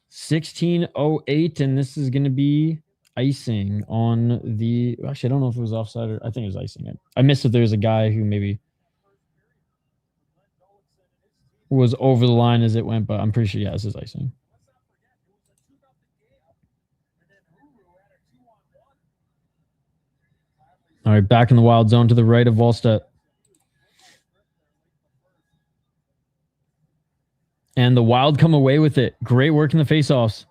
16:08, and this is going to be icing on the... Actually, I don't know if it was offside or... I think it was icing. I missed if there was a guy who maybe was over the line as it went, but I'm pretty sure, yeah, this is icing. All right, back in the Wild zone to the right of Wallstedt. And the Wild come away with it. Great work in the faceoffs.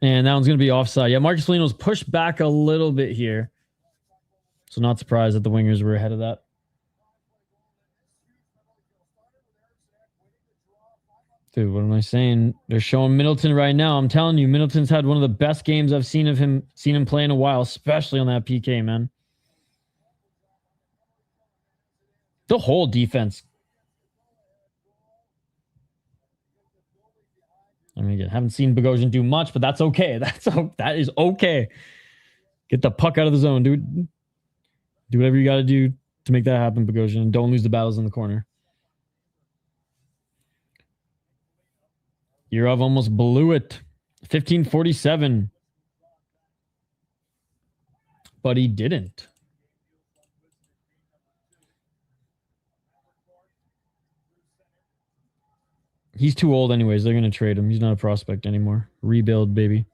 And that one's going to be offside. Yeah, Marcus Foligno's pushed back a little bit here. So not surprised that the wingers were ahead of that. Dude, what am I saying? They're showing Middleton right now. I'm telling you, Middleton's had one of the best games I've seen him play in a while, especially on that PK, man. The whole defense. I mean, again, haven't seen Bogosian do much, but that's okay. That is okay. Get the puck out of the zone, dude. Do whatever you got to do to make that happen, Bogosian, and don't lose the battles in the corner. Yurov almost blew it. 15:47. But he didn't. He's too old anyways. They're going to trade him. He's not a prospect anymore. Rebuild, baby.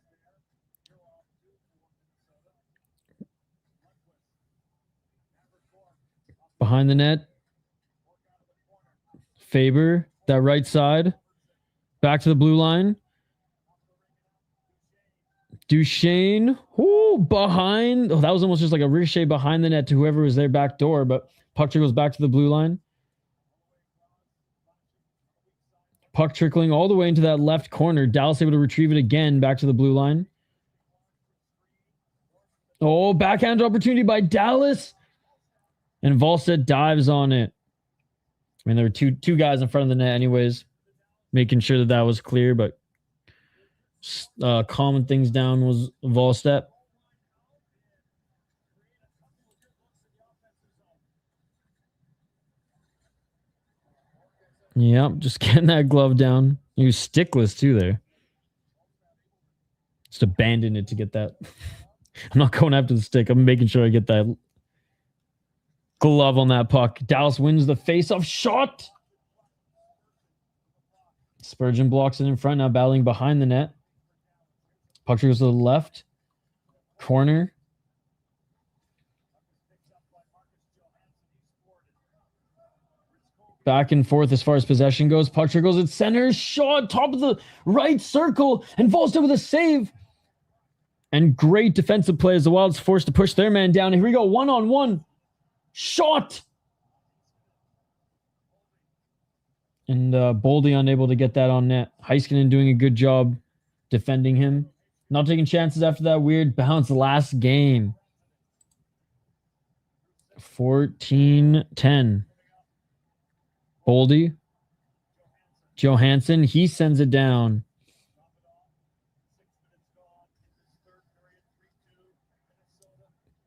Behind the net. Faber, that right side. Back to the blue line. Duchesne. Ooh, behind. Oh, that was almost just like a ricochet behind the net to whoever was there back door, but puck trickles back to the blue line. Puck trickling all the way into that left corner. Dallas able to retrieve it again back to the blue line. Oh, backhand opportunity by Dallas. And Wallstedt dives on it. I mean, there were two guys in front of the net anyways, making sure that was clear, but calming things down was Wallstedt. Yep, just getting that glove down. He was stickless too there. Just abandoned it to get that. I'm not going after the stick. I'm making sure I get that glove on that puck. Dallas wins the face-off shot. Spurgeon blocks it in front, now battling behind the net. Puck goes to the left. Corner. Back and forth as far as possession goes. Puck goes at center. Shot, top of the right circle. And Wallstedt with a save. And great defensive play as the Wild's forced to push their man down. Here we go, one-on-one. Shot. And Baldi unable to get that on net. Heiskanen doing a good job defending him. Not taking chances after that weird bounce last game. 14-10. Baldi. Johansson. He sends it down.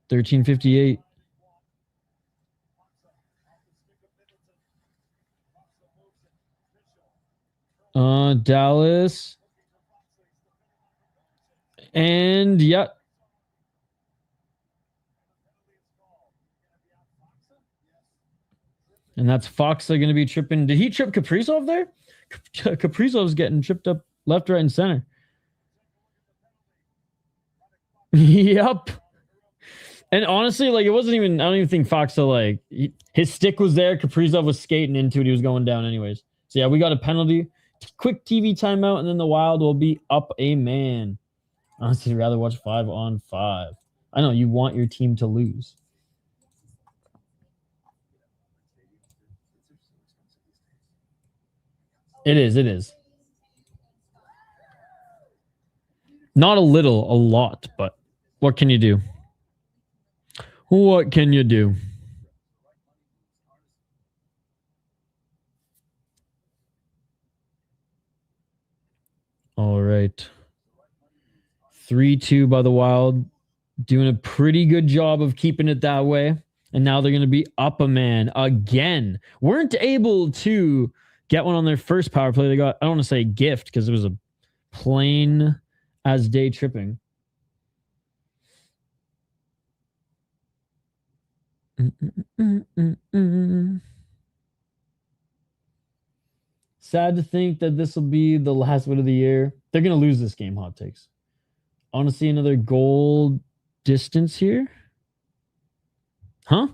$13.58. Dallas. And yeah. And that's Fox going to be tripping. Did he trip Kaprizov there? Kaprizov's getting tripped up left, right, and center. Yep. And honestly, like, it wasn't even, I don't even think Fox, his stick was there. Kaprizov was skating into it. He was going down anyways. So yeah, we got a penalty. Quick TV timeout, and then the Wild will be up a man. Honestly, I'd rather watch 5-on-5. I know you want your team to lose. It is. Not a little, a lot, but what can you do? What can you do? All right. 3-2 by the Wild. Doing a pretty good job of keeping it that way. And now they're going to be up a man again. Weren't able to get one on their first power play. They got, I don't want to say gift because it was a plain as day tripping. Sad to think that this will be the last win of the year. They're going to lose this game, hot takes. I want to see another goal distance here. Huh?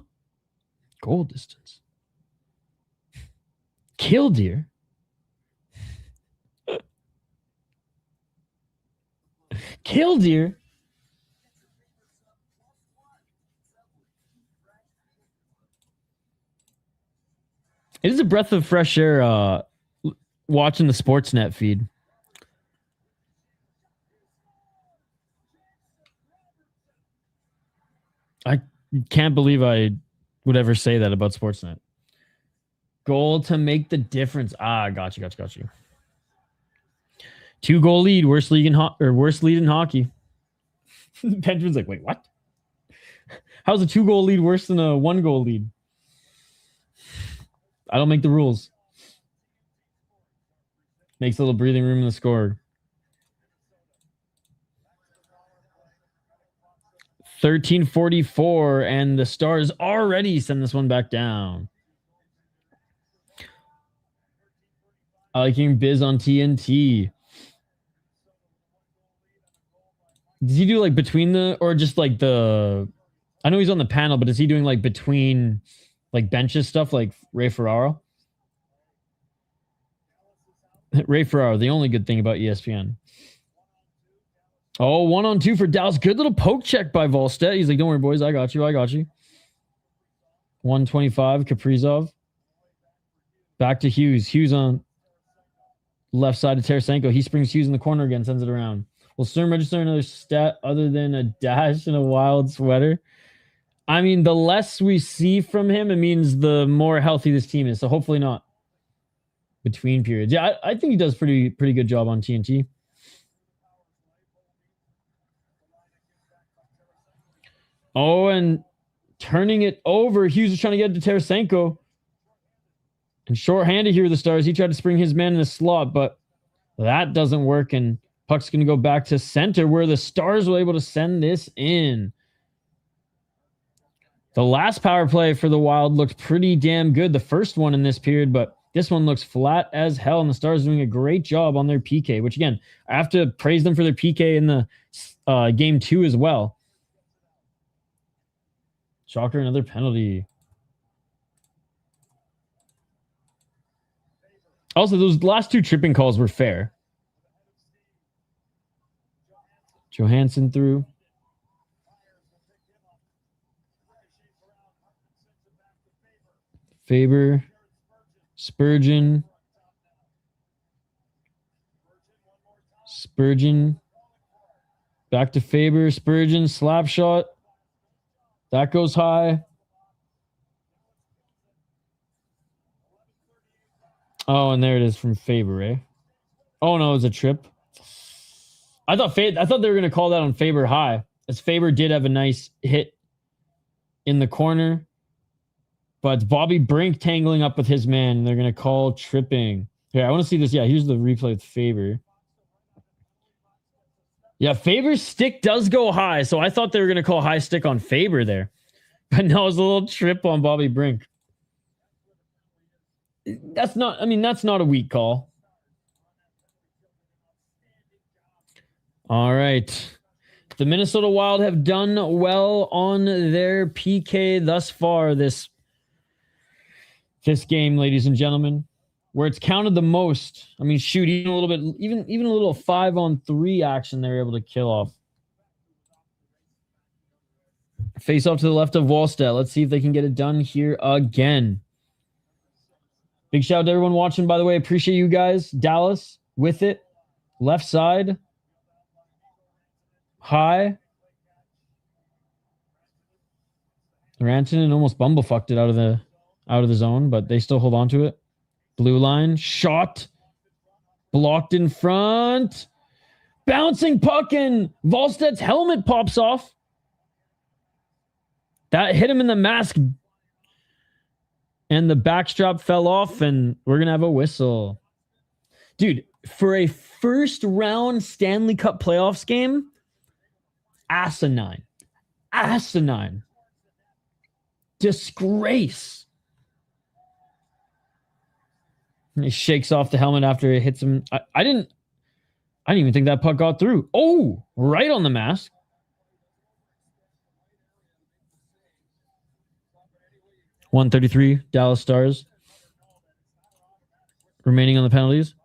Goal distance. Killdeer. Killdeer. It is a breath of fresh air watching the Sportsnet feed. I can't believe I would ever say that about Sportsnet. Goal to make the difference. Got you. 2-goal lead, worst lead in hockey. Benjamin's like, wait, what? How's a 2-goal lead worse than a 1-goal lead? I don't make the rules. Makes a little breathing room in the score. 13:44, and the Stars already send this one back down. I like hearing Biz on TNT. Does he do like between the, or just like the, I know he's on the panel, but is he doing like between like benches stuff like Ray Ferraro? Ray Ferraro, the only good thing about ESPN. Oh, 1-on-2 for Dallas. Good little poke check by Volstead. He's like, don't worry, boys. I got you. 125, Kaprizov. Back to Hughes. Hughes on left side of Tarasenko. He springs Hughes in the corner again, sends it around. Will Sturm register another stat other than a dash and a wild sweater? I mean, the less we see from him, it means the more healthy this team is. So hopefully not between periods. Yeah, I think he does pretty good job on TNT. Oh, and turning it over. Hughes is trying to get it to Tarasenko. And short-handed here with the Stars. He tried to spring his man in the slot, but that doesn't work. And puck's going to go back to center where the Stars were able to send this in. The last power play for the Wild looked pretty damn good. The first one in this period, but this one looks flat as hell. And the Stars doing a great job on their PK, which again, I have to praise them for their PK in the game 2 as well. Shocker, another penalty. Also, those last 2 tripping calls were fair. Johansson through. Faber. Spurgeon. Back to Faber. Spurgeon. Slap shot. That goes high. Oh, and there it is from Faber, eh? Oh no, it was a trip. I thought they were going to call that on Faber high, as Faber did have a nice hit in the corner, but it's Bobby Brink tangling up with his man, and they're going to call tripping. Here, I want to see this. Yeah, here's the replay with Faber. Yeah, Faber's stick does go high, so I thought they were going to call high stick on Faber there. But no, it was a little trip on Bobby Brink. That's not a weak call. All right. The Minnesota Wild have done well on their PK thus far this game, ladies and gentlemen. Where it's counted the most. I mean, shoot, even a little 5-on-3 action they're able to kill off. Face off to the left of Wallstedt. Let's see if they can get it done here again. Big shout out to everyone watching, by the way. Appreciate you guys. Dallas with it. Left side. High. Rantanen almost bumblefucked it out of the zone, but they still hold on to it. Blue line, shot, blocked in front, bouncing puck, and Volsted's helmet pops off. That hit him in the mask, and the backstrap fell off, and we're going to have a whistle. Dude, for a first-round Stanley Cup playoffs game, asinine. Disgrace. And he shakes off the helmet after it hits him. I didn't even think that puck got through. Oh, right on the mask. 133 Dallas Stars. Remaining on the penalties.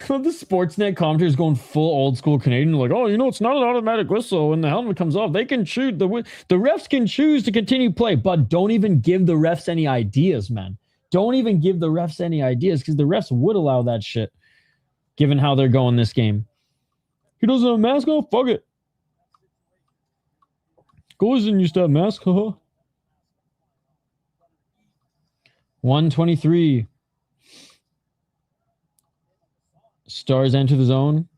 The Sportsnet commentators going full old school Canadian, like, oh, it's not an automatic whistle when the helmet comes off. They can choose, the refs can choose to continue play, but don't even give the refs any ideas, man. Don't even give the refs any ideas, because the refs would allow that shit, given how they're going this game. He doesn't have a mask on? Fuck it. Goalies didn't used to have a mask, huh? 123. Stars enter the zone.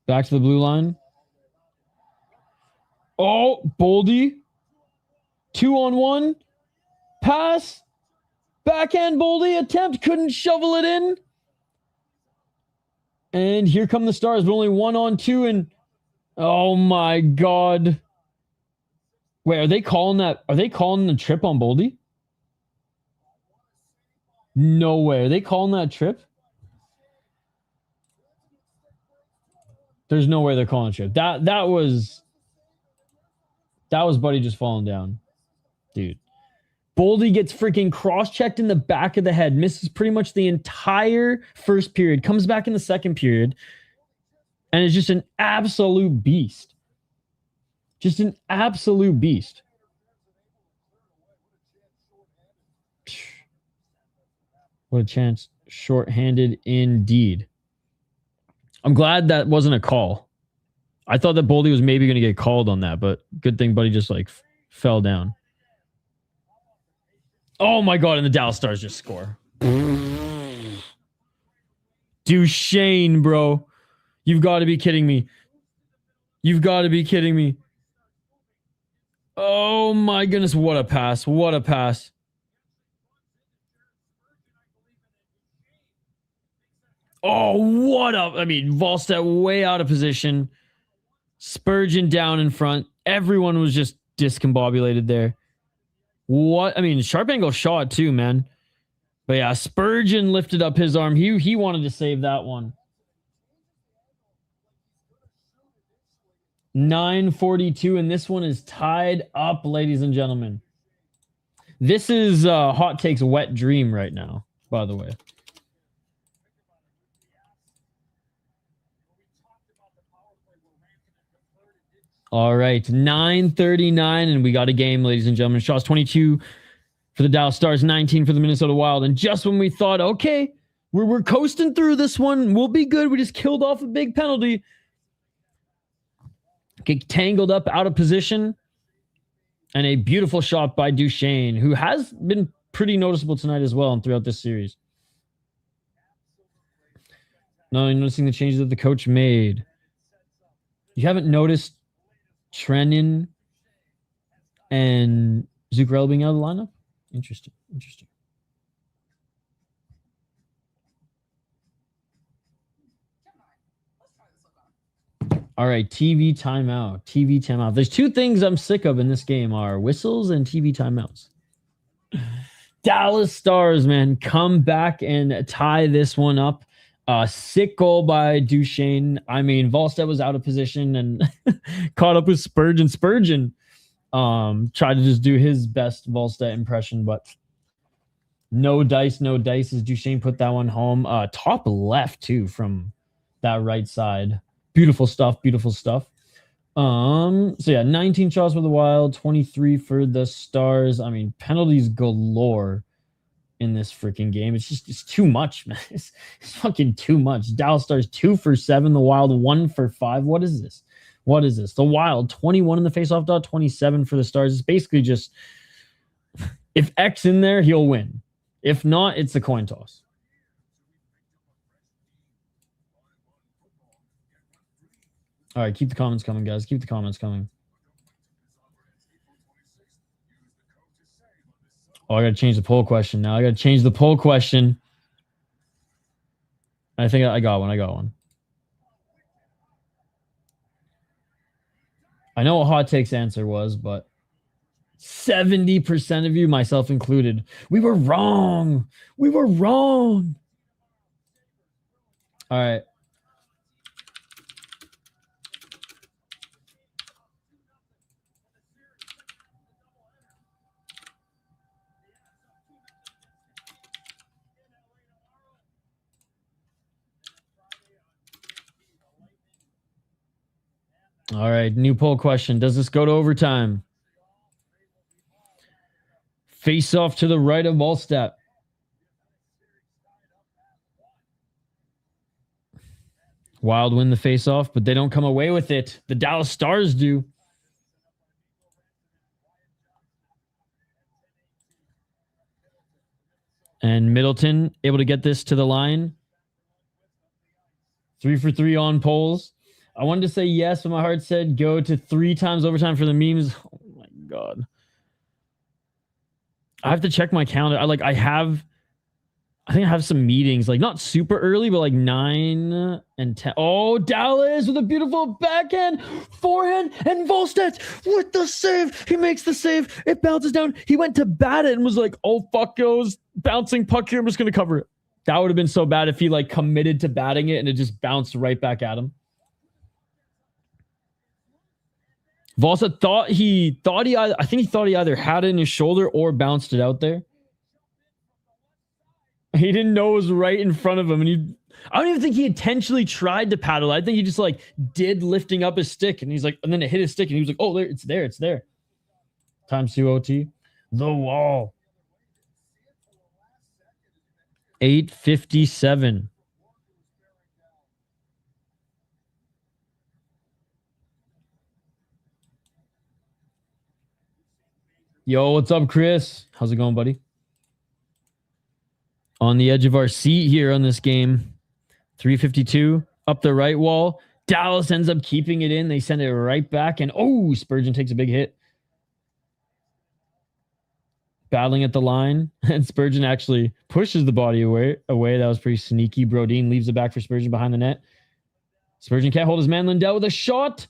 Back to the blue line. Oh, Baldi. 2-on-1. Pass. Backhand Baldi attempt. Couldn't shovel it in. And here come the Stars, but only 1-on-2. And oh my God. Wait, are they calling that? Are they calling the trip on Baldi? No way. Are they calling that trip? There's no way they're calling a trip. That was Buddy just falling down. Dude. Baldi gets freaking cross-checked in the back of the head. Misses pretty much the entire first period. Comes back in the second period. And is just an absolute beast. Just an absolute beast. What a chance. Short-handed indeed. I'm glad that wasn't a call. I thought that Baldi was maybe going to get called on that, but good thing Buddy just fell down. Oh my God, and the Dallas Stars just score. Duchesne, bro. You've got to be kidding me. You've got to be kidding me. Oh my goodness, what a pass. What a pass. Oh, what up? I mean, Volstead way out of position. Spurgeon down in front. Everyone was just discombobulated there. What? I mean, sharp angle shot too, man. But yeah, Spurgeon lifted up his arm. He wanted to save that one. 9:42, and this one is tied up, ladies and gentlemen. This is Hot Take's wet dream right now, by the way. All right, 9:39, and we got a game, ladies and gentlemen. Shots 22 for the Dallas Stars, 19 for the Minnesota Wild. And just when we thought, okay, we're coasting through this one, we'll be good. We just killed off a big penalty. Get tangled up out of position. And a beautiful shot by Duchesne, who has been pretty noticeable tonight as well and throughout this series. No, you're noticing the changes that the coach made. You haven't noticed Trenin and Zuccarello being out of the lineup? Interesting. Interesting. All right, TV timeout. TV timeout. There's two things I'm sick of in this game are whistles and TV timeouts. Dallas Stars, man, come back and tie this one up. Sick goal by Duchesne. I mean, Volstead was out of position and caught up with Spurgeon. Spurgeon tried to just do his best Volstead impression, but no dice as Duchesne put that one home. Top left, too, from that right side. Beautiful stuff, beautiful stuff. So, yeah, 19 shots for the Wild, 23 for the Stars. I mean, penalties galore in this freaking game. It's too much, man. It's fucking too much. Dallas Stars 2 for 7, the Wild 1 for 5. What is this? What is this? The Wild 21 in the faceoff dot, 27 for the Stars. It's basically just if X in there, he'll win. If not, it's a coin toss. All right, keep the comments coming, guys. Keep the comments coming. Oh, I got to change the poll question now. I got to change the poll question. I think I got one. I got one. I know what Hot Take's answer was, but 70% of you, myself included, we were wrong. We were wrong. All right. All right, new poll question. Does this go to overtime? Face off to the right of Wallstat. Wild win the face off, but they don't come away with it. The Dallas Stars do. And Middleton able to get this to the line. 3 for 3 on polls. I wanted to say yes, but my heart said go to 3 times overtime for the memes. Oh my God. I have to check my calendar. I think I have some meetings, like not super early, but like 9 and 10. Oh, Dallas with a beautiful backhand, forehand, and Volstedt with the save. He makes the save. It bounces down. He went to bat it and was like, oh, fuck goes bouncing puck here. I'm just going to cover it. That would have been so bad if he like committed to batting it and it just bounced right back at him. Volstedt thought he either had it in his shoulder or bounced it out there. He didn't know it was right in front of him. And I don't even think he intentionally tried to paddle. I think he just like did lifting up his stick. And he's like, and then it hit his stick. And he was like, oh, it's there. Times 2 OT. The wall. 8:57. Yo, what's up, Chris? How's it going, buddy? On the edge of our seat here on this game. 3:52 up the right wall. Dallas ends up keeping it in. They send it right back. And oh, Spurgeon takes a big hit. Battling at the line. And Spurgeon actually pushes the body away. That was pretty sneaky. Brodeen leaves it back for Spurgeon behind the net. Spurgeon can't hold his man. Lindell with a shot.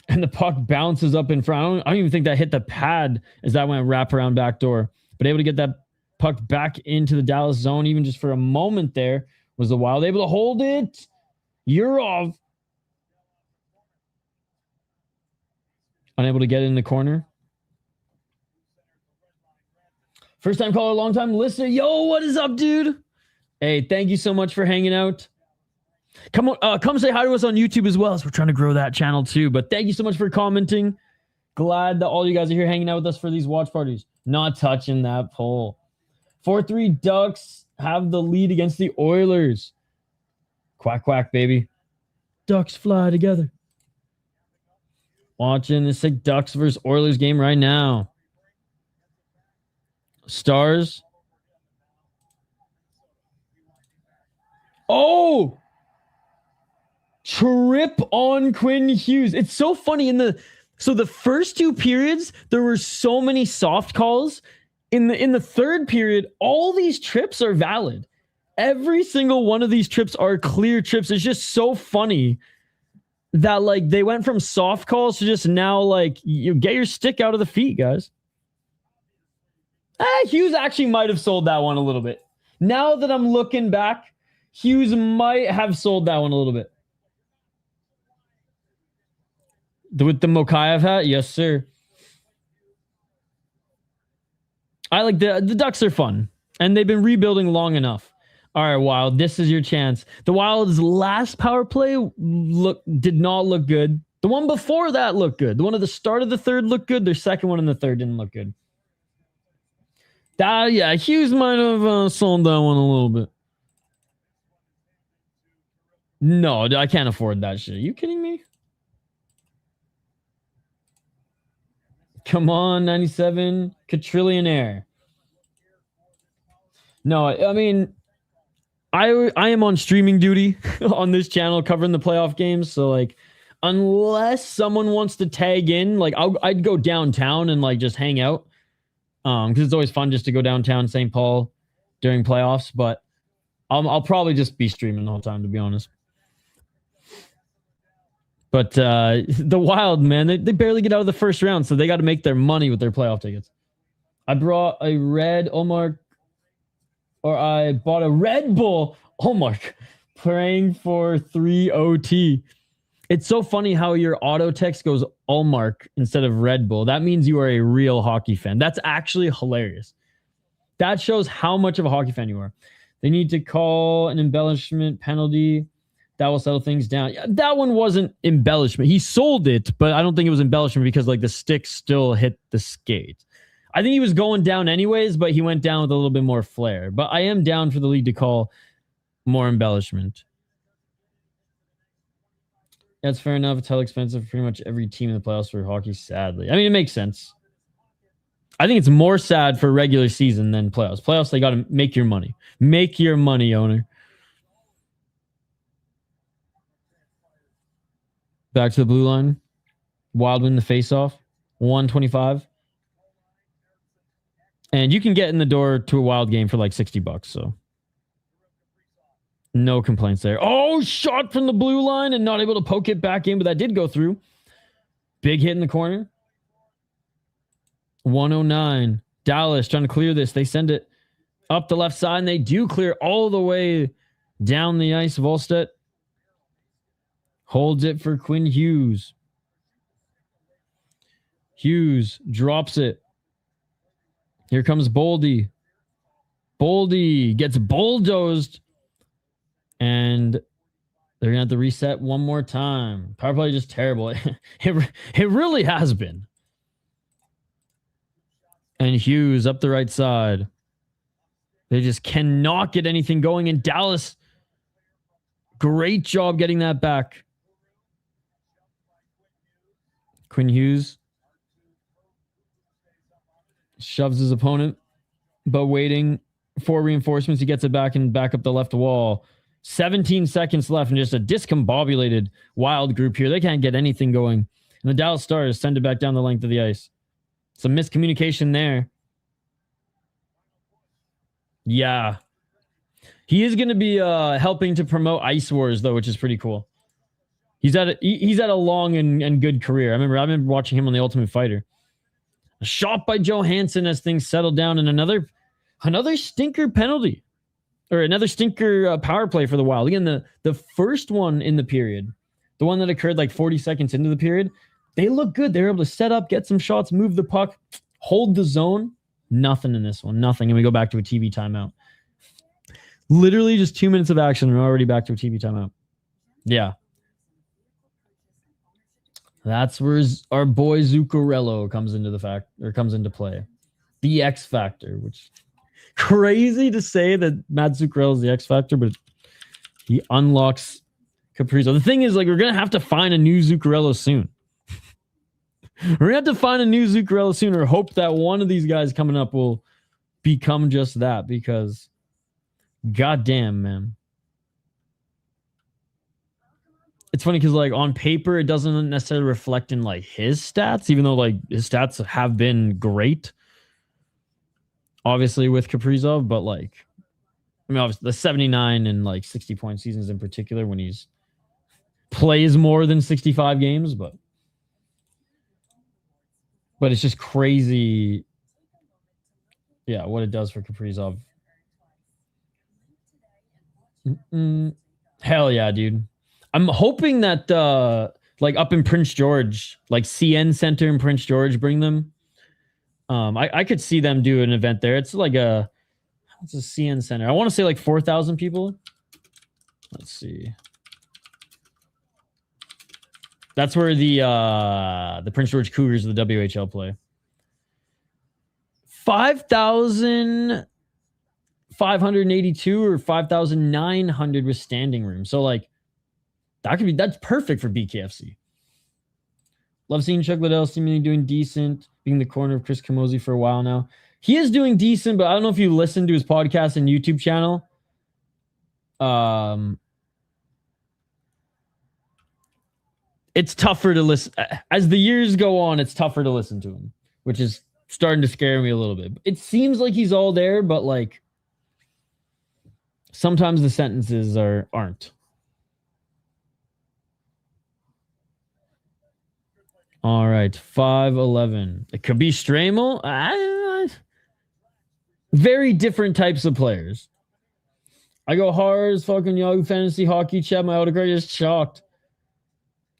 And the puck bounces up in front. I don't even think that hit the pad as that went wraparound back door. But able to get that puck back into the Dallas zone, even just for a moment there. Was the Wild able to hold it? Yurov. Unable to get it in the corner. First time caller, long time listener. Yo, what is up, dude? Hey, thank you so much for hanging out. Come on, come say hi to us on YouTube as well, as we're trying to grow that channel too. But thank you so much for commenting. Glad that all you guys are here hanging out with us for these watch parties. Not touching that poll. 4-3 Ducks have the lead against the Oilers. Quack, quack, baby. Ducks fly together. Watching the sick Ducks versus Oilers game right now. Stars. Oh! Trip on Quinn Hughes. It's so funny so the first 2 periods, there were so many soft calls. In the third period, all these trips are valid. Every single one of these trips are clear trips. It's just so funny that like they went from soft calls to just now like you get your stick out of the feet, guys. Hughes actually might have sold that one a little bit. Now that I'm looking back, Hughes might have sold that one a little bit. With the Mokayev hat? Yes, sir. I like the Ducks are fun. And they've been rebuilding long enough. All right, Wild. This is your chance. The Wild's last power play did not look good. The one before that looked good. The one at the start of the third looked good. Their second one in the third didn't look good. Yeah, Hughes might have sold that one a little bit. No, I can't afford that shit. Are you kidding me? Come on, 97. Quadrillionaire. No, I mean, I am on streaming duty on this channel covering the playoff games. So, like, unless someone wants to tag in, like, I'd go downtown and, like, just hang out. Because it's always fun just to go downtown St. Paul during playoffs. But I'll probably just be streaming the whole time, to be honest. But the Wild, man, they barely get out of the first round, so they got to make their money with their playoff tickets. I brought a red Olmark, or I bought a Red Bull Olmark, praying for 3 OT. It's so funny how your auto text goes Olmark instead of Red Bull. That means you are a real hockey fan. That's actually hilarious. That shows how much of a hockey fan you are. They need to call an embellishment penalty. That will settle things down. Yeah, that one wasn't embellishment. He sold it, but I don't think it was embellishment because like the stick still hit the skate. I think he was going down anyways, but he went down with a little bit more flair. But I am down for the league to call more embellishment. That's fair enough. It's hell expensive for pretty much every team in the playoffs for hockey, sadly. I mean, it makes sense. I think it's more sad for regular season than playoffs. Playoffs, they got to make your money. Make your money, owner. Back to the blue line. Wild win the face-off. 125. And you can get in the door to a Wild game for like $60, so no complaints there. Oh, shot from the blue line and not able to poke it back in, but that did go through. Big hit in the corner. 109. Dallas trying to clear this. They send it up the left side, and they do clear all the way down the ice. Volstedt holds it for Quinn Hughes. Hughes drops it. Here comes Baldi. Baldi gets bulldozed. And they're going to have to reset one more time. Power play just terrible. It really has been. And Hughes up the right side. They just cannot get anything going. And Dallas, great job getting that back. Quinn Hughes shoves his opponent, but waiting for reinforcements. He gets it back and back up the left wall. 17 seconds left and just a discombobulated Wild group here. They can't get anything going. And the Dallas Stars send it back down the length of the ice. Some miscommunication there. Yeah. He is going to be helping to promote Ice Wars, though, which is pretty cool. He's had a long and good career. I remember watching him on The Ultimate Fighter. A shot by Johansson as things settle down, and another stinker penalty. Or another stinker power play for the Wild. Again, the first one in the period, the one that occurred like 40 seconds into the period, they look good. They were able to set up, get some shots, move the puck, hold the zone. Nothing in this one. Nothing. And we go back to a TV timeout. Literally just 2 minutes of action. We're already back to a TV timeout. Yeah. That's where our boy Zuccarello comes into play. The X Factor, which crazy to say that Matt Zuccarello is the X Factor, but he unlocks Kaprizov. The thing is, like, we're gonna have to find a new Zuccarello soon. We're gonna have to find a new Zuccarello soon, or hope that one of these guys coming up will become just that, because goddamn, man. It's funny because, like, on paper, it doesn't necessarily reflect in, like, his stats, even though, like, his stats have been great. Obviously with Kaprizov, but like, I mean, obviously the 79 and like 60-point seasons in particular when he's plays more than 65 games, but it's just crazy. Yeah, what it does for Kaprizov. Hell yeah, dude. I'm hoping that like up in Prince George, like CN Center in Prince George, bring them. I could see them do an event there. It's like it's a CN Center. I want to say like 4,000 people. Let's see. That's where the Prince George Cougars of the WHL play. 5,582 or 5,900 with standing room. So like that's perfect for BKFC. Love seeing Chuck Liddell seemingly doing decent, being the corner of Chris Camozzi for a while now. He is doing decent, but I don't know if you listen to his podcast and YouTube channel. It's tougher to listen. As the years go on, it's tougher to listen to him, which is starting to scare me a little bit. It seems like he's all there, but like sometimes the sentences aren't. All right, 5'11". It could be Stramel. Very different types of players. I go hard as fucking Yahoo Fantasy Hockey chat. My autograph is shocked.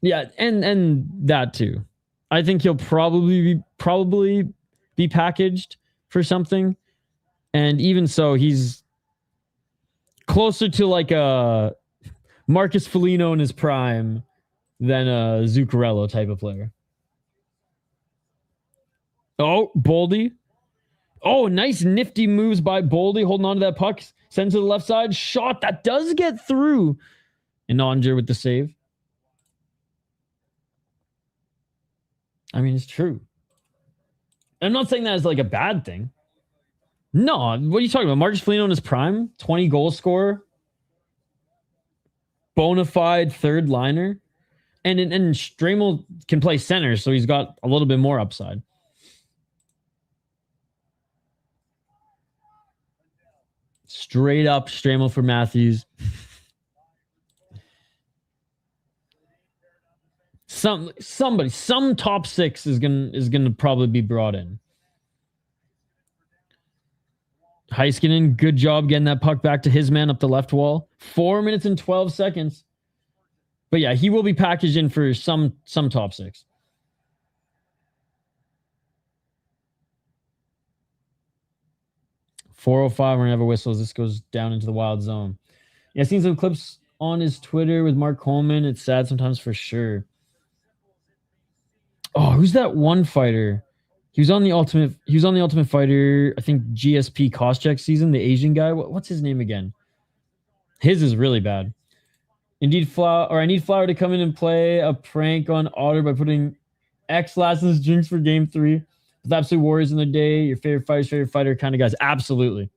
Yeah, and that too. I think he'll probably be packaged for something. And even so, he's closer to like a Marcus Foligno in his prime than a Zuccarello type of player. Oh, Baldi. Oh, nice nifty moves by Baldi, holding on to that puck. Send to the left side. Shot that does get through. And Onger with the save. I mean, it's true. I'm not saying that as like a bad thing. No, what are you talking about? Marcus Foligno in his prime? 20 goal scorer? Bona fide third liner? And Stramel can play center, so he's got a little bit more upside. Straight up Stramel for Matthews. Some top six is gonna probably be brought in. Heiskanen, good job getting that puck back to his man up the left wall. 4 minutes and 12 seconds. But yeah, he will be packaged in for some top six. .405, we're gonna have a whistle as this goes down into the wild zone. Yeah, I've seen some clips on his Twitter with Mark Coleman. It's sad sometimes for sure. Oh, who's that one fighter? He was on the Ultimate Fighter, I think GSP Koscheck season, the Asian guy. What's his name again? His is really bad. I need Flower to come in and play a prank on Otter by putting X last in his drinks for game 3. With absolute warriors in the day, your favorite fighter kind of guys. Absolutely.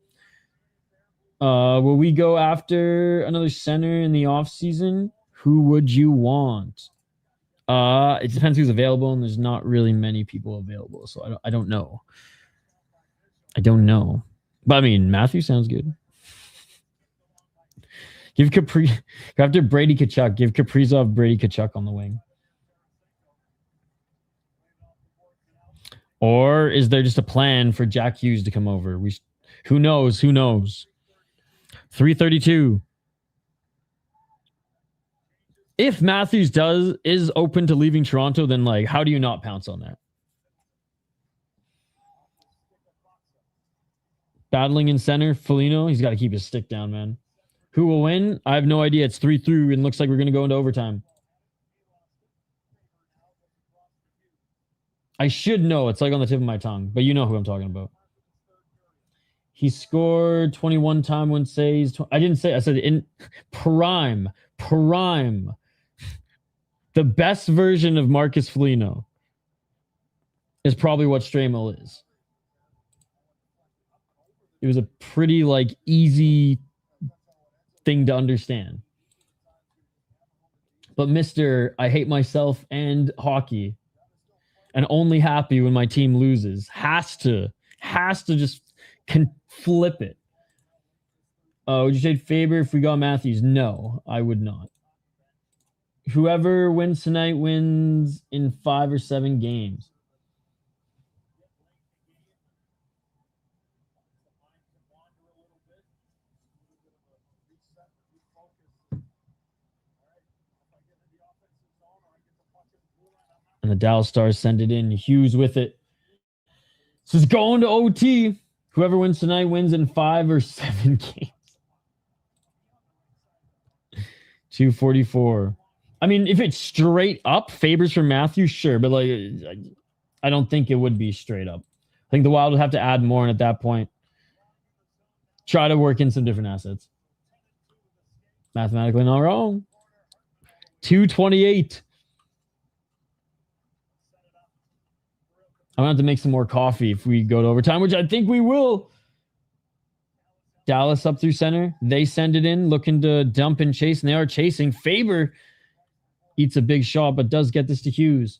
Will we go after another center in the offseason? Who would you want? It depends who's available, and there's not really many people available, so I don't know. I don't know. But I mean, Matthew sounds good. After Brady Kachuk, give Kaprizov Brady Kachuk on the wing. Or is there just a plan for Jack Hughes to come over? Who knows? Who knows? 332. If Matthews is open to leaving Toronto, then like, how do you not pounce on that? Battling in center, Foligno, he's got to keep his stick down, man. Who will win? I have no idea. It's 3-3 and looks like we're going to go into overtime. I should know. It's like on the tip of my tongue, but you know who I'm talking about. He scored 21 time win saves. I didn't say, I said in prime. The best version of Marcus Foligno is probably what Stramel is. It was a pretty like easy thing to understand. But Mr. I hate myself and hockey and only happy when my team loses has to just flip it. Would you trade Faber if we got Matthews? No, I would not. Whoever wins tonight wins in 5 or 7 games. And the Dallas Stars send it in. Hughes with it. This is going to OT. Whoever wins tonight wins in 5 or 7 games. 244. I mean, if it's straight up Fabers for Matthews, sure. But like, I don't think it would be straight up. I think the Wild would have to add more, and at that point, try to work in some different assets. Mathematically not wrong. 228. I'm going to have to make some more coffee if we go to overtime, which I think we will. Dallas up through center. They send it in, looking to dump and chase, and they are chasing. Faber eats a big shot, but does get this to Hughes.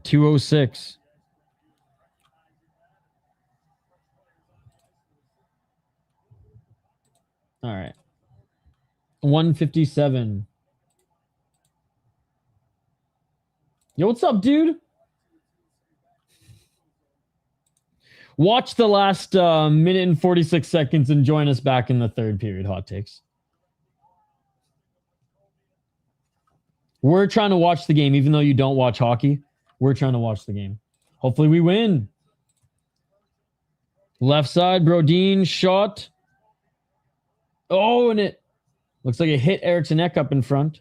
206. All right. 157. Yo, what's up, dude? Watch the last minute and 46 seconds and join us back in the third period. Hot takes. We're trying to watch the game, even though you don't watch hockey. We're trying to watch the game. Hopefully we win. Left side, Brodin shot. Oh, and it looks like it hit Eriksson Ek up in front.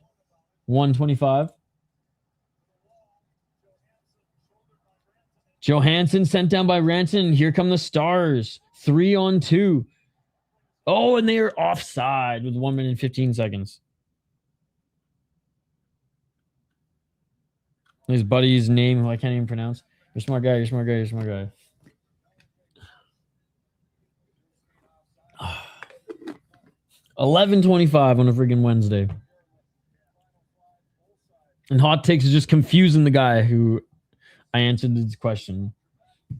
125. Johansson sent down by Ranson. Here come the Stars. 3-on-2. Oh, and they are offside with 1 minute and 15 seconds. His buddy's name, who I can't even pronounce. You're a smart guy. You're a smart guy. You're a smart guy. 11:25 on a friggin' Wednesday. And Hot Takes is just confusing the guy who I answered his question. I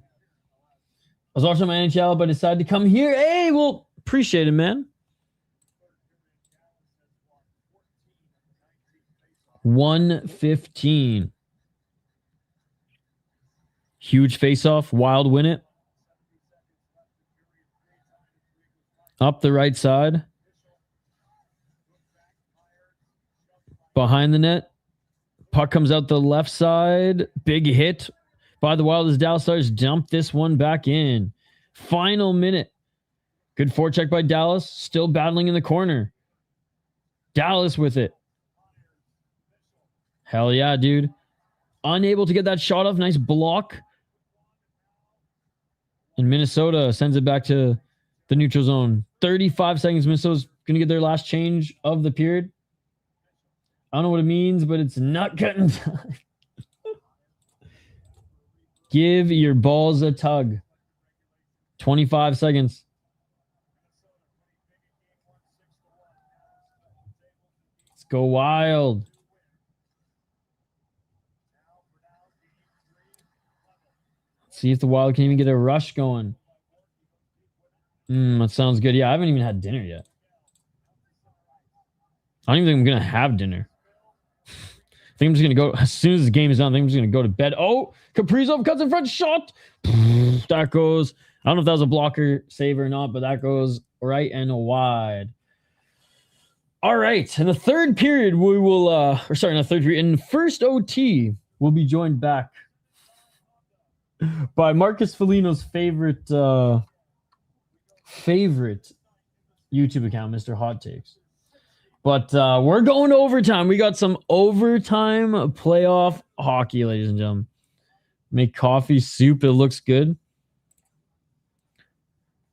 was watching my NHL, but decided to come here. Hey, well, appreciate it, man. 1:15. Huge face-off. Wild win it. Up the right side. Behind the net. Puck comes out the left side. Big hit by the Wild as Dallas Stars dump this one back in. Final minute. Good forecheck by Dallas. Still battling in the corner. Dallas with it. Hell yeah, dude. Unable to get that shot off. Nice block. And Minnesota sends it back to the neutral zone. 35 seconds. Minnesota's going to get their last change of the period. I don't know what it means, but it's not cutting time. Give your balls a tug. 25 seconds. Let's go Wild. See if the Wild can even get a rush going. That sounds good. Yeah, I haven't even had dinner yet. I don't even think I'm going to have dinner. I think I'm just going to go, as soon as the game is done, I think I'm just going to go to bed. Oh, Kaprizov cuts in front, shot. That goes, I don't know if that was a blocker save or not, but that goes right and wide. All right. In the third period, we will, in the third period, in first OT, we'll be joined back by Marcus Foligno's favorite YouTube account, Mr. Hot Takes. But we're going to overtime. We got some overtime playoff hockey, ladies and gentlemen. Make coffee soup. It looks good.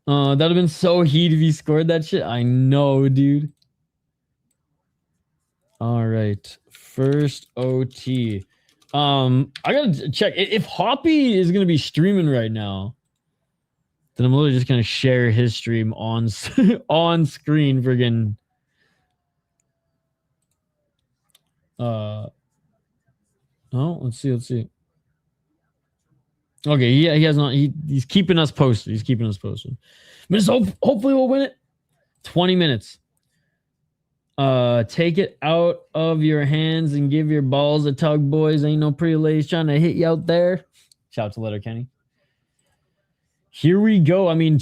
That would have been so heat if he scored that shit. I know, dude. All right. First OT. I gotta check if Hoppy is gonna be streaming right now. Then I'm literally just gonna share his stream on screen. Friggin' let's see. Okay, yeah, he has not. He's keeping us posted. Minnesota hopefully we'll win it. 20 minutes. Take it out of your hands and give your balls a tug, boys. Ain't no pretty ladies trying to hit you out there. Shout out to Letterkenny. Here we go. I mean,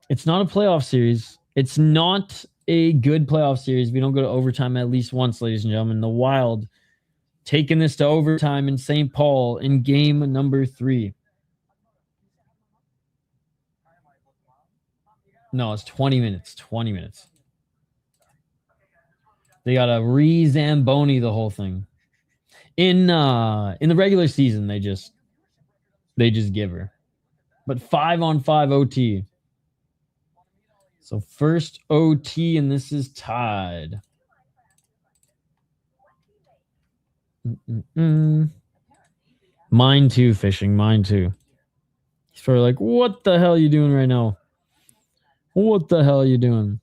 it's not a playoff series. It's not a good playoff series. We don't go to overtime at least once, ladies and gentlemen. The Wild taking this to overtime in St. Paul in game number 3. No, it's 20 minutes. 20 minutes. They got to re-Zamboni the whole thing. In the regular season, they just give her. But 5-on-5 OT. So first OT, and this is tied. Mine too, fishing. Mine too. He's probably like, what the hell are you doing right now? What the hell are you doing?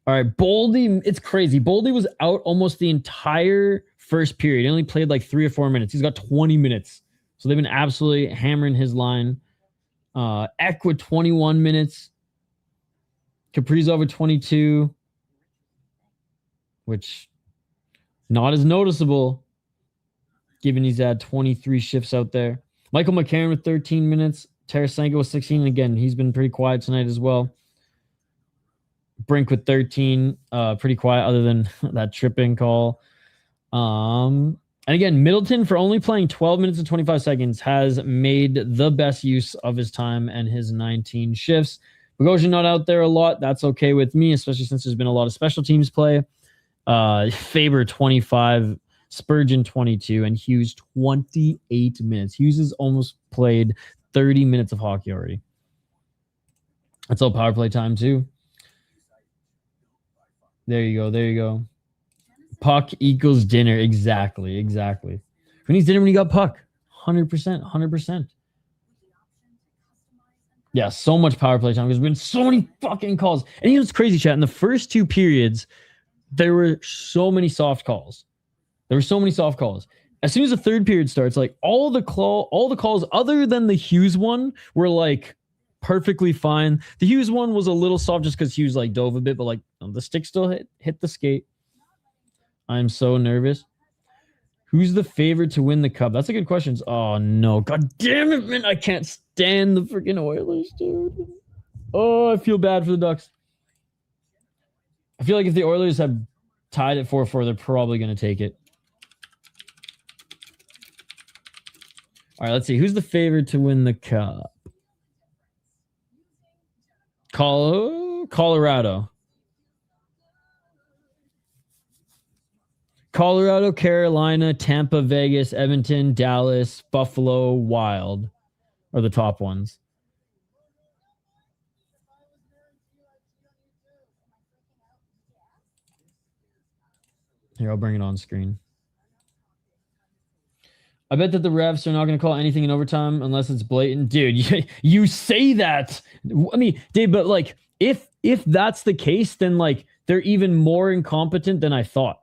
All right, Baldi, it's crazy. Baldi was out almost the entire first period. He only played like 3 or 4 minutes. He's got 20 minutes. So they've been absolutely hammering his line. Ek with 21 minutes. Kaprizov with 22. Which, not as noticeable, given he's had 23 shifts out there. Michael McCarron with 13 minutes. Tarasenko with 16. Again, he's been pretty quiet tonight as well. Brink with 13, pretty quiet other than that tripping call. And And again, Middleton, for only playing 12 minutes and 25 seconds, has made the best use of his time and his 19 shifts. Bogosian not out there a lot. That's okay with me, especially since there's been a lot of special teams play. Faber 25, Spurgeon 22, and Hughes 28 minutes. Hughes has almost played 30 minutes of hockey already. That's all power play time too. There you go. There you go. Puck equals dinner. Exactly. Who needs dinner when you got puck? 100%. Yeah, so much power play time because there's been so many fucking calls. And you know what's crazy, chat? In the first 2 periods, there were so many soft calls. As soon as the third period starts, like all the calls other than the Hughes one were like perfectly fine. The Hughes one was a little soft just because Hughes like dove a bit, but like the stick still hit the skate. I'm so nervous. Who's the favorite to win the cup? That's a good question. Oh no, god damn it, man! I can't stand the freaking Oilers, dude. Oh, I feel bad for the Ducks. I feel like if the Oilers had tied at 4-4, they're probably going to take it. All right, let's see. Who's the favorite to win the cup? Colorado. Colorado, Carolina, Tampa, Vegas, Edmonton, Dallas, Buffalo, Wild are the top ones. Here, I'll bring it on screen. I bet that the refs are not going to call anything in overtime unless it's blatant. Dude, you say that. I mean, Dave, but like, if that's the case, then like they're even more incompetent than I thought.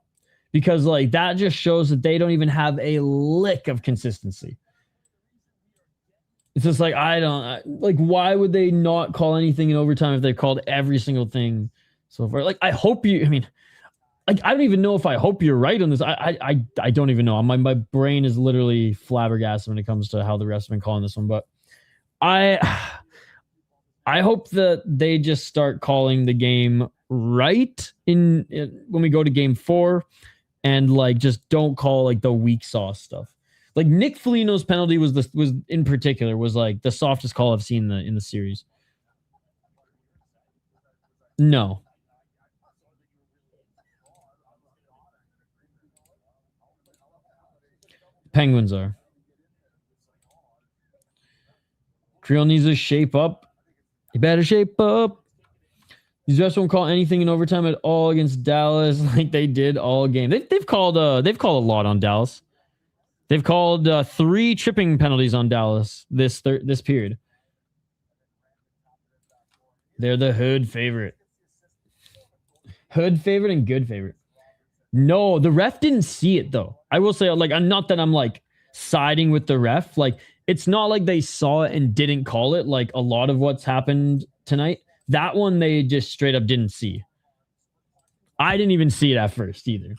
Because like that just shows that they don't even have a lick of consistency. It's just like, why would they not call anything in overtime if they called every single thing so far? Like, I don't even know if I hope you're right on this. I don't even know. My brain is literally flabbergasted when it comes to how the refs have been calling this one. But I hope that they just start calling the game right in when we go to game 4, and like just don't call like the weak sauce stuff. Like Nick Foligno's penalty was in particular was like the softest call I've seen in the series. No. Penguins are. Creel needs to shape up. You better shape up. These refs won't call anything in overtime at all against Dallas like they did all game. They've called a lot on Dallas. They've called 3 tripping penalties on Dallas this period. They're the hood favorite. Hood favorite and good favorite. No, the ref didn't see it though. I will say, like, not that I'm like siding with the ref. Like, it's not like they saw it and didn't call it. Like a lot of what's happened tonight, that one they just straight up didn't see. I didn't even see it at first either.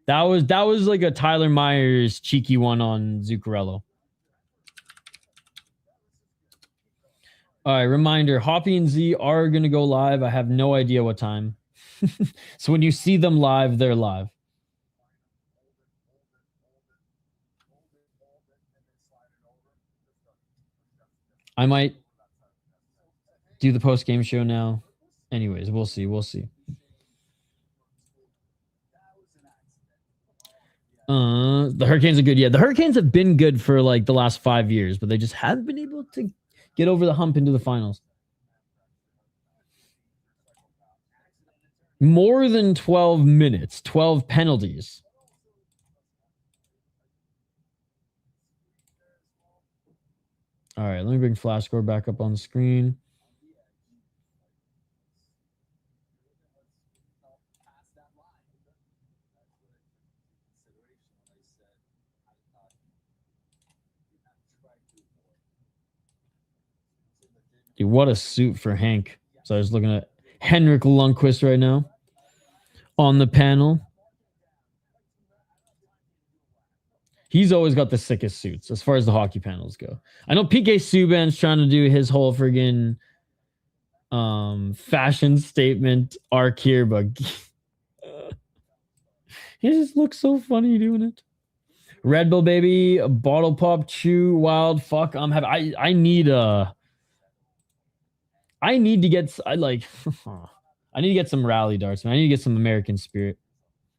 That was like a Tyler Myers cheeky one on Zuccarello. All right, reminder: Hoppy and Z are gonna go live. I have no idea what time. So when you see them live, they're live. I might do the post-game show now. Anyways, we'll see. The Hurricanes are good. Yeah, the Hurricanes have been good for like the last 5 years, but they just haven't been able to get over the hump into the finals. More than 12 minutes, 12 penalties. All right, let me bring Flash Score back up on the screen. Dude, what a suit for Hank. So I was looking at Henrik Lundqvist right now on the panel. He's always got the sickest suits as far as the hockey panels go. I know PK Subban's trying to do his whole friggin' fashion statement arc here, but he just looks so funny doing it. Red Bull baby, a bottle pop, chew, wild, fuck. I'm having. I need to get. I like. I need to get some rally darts, man. I need to get some American spirit.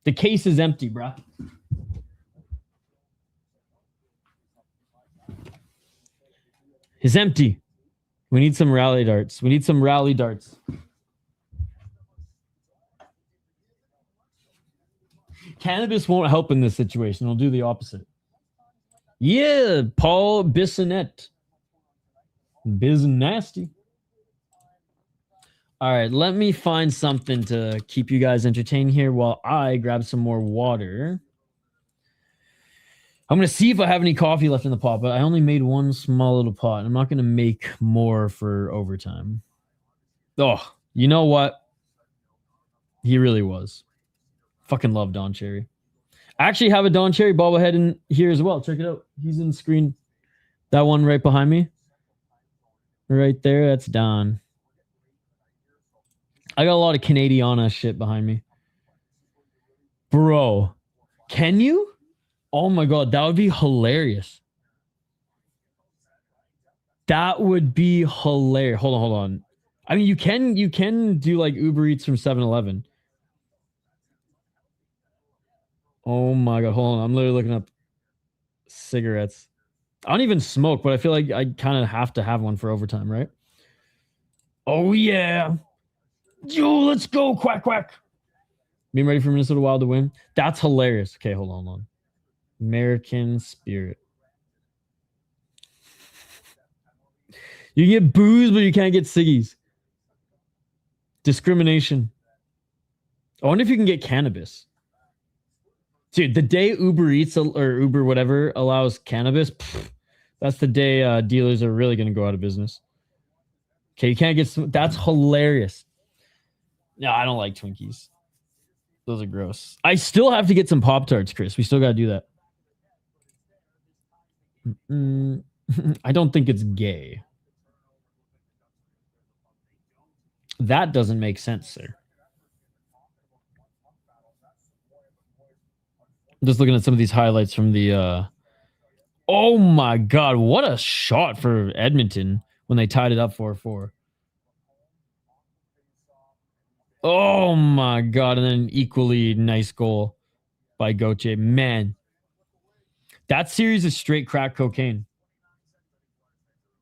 The case is empty, bruh. It's empty. We need some rally darts. We need some rally darts. Cannabis won't help in this situation. It'll do the opposite. Yeah, Paul Bissonette. Biz nasty. All right, let me find something to keep you guys entertained here while I grab some more water. I'm going to see if I have any coffee left in the pot, but I only made one small little pot. I'm not going to make more for overtime. Oh, you know what? He really was. Fucking love Don Cherry. I actually have a Don Cherry bobblehead in here as well. Check it out. He's in the screen. That one right behind me. Right there. That's Don. I got a lot of Canadiana shit behind me. Bro, can you? Oh my God, that would be hilarious. That would be hilarious. Hold on. I mean, you can do like Uber Eats from 7-Eleven. Oh my God, hold on. I'm literally looking up cigarettes. I don't even smoke, but I feel like I kind of have to have one for overtime, right? Oh yeah. Yo, let's go. Quack, quack. Being ready for Minnesota Wild to win. That's hilarious. Okay, hold on. American spirit. You get booze, but you can't get ciggies. Discrimination. I wonder if you can get cannabis. Dude, the day Uber Eats or Uber whatever allows cannabis, that's the day dealers are really going to go out of business. Okay, you can't get... That's hilarious. No, I don't like Twinkies. Those are gross. I still have to get some Pop-Tarts, Chris. We still got to do that. I don't think it's gay. That doesn't make sense, sir. I'm just looking at some of these highlights from the... Oh my God, what a shot for Edmonton when they tied it up 4-4. Oh my God, and then an equally nice goal by Gauthier. Man, that series is straight crack cocaine.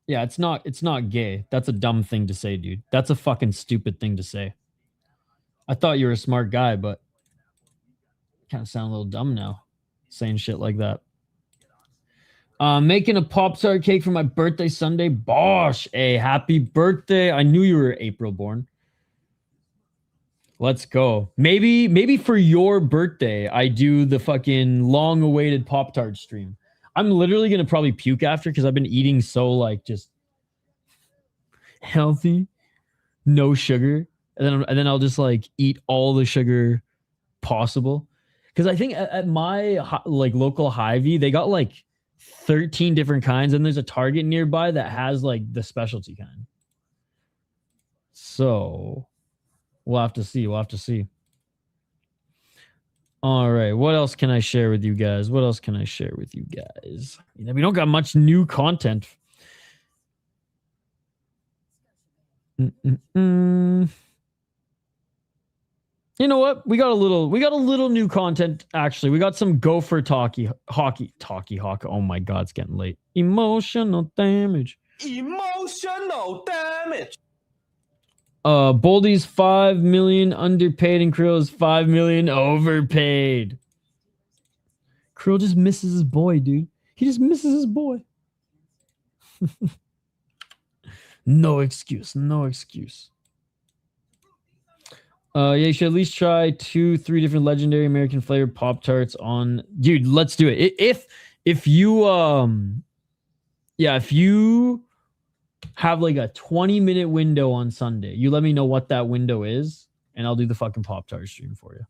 Yeah, it's not gay. That's a dumb thing to say, dude. That's a fucking stupid thing to say. I thought you were a smart guy, but kind of sound a little dumb now saying shit like that. Making a Pop-Tart cake for my birthday Sunday. Bosh, a happy birthday. I knew you were April born. Let's go. Maybe for your birthday, I do the fucking long-awaited Pop-Tart stream. I'm literally going to probably puke after because I've been eating so, like, just healthy, no sugar. And then I'll just, like, eat all the sugar possible. Because I think at my, like, local Hy-Vee, they got, like, 13 different kinds. And there's a Target nearby that has, like, the specialty kind. So... We'll have to see. All right. What else can I share with you guys? You know, we don't got much new content. You know what? We got a little new content. Actually, we got some Gopher hockey. Oh my God, it's getting late. Emotional damage. Baldi's 5 million underpaid and Krill's 5 million overpaid. Krill just misses his boy, dude. He just misses his boy. No excuse. Yeah, you should at least try 2-3 different legendary American flavored Pop-Tarts on... Dude, let's do it. If you have like a 20-minute window on Sunday, you let me know what that window is, and I'll do the fucking Pop-Tart stream for you.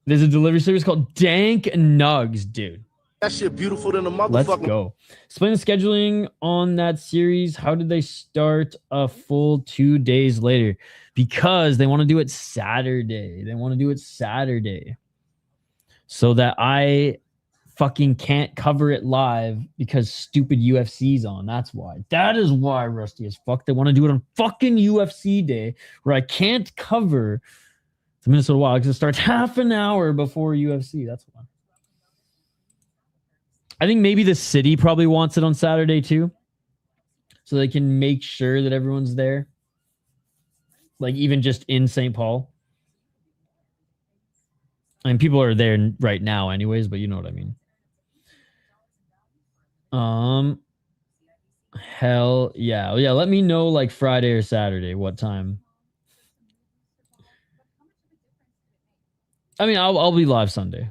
There's a delivery service called Dank Nugs, dude. That shit beautiful than a motherfucker. Let's go. Explain the scheduling on that series. How did they start a full 2 days later? Because they want to do it Saturday. so that I fucking can't cover it live because stupid UFC's on. That's why. That is why, Rusty as fuck. They want to do it on fucking UFC day where I can't cover the Minnesota Wild because it starts half an hour before UFC. That's why. I think maybe the city probably wants it on Saturday too, so they can make sure that everyone's there. Like even just in St. Paul. I mean, people are there right now anyways, but you know what I mean. Hell yeah. Yeah, let me know like Friday or Saturday what time. I mean, I'll be live Sunday.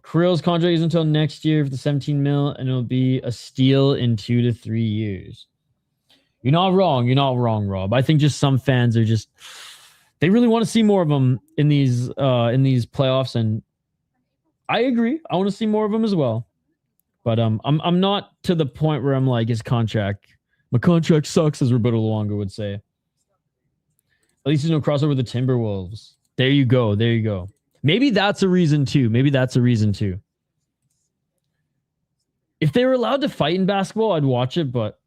Krill's contract is until next year for the 17 mil, and it'll be a steal in 2 to 3 years. You're not wrong. You're not wrong, Rob. I think just some fans are just they really want to see more of them in these playoffs, and I agree. I want to see more of them as well. But I'm not to the point where I'm like my contract sucks, as Roberto Luongo would say. At least there's no crossover with the Timberwolves. There you go. There you go. Maybe that's a reason too. If they were allowed to fight in basketball, I'd watch it, but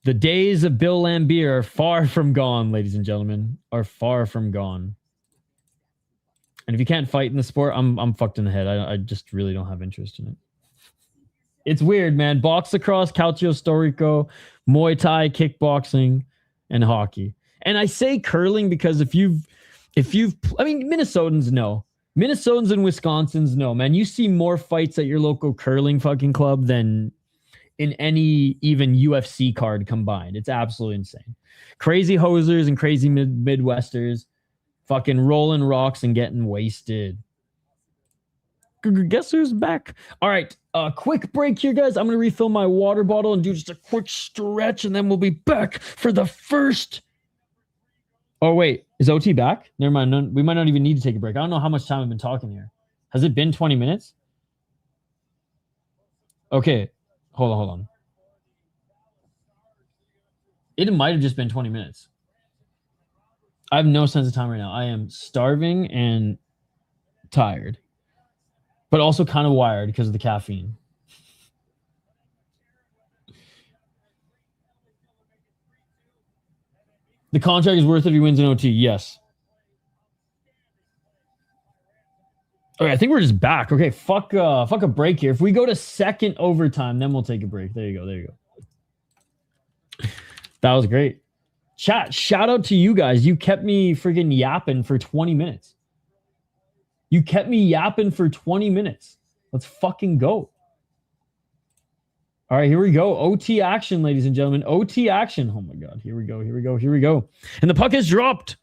the days of Bill Lambier are far from gone, ladies and gentlemen. Are far from gone. And if you can't fight in the sport, I'm fucked in the head. I just really don't have interest in it. It's weird, man. Box lacrosse, calcio storico, Muay Thai, kickboxing, and hockey. And I say curling because if you've I mean, Minnesotans know. Minnesotans and Wisconsins know, man. You see more fights at your local curling fucking club than in any even UFC card combined. It's absolutely insane. Crazy hosers and crazy Midwesters fucking rolling rocks and getting wasted. Guess who's back? All right, quick break here, guys. I'm going to refill my water bottle and do just a quick stretch, and then we'll be back for the first... Oh, wait. Is OT back? Never mind. No, we might not even need to take a break. I don't know how much time I've been talking here. Has it been 20 minutes? Okay. Hold on. It might have just been 20 minutes. I have no sense of time right now. I am starving and tired, but also kind of wired because of the caffeine. The contract is worth it if he wins an OT. Yes. Okay, I think we're just back. Okay, fuck a break here. If we go to second overtime, then we'll take a break. There you go. That was great. Chat, shout out to you guys. You kept me freaking yapping for 20 minutes. Let's fucking go. All right, here we go. OT action, ladies and gentlemen. OT action. Oh my God. Here we go. And the puck is dropped.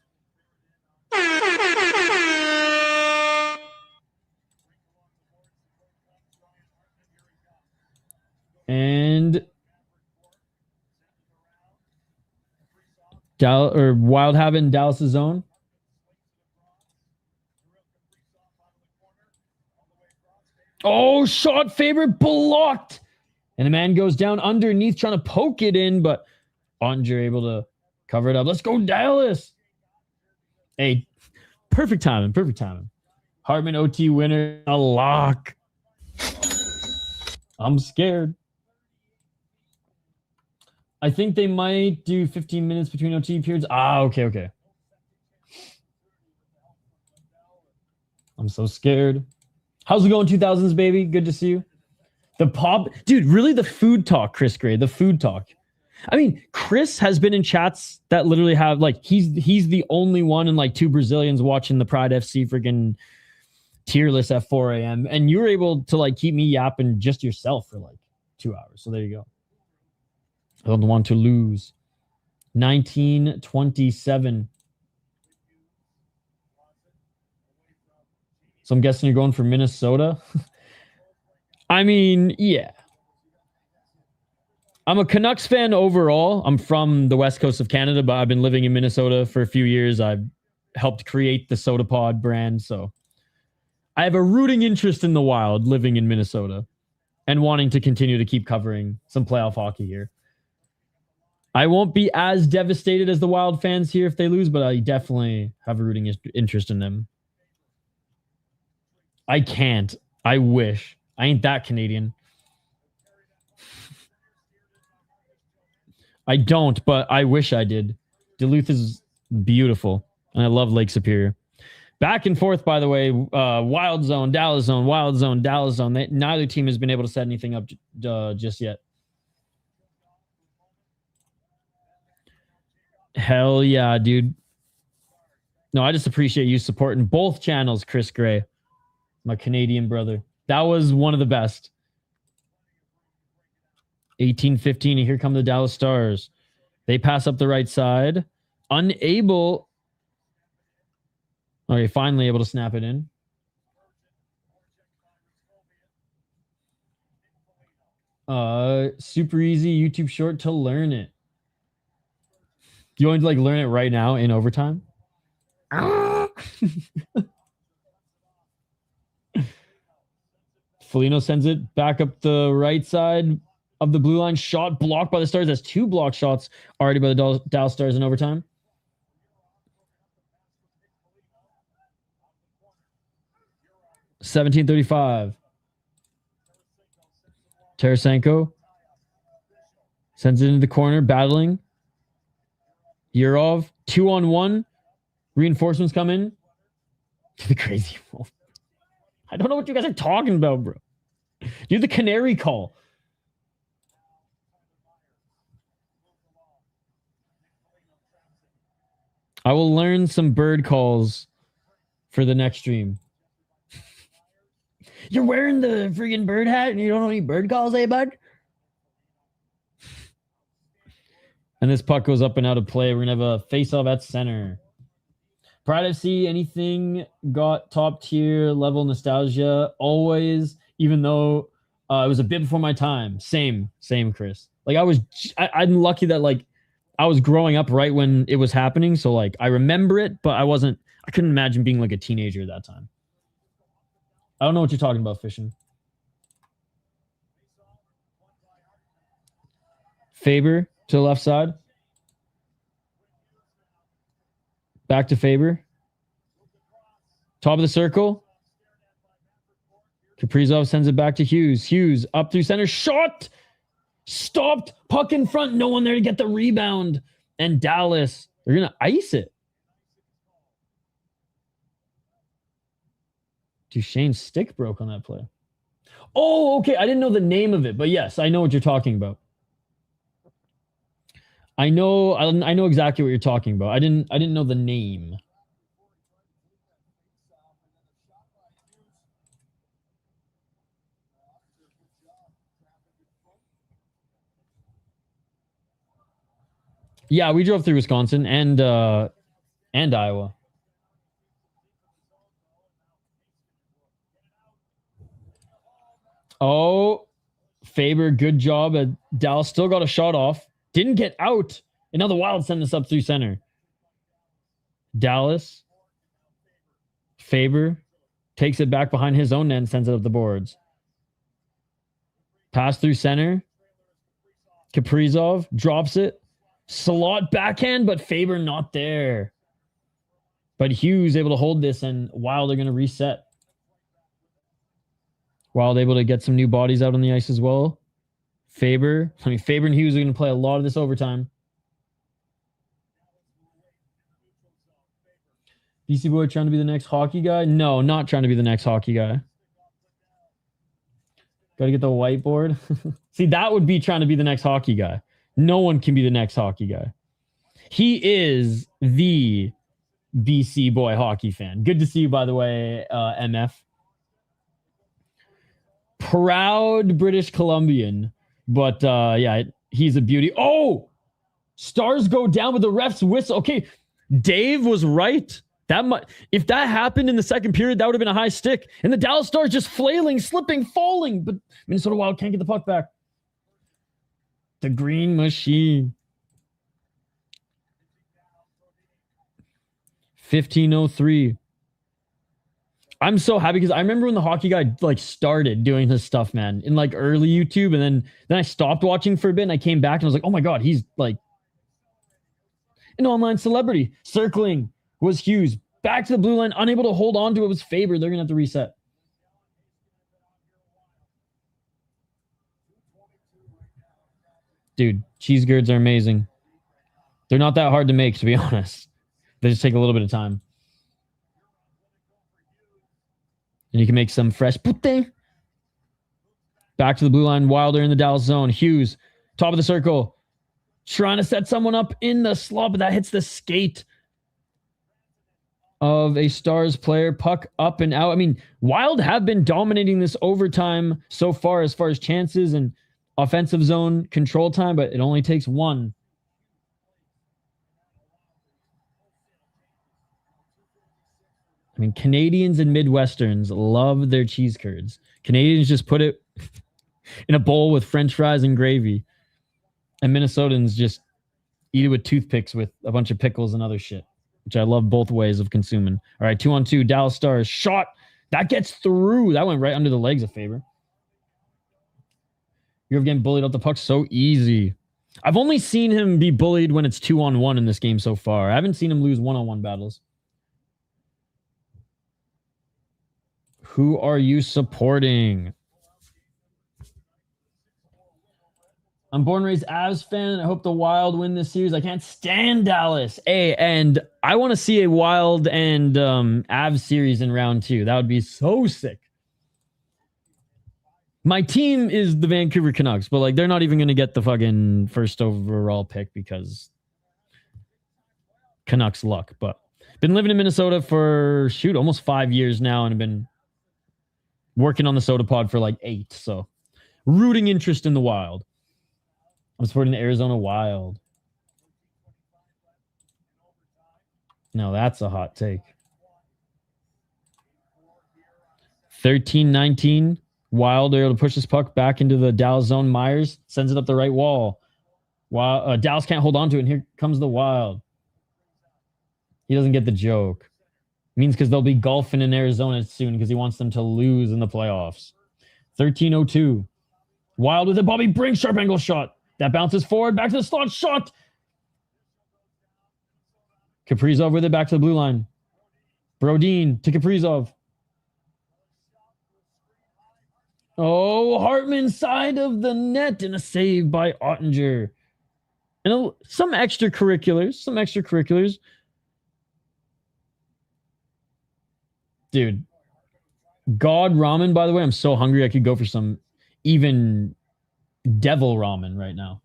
And Wildhaven in Dallas' zone. Oh, shot favorite blocked. And the man goes down underneath trying to poke it in, but Andre able to cover it up. Let's go, Dallas. Hey, perfect timing. Hartman OT winner. A lock. I'm scared. I think they might do 15 minutes between OT periods. Okay. I'm so scared. How's it going, 2000s, baby? Good to see you. The pop, dude, really the food talk, Chris Gray, the food talk. I mean, Chris has been in chats that literally have, like, he's the only one and like 2 Brazilians watching the Pride FC freaking tier list at 4 a.m. And you were able to like keep me yapping just yourself for like 2 hours. So there you go. I don't want to lose. 1927. So I'm guessing you're going for Minnesota. I mean, yeah. I'm a Canucks fan overall. I'm from the west coast of Canada, but I've been living in Minnesota for a few years. I've helped create the SotaPod brand, so I have a rooting interest in the Wild living in Minnesota and wanting to continue to keep covering some playoff hockey here. I won't be as devastated as the Wild fans here if they lose, but I definitely have a rooting interest in them. I can't. I wish. I ain't that Canadian. I don't, but I wish I did. Duluth is beautiful, and I love Lake Superior. Back and forth, by the way. Wild zone, Dallas zone, wild zone, Dallas zone. Neither team has been able to set anything up just yet. Hell yeah, dude. No, I just appreciate you supporting both channels, Chris Gray, my Canadian brother. That was one of the best. 18-15, and here come the Dallas Stars. They pass up the right side. Unable. Okay, finally able to snap it in. Super easy YouTube short to learn it. You want to like learn it right now in overtime? Foligno sends it back up the right side of the blue line. Shot blocked by the Stars. That's 2 block shots already by the Dallas Stars in overtime. $17.35. Tarasenko sends it into the corner, battling. Yurov, 2-on-1. Reinforcements come in. The crazy wolf. I don't know what you guys are talking about, bro. Do the canary call. I will learn some bird calls for the next stream. You're wearing the friggin' bird hat and you don't know any bird calls, eh, bud? And this puck goes up and out of play. We're going to have a face-off at center. Pride FC, anything got top tier level nostalgia? Always, even though it was a bit before my time. Same, Chris. Like I'm lucky that like I was growing up right when it was happening. So like I remember it, but I couldn't imagine being like a teenager at that time. I don't know what you're talking about, Fishing. Faber to the left side. Back to Faber. Top of the circle. Kaprizov sends it back to Hughes. Hughes up through center. Shot! Stopped. Puck in front. No one there to get the rebound. And Dallas, they're going to ice it. Duchesne's stick broke on that play. Oh, okay. I didn't know the name of it, but yes, I know what you're talking about. I know exactly what you're talking about. I didn't know the name. Yeah, we drove through Wisconsin and Iowa. Oh, Faber, good job. Dallas still got a shot off. Didn't get out. And now the Wild send this up through center. Dallas. Faber takes it back behind his own net and sends it up the boards. Pass through center. Kaprizov drops it. Slot backhand, but Faber not there. But Hughes able to hold this, and Wild are going to reset. Wild able to get some new bodies out on the ice as well. Faber and Hughes are going to play a lot of this overtime. BC Boy trying to be the next hockey guy? No, not trying to be the next hockey guy. Got to get the whiteboard. See, that would be trying to be the next hockey guy. No one can be the next hockey guy. He is the BC Boy hockey fan. Good to see you, by the way, MF. Proud British Columbian. But yeah, he's a beauty. Oh! Stars go down with the ref's whistle. Okay, Dave was right. If that happened in the second period, that would have been a high stick. And the Dallas Stars just flailing, slipping, falling. But Minnesota Wild can't get the puck back. The green machine. 15:03. I'm so happy because I remember when the hockey guy like started doing his stuff, man, in like early YouTube, and then I stopped watching for a bit and I came back and I was like, oh my God, he's like an online celebrity. Circling was Hughes. Back to the blue line, unable to hold on to it was Faber. They're gonna have to reset. Dude, cheese curds are amazing. They're not that hard to make, to be honest. They just take a little bit of time. And you can make some fresh putte. Back to the blue line. Wilder in the Dallas zone. Hughes, top of the circle. Trying to set someone up in the slot, but that hits the skate of a Stars player. Puck up and out. I mean, Wild have been dominating this overtime so far as chances and offensive zone control time, but it only takes one. I mean, Canadians and Midwesterns love their cheese curds. Canadians just put it in a bowl with French fries and gravy. And Minnesotans just eat it with toothpicks with a bunch of pickles and other shit, which I love both ways of consuming. All right, 2-on-2, Dallas Stars. Shot. That gets through. That went right under the legs of Faber. You're getting bullied off the puck so easy. I've only seen him be bullied when it's 2-on-1 in this game so far. I haven't seen him lose 1-on-1 battles. Who are you supporting? I'm born and raised Avs fan, and I hope the Wild win this series. I can't stand Dallas. Hey, and I want to see a Wild and Avs series in round 2. That would be so sick. My team is the Vancouver Canucks, but like they're not even going to get the fucking first overall pick because Canucks luck. But been living in Minnesota for almost 5 years now, and I've been working on the Sota pod for like 8. So rooting interest in the Wild. I'm supporting the Arizona Wild. No, that's a hot take. 13-19. Wild are able to push this puck back into the Dallas zone. Myers sends it up the right wall. Dallas can't hold on to it, and here comes the Wild. He doesn't get the joke. Means because they'll be golfing in Arizona soon because he wants them to lose in the playoffs. 13-02. Wild with a Bobby Brink sharp angle shot. That bounces forward, back to the slot, shot. Kaprizov with it, back to the blue line. Brodin to Kaprizov. Oh, Hartman side of the net and a save by Ottinger. And some extracurriculars. Dude, God ramen, by the way, I'm so hungry I could go for some even devil ramen right now.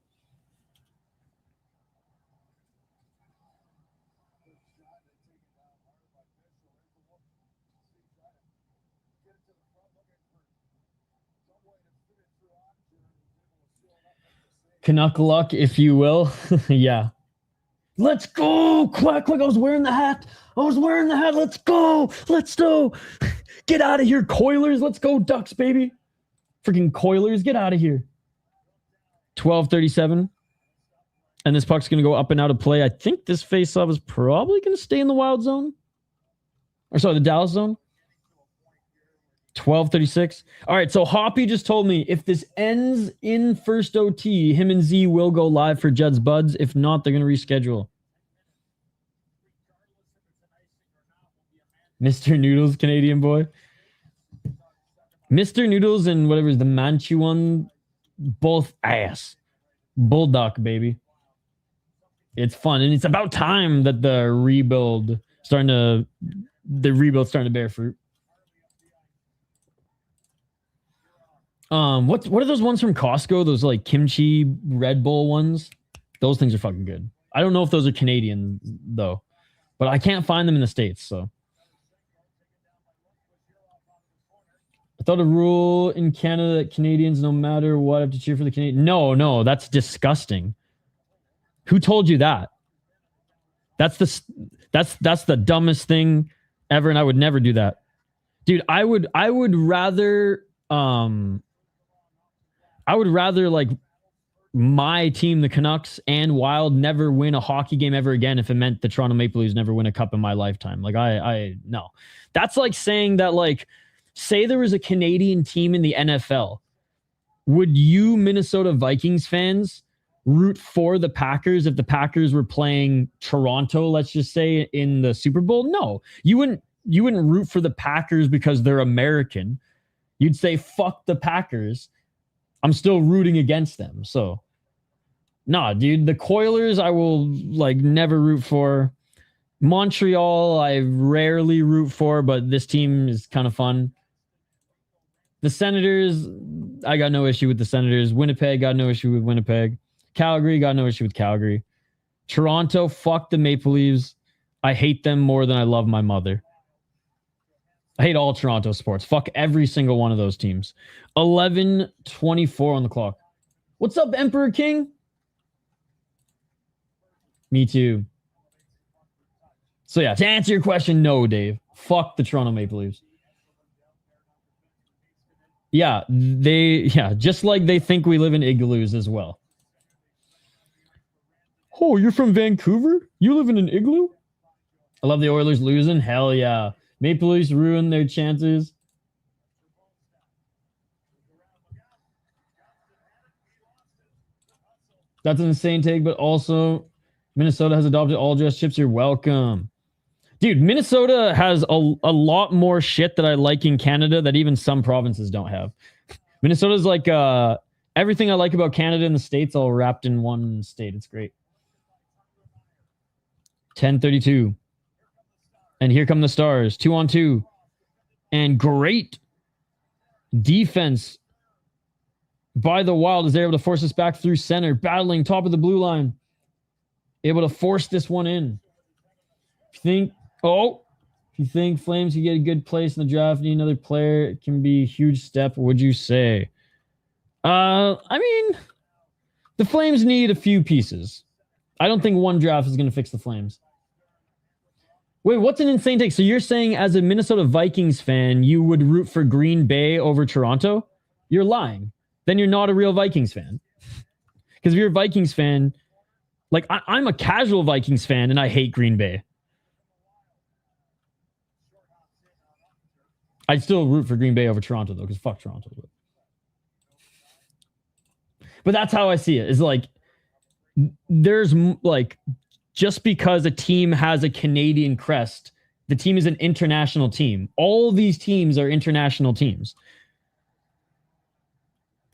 Canuck luck, if you will. Yeah. Let's go. Quack. I was wearing the hat. Let's go. Get out of here, Coilers. Let's go, Ducks, baby. Freaking Coilers, get out of here. 12-37. And this puck's going to go up and out of play. I think this faceoff is probably going to stay in the Wild zone. Or sorry, the Dallas zone. 12-36. All right, so Hoppy just told me if this ends in first OT, him and Z will go live for Judd's Buds. If not, they're going to reschedule. Mr. Noodles, Canadian boy. Mr. Noodles and whatever is the Manchu one, both ass. Bulldog, baby. It's fun, and it's about time that the rebuild's starting to bear fruit. What are those ones from Costco? Those like kimchi Red Bull ones? Those things are fucking good. I don't know if those are Canadian though, but I can't find them in the States, so. I thought a rule in Canada that Canadians, no matter what, have to cheer for the Canadian. No, that's disgusting. Who told you that? That's the dumbest thing ever, and I would never do that. Dude, I would rather like my team, the Canucks and Wild, never win a hockey game ever again if it meant the Toronto Maple Leafs never win a cup in my lifetime. Like I no. That's like saying that, like, say there was a Canadian team in the NFL. Would you Minnesota Vikings fans root for the Packers if the Packers were playing Toronto, let's just say, in the Super Bowl? No. You wouldn't root for the Packers because they're American. You'd say, fuck the Packers. I'm still rooting against them. So Nah, dude, the Coilers I will like never root for. Montreal I rarely root for, but this team is kind of fun. The Senators, I got no issue with the Senators. Winnipeg, got no issue with Winnipeg. Calgary, got no issue with Calgary. Toronto, fuck the Maple Leafs. I hate them more than I love my mother. I hate all Toronto sports. Fuck every single one of those teams. 11:24 on the clock. What's up, Emperor King? Me too. So yeah, to answer your question, no, Dave. Fuck the Toronto Maple Leafs. Yeah, just like they think we live in igloos as well. Oh, you're from Vancouver? You live in an igloo? I love the Oilers losing. Hell yeah. Maple Leafs ruined their chances. That's an insane take, but also Minnesota has adopted all dress chips. You're welcome. Dude, Minnesota has a lot more shit that I like in Canada that even some provinces don't have. Minnesota's like everything I like about Canada and the States all wrapped in one state. It's great. 10:32. And here come the Stars. 2-on-2. And great defense by the Wild as they're able to force us back through center, battling top of the blue line. Able to force this one in. If you think Flames can get a good place in the draft, need another player, it can be a huge step, would you say? I mean, the Flames need a few pieces. I don't think one draft is going to fix the Flames. Wait, what's an insane take? So you're saying as a Minnesota Vikings fan, you would root for Green Bay over Toronto? You're lying. Then you're not a real Vikings fan. Because if you're a Vikings fan, like I'm a casual Vikings fan and I hate Green Bay. I'd still root for Green Bay over Toronto though, because fuck Toronto. But that's how I see it. Is like there's like just because a team has a Canadian crest, the team is an international team. All these teams are international teams.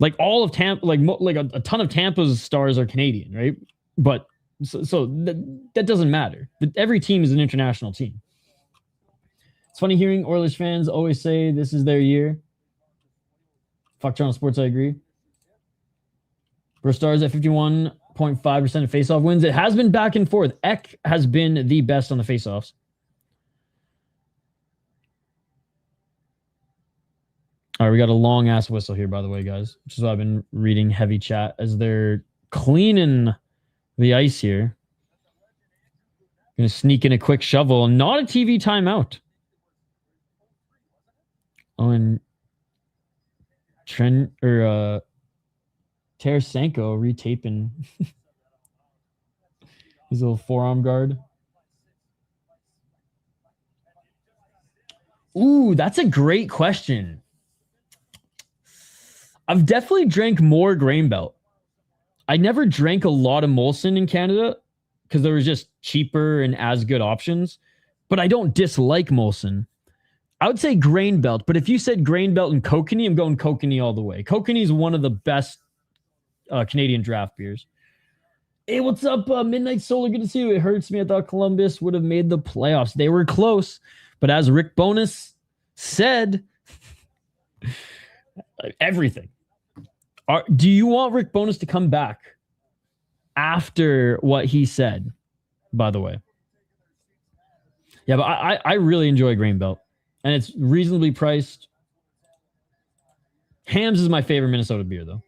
Like all of Tampa, like a ton of Tampa's stars are Canadian, right? But so that doesn't matter. Every team is an international team. It's funny hearing Oilers fans always say this is their year. Fuck Toronto sports, I agree. Bro Stars at 51.5% of faceoff wins. It has been back and forth. Ek has been the best on the faceoffs. All right, we got a long ass whistle here, by the way, guys. Which is why I've been reading heavy chat as they're cleaning the ice here. Gonna sneak in a quick shovel. Not a TV timeout. Oh, and Trent or Tarasenko retaping his little forearm guard. Ooh, that's a great question. I've definitely drank more Grain Belt. I never drank a lot of Molson in Canada because there was just cheaper and as good options. But I don't dislike Molson. I would say Grain Belt, but if you said Grain Belt and Kokanee, I'm going Kokanee all the way. Kokanee is one of the best Canadian draft beers. Hey, what's up, Midnight Solar? Good to see you. It hurts me. I thought Columbus would have made the playoffs. They were close, but as Rick Bowness said, everything. Do you want Rick Bowness to come back after what he said, by the way? Yeah, but I really enjoy Grain Belt. And it's reasonably priced. Hams is my favorite Minnesota beer, though.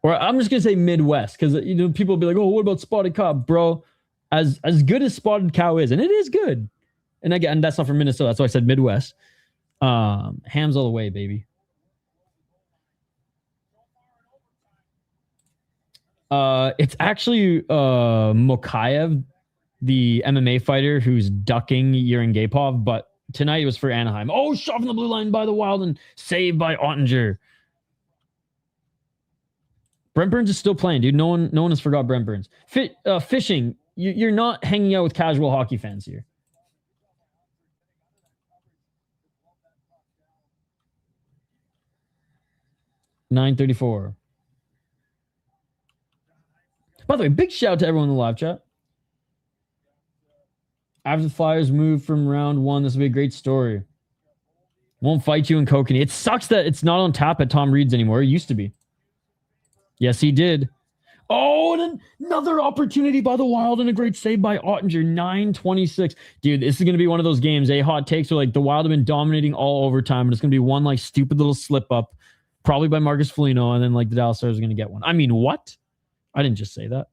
Or I'm just going to say Midwest, because people will be like, oh, what about Spotted Cow? Bro, as good as Spotted Cow is, and it is good. And again, that's not from Minnesota. That's why I said Midwest. Hams all the way, baby. It's actually Mokayev, the MMA fighter who's ducking Yurin Gapov, but tonight it was for Anaheim. Oh, shot from the blue line by the Wild and saved by Ottinger. Brent Burns is still playing, dude. No one has forgot Brent Burns. Fishing, you're not hanging out with casual hockey fans here. $9.34. By the way, big shout out to everyone in the live chat. After the Flyers move from round 1, this will be a great story. Won't fight you in Kokanee. It sucks that it's not on tap at Tom Reed's anymore. It used to be. Yes, he did. Oh, and another opportunity by the Wild and a great save by Ottinger. 9:26. Dude, this is going to be one of those games. Hot takes are like the Wild have been dominating all overtime, and it's going to be one like stupid little slip up, probably by Marcus Foligno, and then like the Dallas Stars are going to get one. I mean, what? I didn't just say that.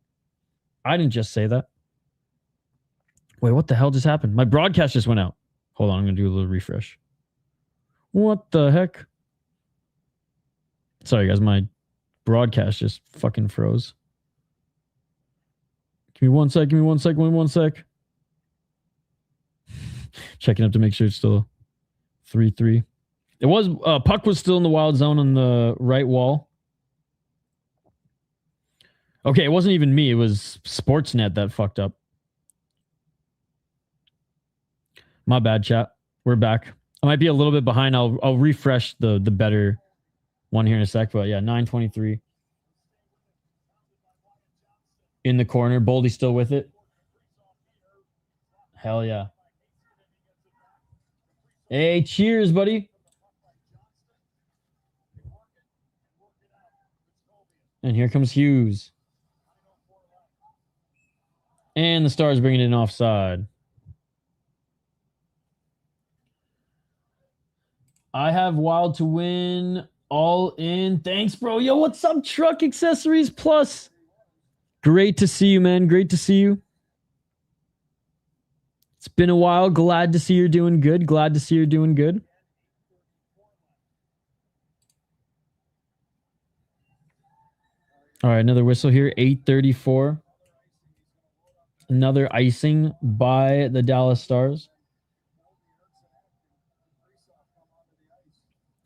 Wait, what the hell just happened? My broadcast just went out. Hold on, I'm going to do a little refresh. What the heck? Sorry, guys, my broadcast just fucking froze. Give me one sec. Checking up to make sure it's still 3-3. It was, puck was still in the Wild zone on the right wall. Okay, it wasn't even me. It was Sportsnet that fucked up. My bad, chat. We're back. I might be a little bit behind. I'll refresh the better one here in a sec. But yeah, 9:23. In the corner. Baldi still with it. Hell yeah. Hey, cheers, buddy. And here comes Hughes. And the Stars bringing it in offside. I have Wild to win. All in. Thanks, bro. Yo, what's up, Truck Accessories Plus? Great to see you, man. Great to see you. It's been a while. Glad to see you're doing good. All right, another whistle here. 8:34. Another icing by the Dallas Stars.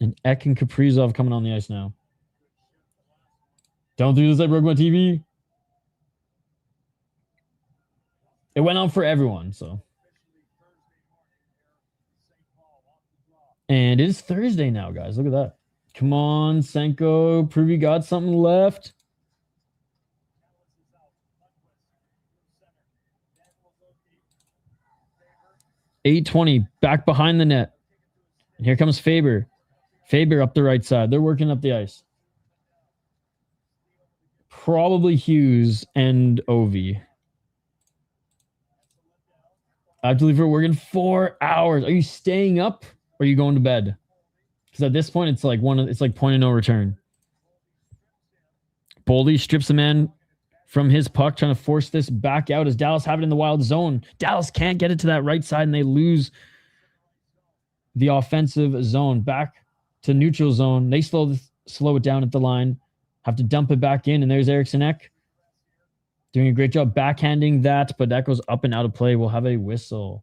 And Ek and Kaprizov coming on the ice now. Don't do this, I broke my TV. It went on for everyone, so. And it is Thursday now, guys. Look at that. Come on, Senko. Prove you got something left. .820, back behind the net. And here comes Faber. Faber up the right side. They're working up the ice. Probably Hughes and Ovi. I have to leave for work in 4 hours. Are you staying up or are you going to bed? Because at this point, it's like point of no return. Baldi strips the man from his puck, trying to force this back out as Dallas have it in the Wild zone. Dallas can't get it to that right side, and they lose the offensive zone. Back to neutral zone. They slow it down at the line. Have to dump it back in, and there's Eriksson Ek doing a great job backhanding that, but that goes up and out of play. We'll have a whistle.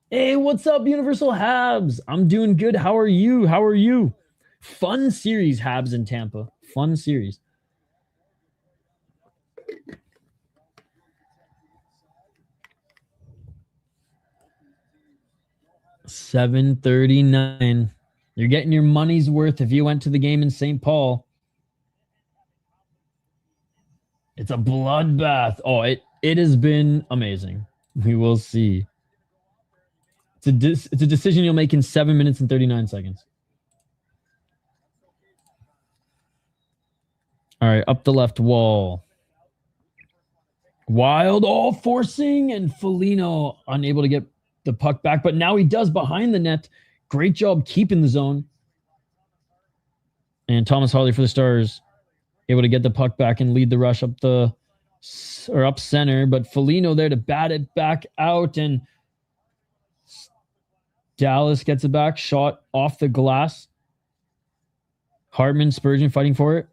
Hey, what's up, Universal Habs? I'm doing good. How are you? Fun series, Habs in Tampa. Fun series. $7.39. You're getting your money's worth if you went to the game in St. Paul. It's a bloodbath. Oh, it has been amazing. We will see. It's a decision you'll make in 7 minutes and 39 seconds. All right, up the left wall. Wild, forcing, and Foligno unable to get the puck back, but now he does behind the net. Great job keeping the zone. And Thomas Harley for the Stars able to get the puck back and lead the rush up center, but Foligno there to bat it back out, and Dallas gets it back, shot off the glass. Hartman, Spurgeon fighting for it.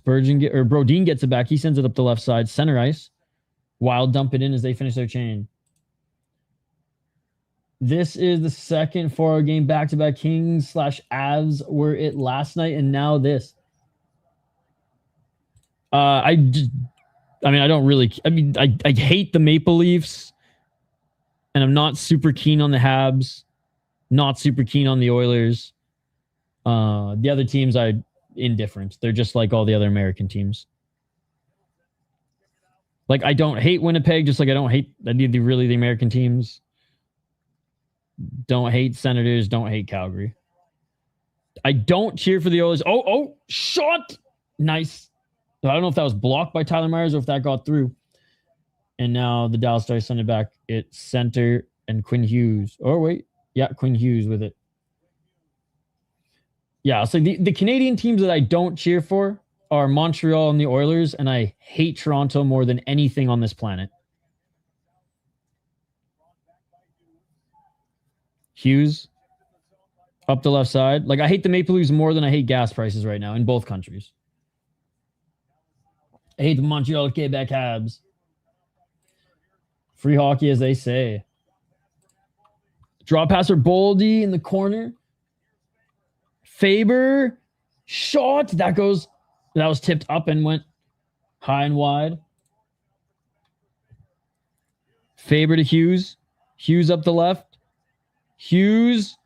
Brodin gets it back. He sends it up the left side, center ice. Wild dump it in as they finish their chain. This is the second 4-hour game back-to-back. Kings/Avs were it last night, and now this. I hate the Maple Leafs, and I'm not super keen on the Habs, not super keen on the Oilers. The other teams, I'm indifferent. They're just like all the other American teams. Like, I don't hate Winnipeg, just like I don't hate the American teams. Don't hate Senators. Don't hate Calgary. I don't cheer for the Oilers. Oh, shot! Nice. I don't know if that was blocked by Tyler Myers or if that got through. And now the Dallas Stars send it back. It's center and Quinn Hughes. Oh, wait. Yeah, Quinn Hughes with it. Yeah, so the Canadian teams that I don't cheer for are Montreal and the Oilers, and I hate Toronto more than anything on this planet. Hughes up the left side. Like, I hate the Maple Leafs more than I hate gas prices right now in both countries. I hate the Montreal Quebec Habs. Free hockey, as they say. Draw passer Baldi in the corner. Faber. Shot. That was tipped up and went high and wide. Faber to Hughes. Hughes up the left. Hughes.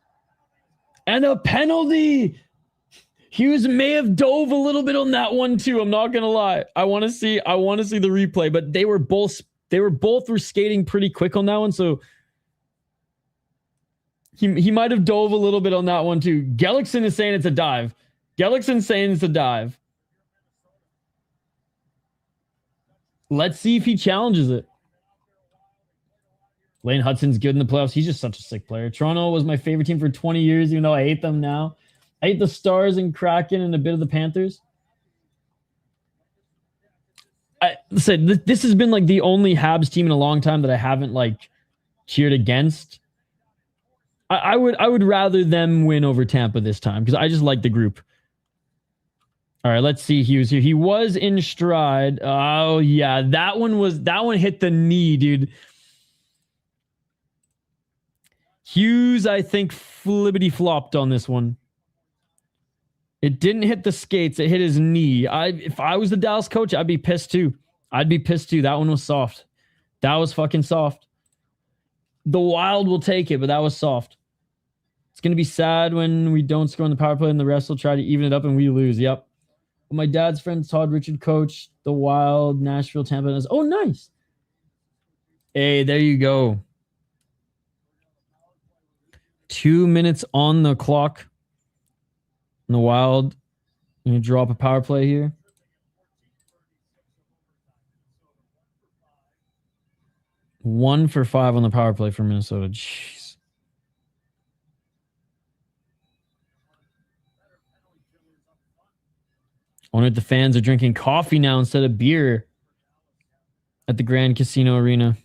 And a penalty. Hughes may have dove a little bit on that one too. I'm not gonna lie. I want to see the replay, but they were both skating pretty quick on that one, so he might have dove a little bit on that one too. Gelickson is saying it's a dive. Let's see if he challenges it. Lane Hudson's good in the playoffs. He's just such a sick player. Toronto was my favorite team for 20 years, even though I hate them now. I hate the Stars and Kraken and a bit of the Panthers. I said this has been like the only Habs team in a long time that I haven't like cheered against. I would rather them win over Tampa this time because I just like the group. All right, let's see Hughes here. He was in stride. Oh yeah, that one hit the knee, dude. Hughes, I think, flippity flopped on this one. It didn't hit the skates. It hit his knee. If I was the Dallas coach, I'd be pissed too. That one was soft. That was fucking soft. The Wild will take it, but that was soft. It's going to be sad when we don't score on the power play and the refs will try to even it up and we lose. Yep. My dad's friend, Todd Richard, coached the Wild, Nashville, Tampa. Oh, nice. Hey, there you go. 2 minutes on the clock. And the Wild, you draw up a power play here. One for 5 on the power play for Minnesota. Jeez. I wonder if the fans are drinking coffee now instead of beer at the Grand Casino Arena.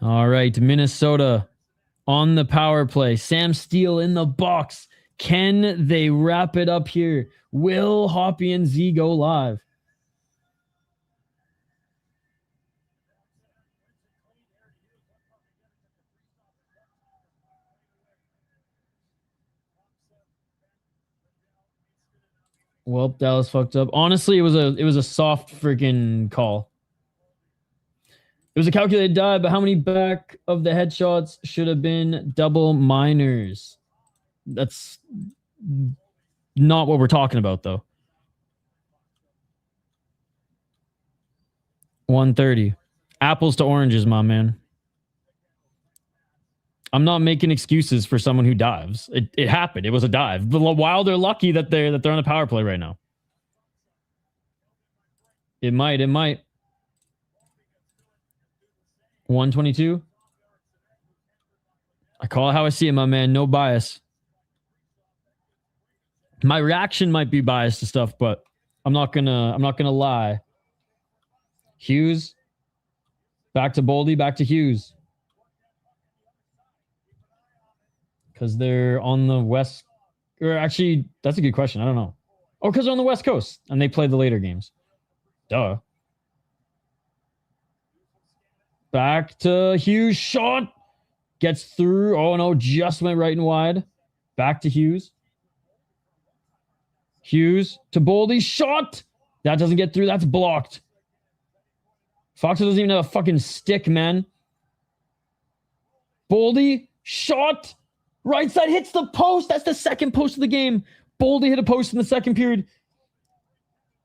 All right, Minnesota on the power play. Sam Steele in the box. Can they wrap it up here? Will Hoppy and Z go live? Well, Dallas fucked up. Honestly, it was a soft freaking call. It was a calculated dive, but how many back of the headshots should have been double minors? That's not what we're talking about, though. 130. Apples to oranges, my man. I'm not making excuses for someone who dives. It happened. It was a dive. The Wild are lucky that they're on a power play right now. It might. 122. I call it how I see it, my man. No bias. My reaction might be biased to stuff, but I'm not gonna lie. Hughes. Back to Baldi, back to Hughes. Because they're on the west. Or actually, that's a good question. I don't know. Oh, because they're on the West Coast and they play the later games. Duh. Back to Hughes. Shot. Gets through. Oh, no. Just went right and wide. Back to Hughes. Hughes to Baldi. Shot. That doesn't get through. That's blocked. Fox doesn't even have a fucking stick, man. Baldi. Shot. Right side hits the post. That's the second post of the game. Baldi hit a post in the second period.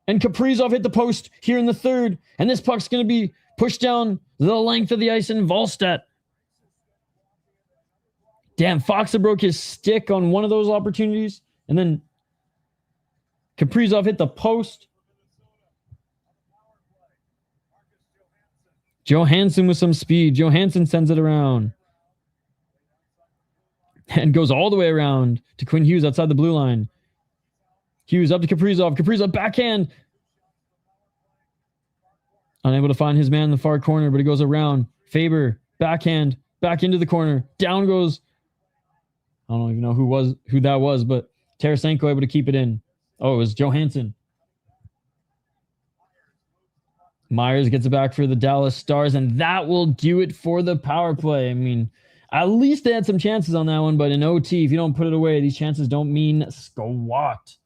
And Kaprizov hit the post here in the third. And this puck's going to be pushed down the length of the ice in Wallstedt. Damn, Foxa broke his stick on one of those opportunities. And then Kaprizov hit the post. Johansson with some speed. Johansson sends it around. And goes all the way around to Quinn Hughes outside the blue line. Hughes up to Kaprizov. Kaprizov backhand. Unable to find his man in the far corner, but he goes around. Faber, backhand, back into the corner. Down goes, I don't even know who that was, but Tarasenko able to keep it in. Oh, it was Johansson. Myers gets it back for the Dallas Stars, and that will do it for the power play. I mean, at least they had some chances on that one, but in OT, if you don't put it away, these chances don't mean squat.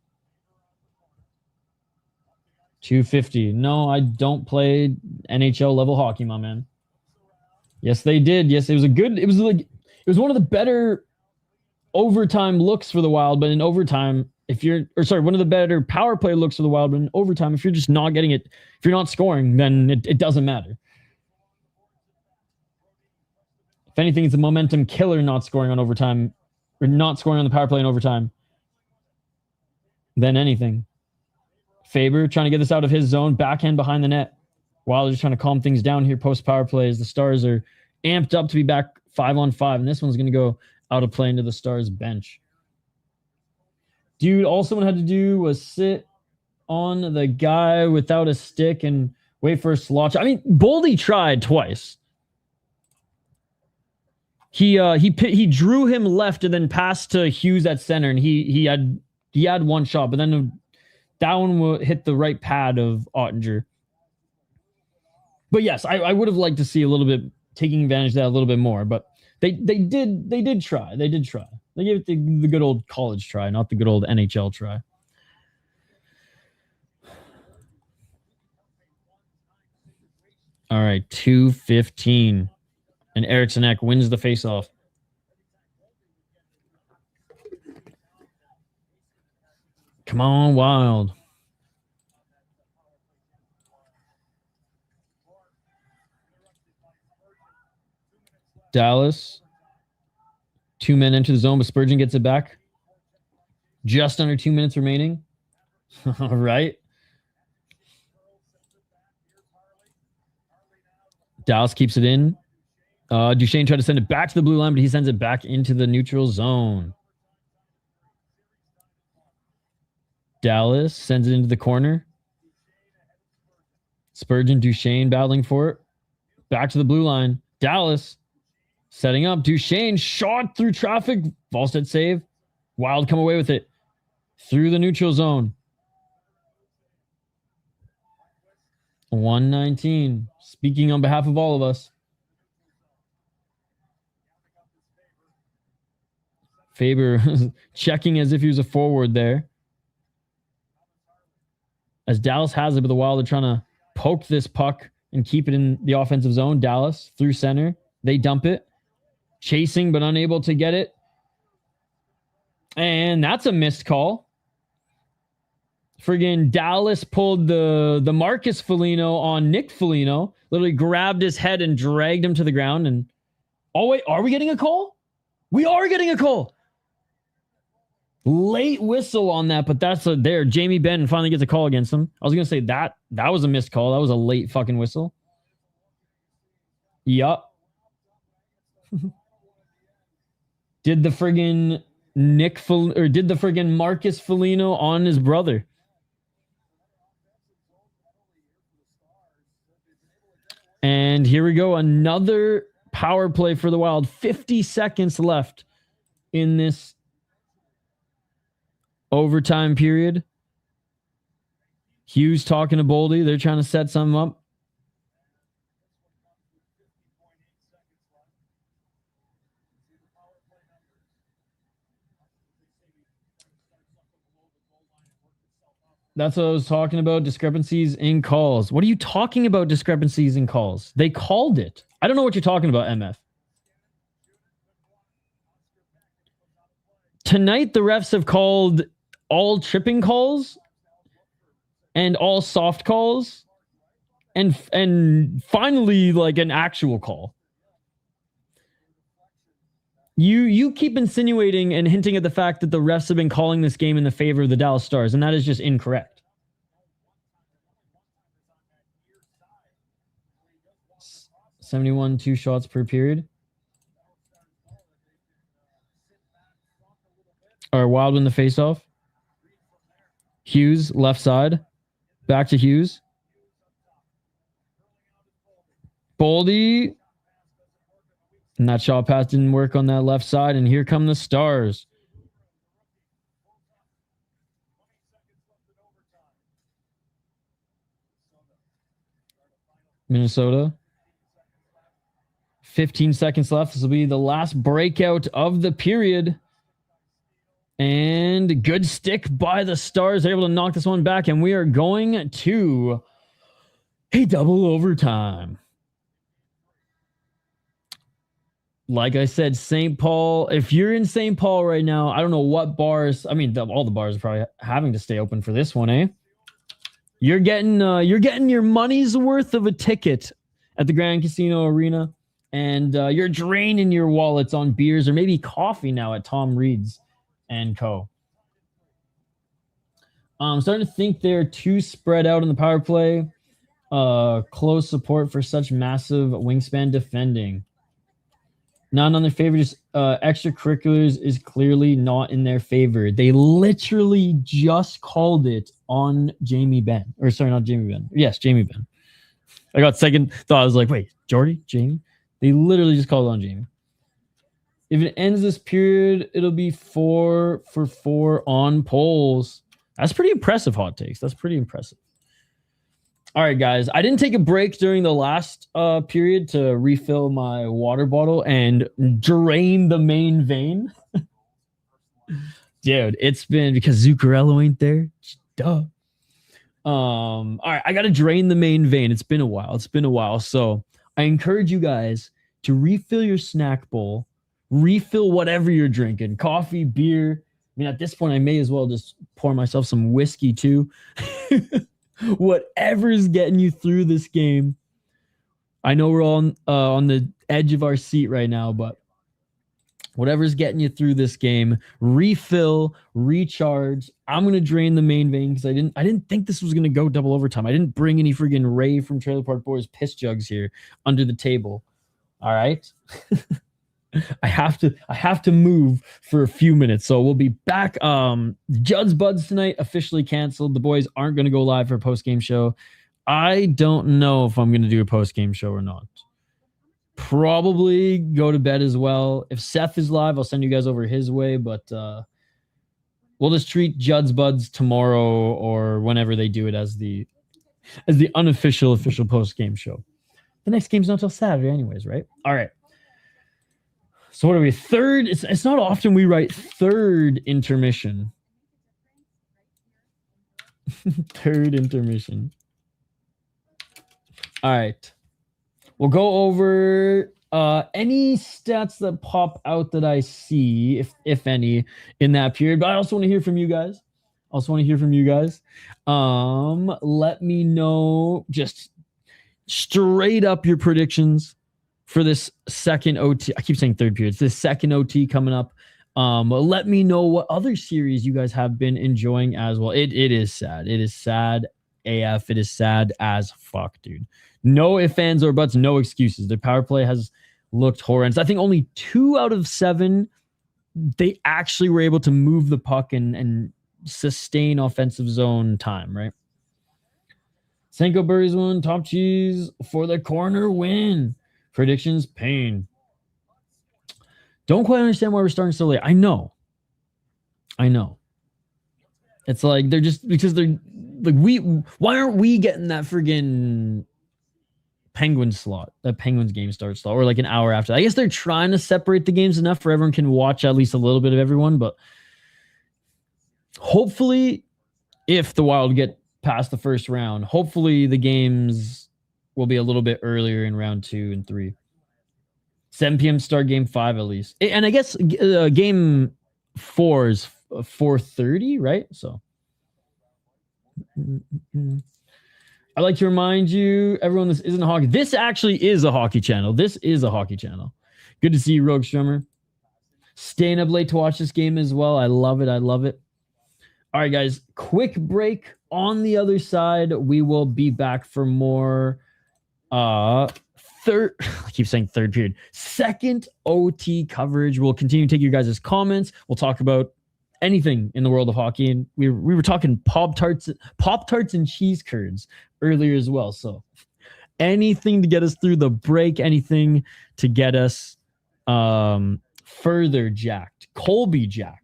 250. No, I don't play NHL level hockey, my man. Yes, they did. Yes, it was one of the better overtime looks for the Wild, but in overtime, one of the better power play looks for the Wild, but in overtime, if you're just not getting it, if you're not scoring, then it doesn't matter. If anything, it's a momentum killer not scoring on overtime, or not scoring on the power play in overtime, than anything. Faber trying to get this out of his zone, backhand behind the net. Wild just trying to calm things down here post power plays. The Stars are amped up to be back 5-on-5, and this one's going to go out of play into the Stars bench. Dude, all someone had to do was sit on the guy without a stick and wait for a slot. I mean, Baldi tried twice. He drew him left and then passed to Hughes at center, and he had one shot, but then that one will hit the right pad of Ottinger. But yes, I would have liked to see a little bit taking advantage of that a little bit more, but they did try. They did try. They gave it the good old college try, not the good old NHL try. All right, 2:15. And Eriksson Ek wins the faceoff. Come on, Wild. Dallas. 2 men enter the zone, but Spurgeon gets it back. Just under 2 minutes remaining. All right. Dallas keeps it in. Duchesne tried to send it back to the blue line, but he sends it back into the neutral zone. Dallas sends it into the corner. Spurgeon, Duchesne battling for it. Back to the blue line. Dallas setting up. Duchesne shot through traffic. Wallstedt save. Wild come away with it. Through the neutral zone. 119. Speaking on behalf of all of us. Faber checking as if he was a forward there. As Dallas has it, but the Wild are trying to poke this puck and keep it in the offensive zone. Dallas through center. They dump it. Chasing, but unable to get it. And that's a missed call. Friggin' Dallas pulled the Marcus Foligno on Nick Foligno. Literally grabbed his head and dragged him to the ground. And oh, wait, are we getting a call? We are getting a call. Late whistle on that, but that's there. Jamie Benn finally gets a call against him. I was going to say that was a missed call. That was a late fucking whistle. Yup. Did the friggin' did the friggin' Marcus Foligno on his brother. And here we go. Another power play for the Wild. 50 seconds left in this overtime period. Hughes talking to Baldi. They're trying to set something up. That's what I was talking about. Discrepancies in calls. What are you talking about? Discrepancies in calls. They called it. I don't know what you're talking about, MF. Tonight, the refs have called all tripping calls. and all soft calls, and finally like an actual call. You keep insinuating and hinting at the fact that the refs have been calling this game in the favor of the Dallas Stars, and that is just incorrect. 71 2 shots per period. All right, Wild win the faceoff. Hughes, left side. Back to Hughes. Baldi. And that shot pass didn't work on that left side. And here come the Stars. Minnesota. 15 seconds left. This will be the last breakout of the period. And good stick by the Stars. They're able to knock this one back. And we are going to a double overtime. Like I said, St. Paul, if you're in St. Paul right now, I don't know what bars. I mean, all the bars are probably having to stay open for this one, eh? You're getting your money's worth of a ticket at the Grand Casino Arena, and you're draining your wallets on beers or maybe coffee now at Tom Reed's and Co. I'm starting to think they're too spread out in the power play. Close support for such massive wingspan defending. Not on their favor. Just extracurriculars is clearly not in their favor. They literally just called it on Jamie Benn. Or sorry, not Jamie Benn. Yes, Jamie Benn. I got second thought. I was like, wait, Jordy? Jamie? They literally just called it on Jamie. If it ends this period, it'll be 4 for 4 on poles. That's pretty impressive, hot takes. That's pretty impressive. All right, guys. I didn't take a break during the last period to refill my water bottle and drain the main vein. Dude, it's been because Zuccarello ain't there. Duh. All right, I got to drain the main vein. It's been a while. So I encourage you guys to refill your snack bowl, refill whatever you're drinking, coffee, beer. I mean, at this point, I may as well just pour myself some whiskey too. Whatever's getting you through this game. I know we're all on the edge of our seat right now, but whatever's getting you through this game, refill, recharge. I'm gonna drain the main vein because I didn't think this was gonna go double overtime. I didn't bring any friggin' Ray from Trailer Park Boys piss jugs here under the table. All right. I have to move for a few minutes, so we'll be back. Judd's Buds tonight officially canceled. The boys aren't going to go live for a post-game show. I don't know if I'm going to do a post-game show or not. Probably go to bed as well. If Seth is live, I'll send you guys over his way, but we'll just treat Judd's Buds tomorrow or whenever they do it as the unofficial official post-game show. The next game's not till Saturday anyways, right? All right. So what are we? Third? It's not often we write third intermission. Third intermission. All right. We'll go over any stats that pop out that I see, if any, in that period. But I also want to hear from you guys. Let me know just straight up your predictions for this second OT. I keep saying third period. It's this second OT coming up. Let me know what other series you guys have been enjoying as well. It is sad. It is sad AF. It is sad as fuck, dude. No ifs, ands, or buts. No excuses. The power play has looked horrendous. I think only 2 out of 7 they actually were able to move the puck and sustain offensive zone time, right? Senko Burries won. Top cheese for the corner win. Predictions, pain. Don't quite understand why we're starting so late. I know. It's like they're just because they're like why aren't we getting that friggin' Penguins slot, that Penguins game start slot, or like an hour after? I guess they're trying to separate the games enough for everyone can watch at least a little bit of everyone, but hopefully if the Wild get past the first round, hopefully the games will be a little bit earlier in round 2 and 3. 7 p.m. start game 5 at least. And I guess game 4 is 4:30, right? So I'd like to remind you, everyone, this isn't hockey. This actually is a hockey channel. This is a hockey channel. Good to see you, Rogue Strummer. Staying up late to watch this game as well. I love it. I love it. All right, guys. Quick break. On the other side, we will be back for more third. I keep saying third period. Second OT coverage. We'll continue to take you guys' comments. We'll talk about anything in the world of hockey, and we were talking Pop-Tarts and cheese curds earlier as well. So anything to get us through the break, anything to get us further jacked, Colby jacked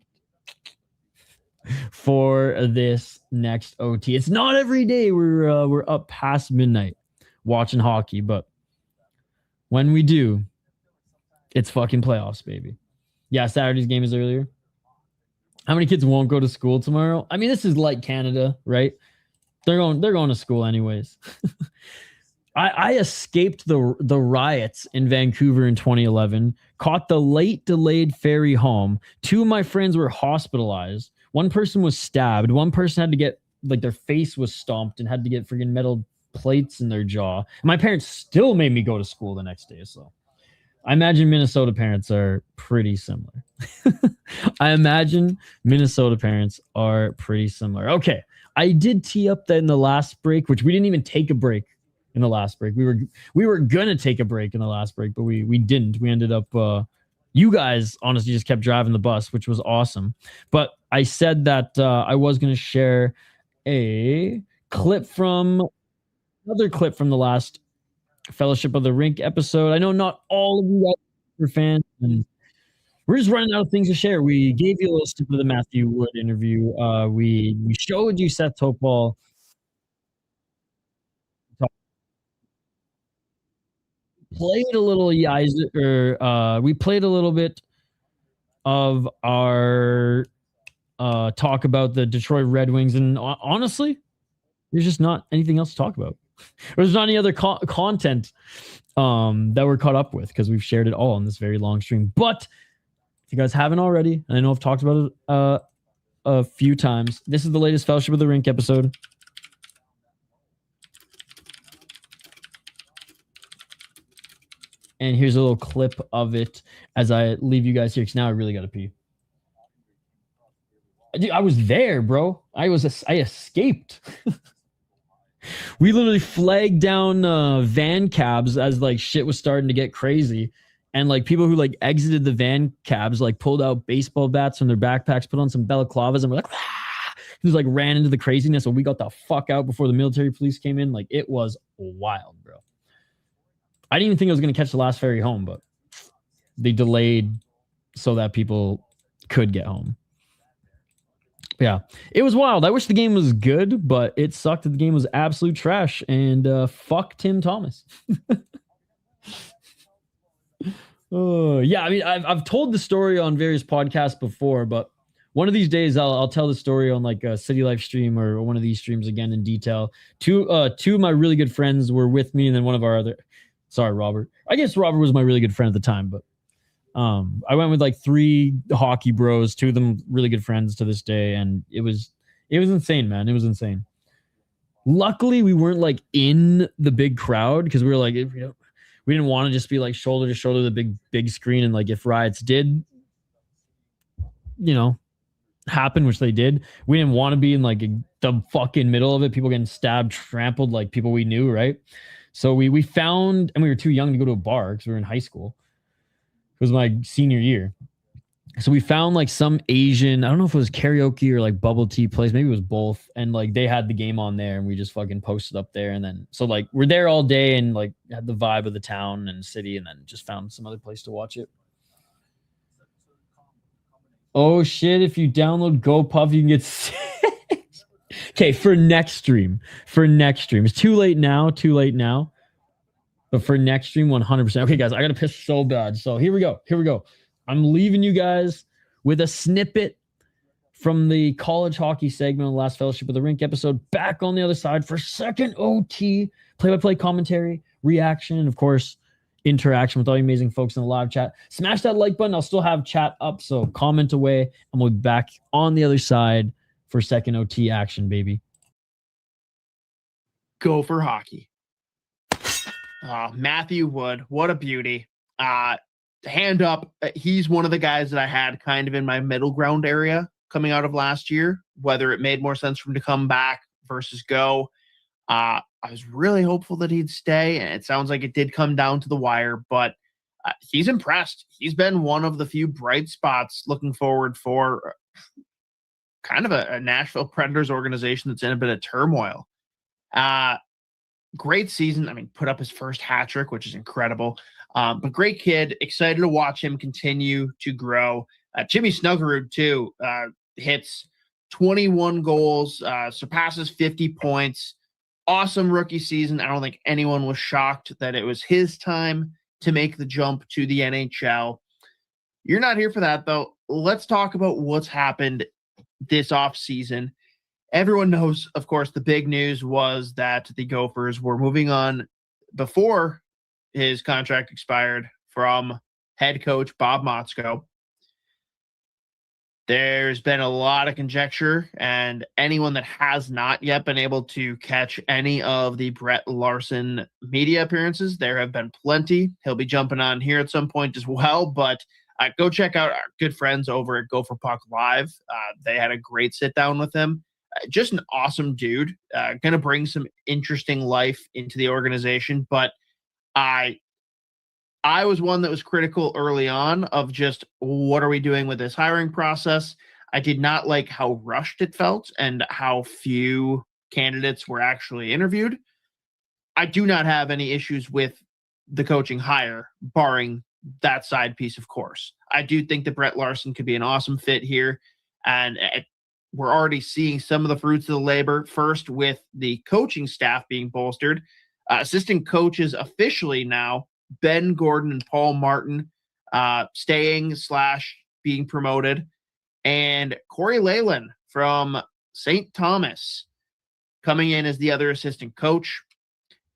for this next OT. It's not every day we're up past midnight watching hockey, but when we do, it's fucking playoffs, baby. Yeah, Saturday's game is earlier. How many kids won't go to school tomorrow? I mean, this is like Canada, right? They're going to school anyways. I escaped the riots in Vancouver in 2011, caught the late delayed ferry home. 2 of my friends were hospitalized. One person was stabbed. One person had to get, like, their face was stomped and had to get freaking metal plates in their jaw. And my parents still made me go to school the next day. So I imagine Minnesota parents are pretty similar. Okay. I did tee up that in the last break, which we didn't even take a break in the last break. We were gonna take a break in the last break, but we didn't. We ended up you guys honestly just kept driving the bus, which was awesome. But I said that I was gonna share another clip from the last Fellowship of the Rink episode. I know not all of you guys are fans, and we're just running out of things to share. We gave you a little snippet of the Matthew Wood interview. We showed you Seth Topol. Played a little we played a little bit of our talk about the Detroit Red Wings, and honestly, there's just not anything else to talk about. There's not any other content that we're caught up with because we've shared it all in this very long stream. But if you guys haven't already, and I know I've talked about it a few times, this is the latest Fellowship of the Rink episode. And here's a little clip of it as I leave you guys here, because now I really got to pee. Dude, I was there, bro. I escaped. We literally flagged down van cabs as like shit was starting to get crazy. And like people who like exited the van cabs like pulled out baseball bats from their backpacks, put on some balaclavas, and we're like, ah! He was like ran into the craziness. So we got the fuck out before the military police came in. Like it was wild, bro. I didn't even think I was going to catch the last ferry home, but they delayed so that people could get home. Yeah, it was wild. I wish the game was good, but it sucked that the game was absolute trash. And fuck Tim Thomas. Yeah, I mean, I've told the story on various podcasts before, but one of these days I'll tell the story on like a City Life stream or one of these streams again in detail. Two of my really good friends were with me, and then one of our other. Sorry, Robert. I guess Robert was my really good friend at the time, but I went with like 3 hockey bros, 2 of them really good friends to this day, and it was insane, man. It was insane. Luckily, we weren't like in the big crowd because we were like, we didn't want to just be like shoulder to shoulder the big screen, and like if riots did, happen, which they did, we didn't want to be in like the fucking middle of it. People getting stabbed, trampled, like people we knew, right? So we found, and we were too young to go to a bar because we were in high school. It was my senior year. So we found like some Asian, I don't know if it was karaoke or like bubble tea place. Maybe it was both. And like they had the game on there, and we just fucking posted up there. And then, so like we're there all day and like had the vibe of the town and city, and then just found some other place to watch it. Oh shit, if you download GoPuff, you can get 6. Okay, for next stream. It's too late now. But for next stream, 100%. Okay, guys, I got to piss so bad. So here we go. I'm leaving you guys with a snippet from the college hockey segment of the last Fellowship of the Rink episode. Back on the other side for second OT, play-by-play commentary, reaction, and of course, interaction with all you amazing folks in the live chat. Smash that like button. I'll still have chat up, so comment away, and we'll be back on the other side for second OT action, baby. Gopher hockey. Matthew Wood, what a beauty. Hand up, he's one of the guys that I had kind of in my middle ground area coming out of last year, whether it made more sense for him to come back versus go. I was really hopeful that he'd stay, and it sounds like it did come down to the wire, but he's impressed. He's been one of the few bright spots looking forward for kind of a Nashville Predators organization that's in a bit of turmoil. Great season. I mean, put up his first hat trick, which is incredible. But great kid. Excited to watch him continue to grow. Jimmy Snuggerud, too, hits 21 goals, surpasses 50 points. Awesome rookie season. I don't think anyone was shocked that it was his time to make the jump to the NHL. You're not here for that, though. Let's talk about what's happened this offseason. Everyone knows, of course, the big news was that the Gophers were moving on before his contract expired from head coach Bob Motzko. There's been a lot of conjecture, and anyone that has not yet been able to catch any of the Brett Larson media appearances, there have been plenty. He'll be jumping on here at some point as well, but go check out our good friends over at Gopher Puck Live. They had a great sit down with him. Just an awesome dude, going to bring some interesting life into the organization, but I was one that was critical early on of just what are we doing with this hiring process. I did not like how rushed it felt and how few candidates were actually interviewed. I do not have any issues with the coaching hire, barring that side piece, of course. I do think that Brett Larson could be an awesome fit here, and we're already seeing some of the fruits of the labor, first with the coaching staff being bolstered. Assistant coaches officially now, Ben Gordon and Paul Martin staying / being promoted, and Corey Leyland from St. Thomas coming in as the other assistant coach.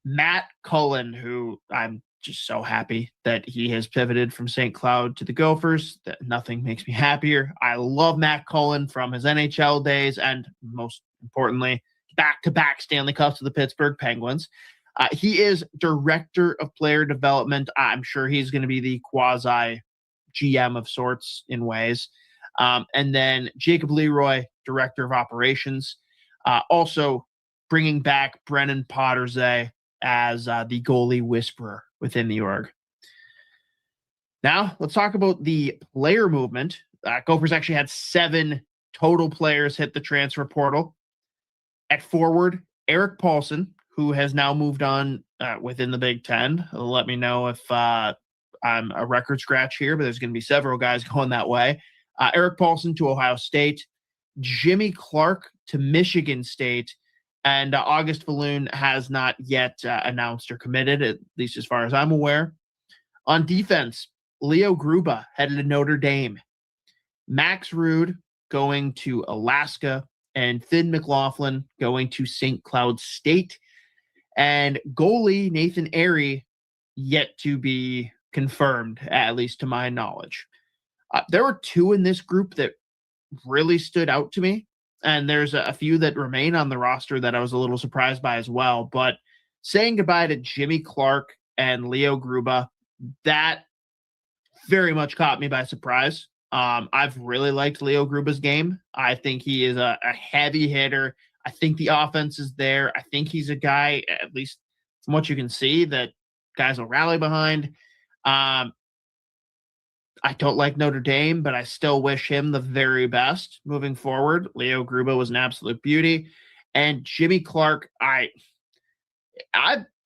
Matt Cullen, who I'm just so happy that he has pivoted from St. Cloud to the Gophers. That nothing makes me happier. I love Matt Cullen from his NHL days, and most importantly, back-to-back Stanley Cups to the Pittsburgh Penguins. He is director of player development. I'm sure he's going to be the quasi GM of sorts in ways. And then Jacob Leroy, director of operations. Also bringing back Brennan Potterzay as the goalie whisperer within the org. Now let's talk about the player movement. Gophers actually had 7 total players hit the transfer portal. At forward, Eric Paulson, who has now moved on within the Big Ten. Let me know if I'm a record scratch here, but there's going to be several guys going that way. Eric Paulson to Ohio State, Jimmy Clark to Michigan State, and August Falloon has not yet announced or committed, at least as far as I'm aware. On defense, Leo Gruba headed to Notre Dame, Max Rude going to Alaska, and Finn McLaughlin going to St. Cloud State. And goalie Nathan Airy yet to be confirmed, at least to my knowledge. There were 2 in this group that really stood out to me, and there's a few that remain on the roster that I was a little surprised by as well. But saying goodbye to Jimmy Clark and Leo Gruba, that very much caught me by surprise. I've really liked Leo Gruba's game. I think he is a heavy hitter. I think the offense is there. I think he's a guy, at least from what you can see, that guys will rally behind. I don't like Notre Dame, but I still wish him the very best moving forward. Leo Gruba was an absolute beauty. And Jimmy Clark, I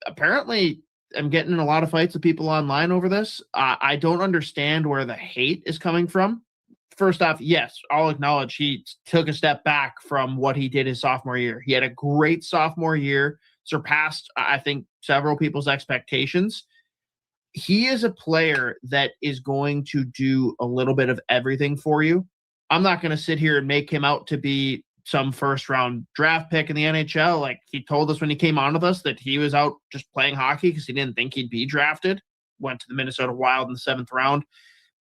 apparently am getting in a lot of fights with people online over this. I don't understand where the hate is coming from. First off, yes, I'll acknowledge he took a step back from what he did his sophomore year. He had a great sophomore year, surpassed, I think, several people's expectations. He is a player that is going to do a little bit of everything for you. I'm not going to sit here and make him out to be some first-round draft pick in the NHL. Like, he told us when he came on with us that he was out just playing hockey because he didn't think he'd be drafted. Went to the Minnesota Wild in the 7th round.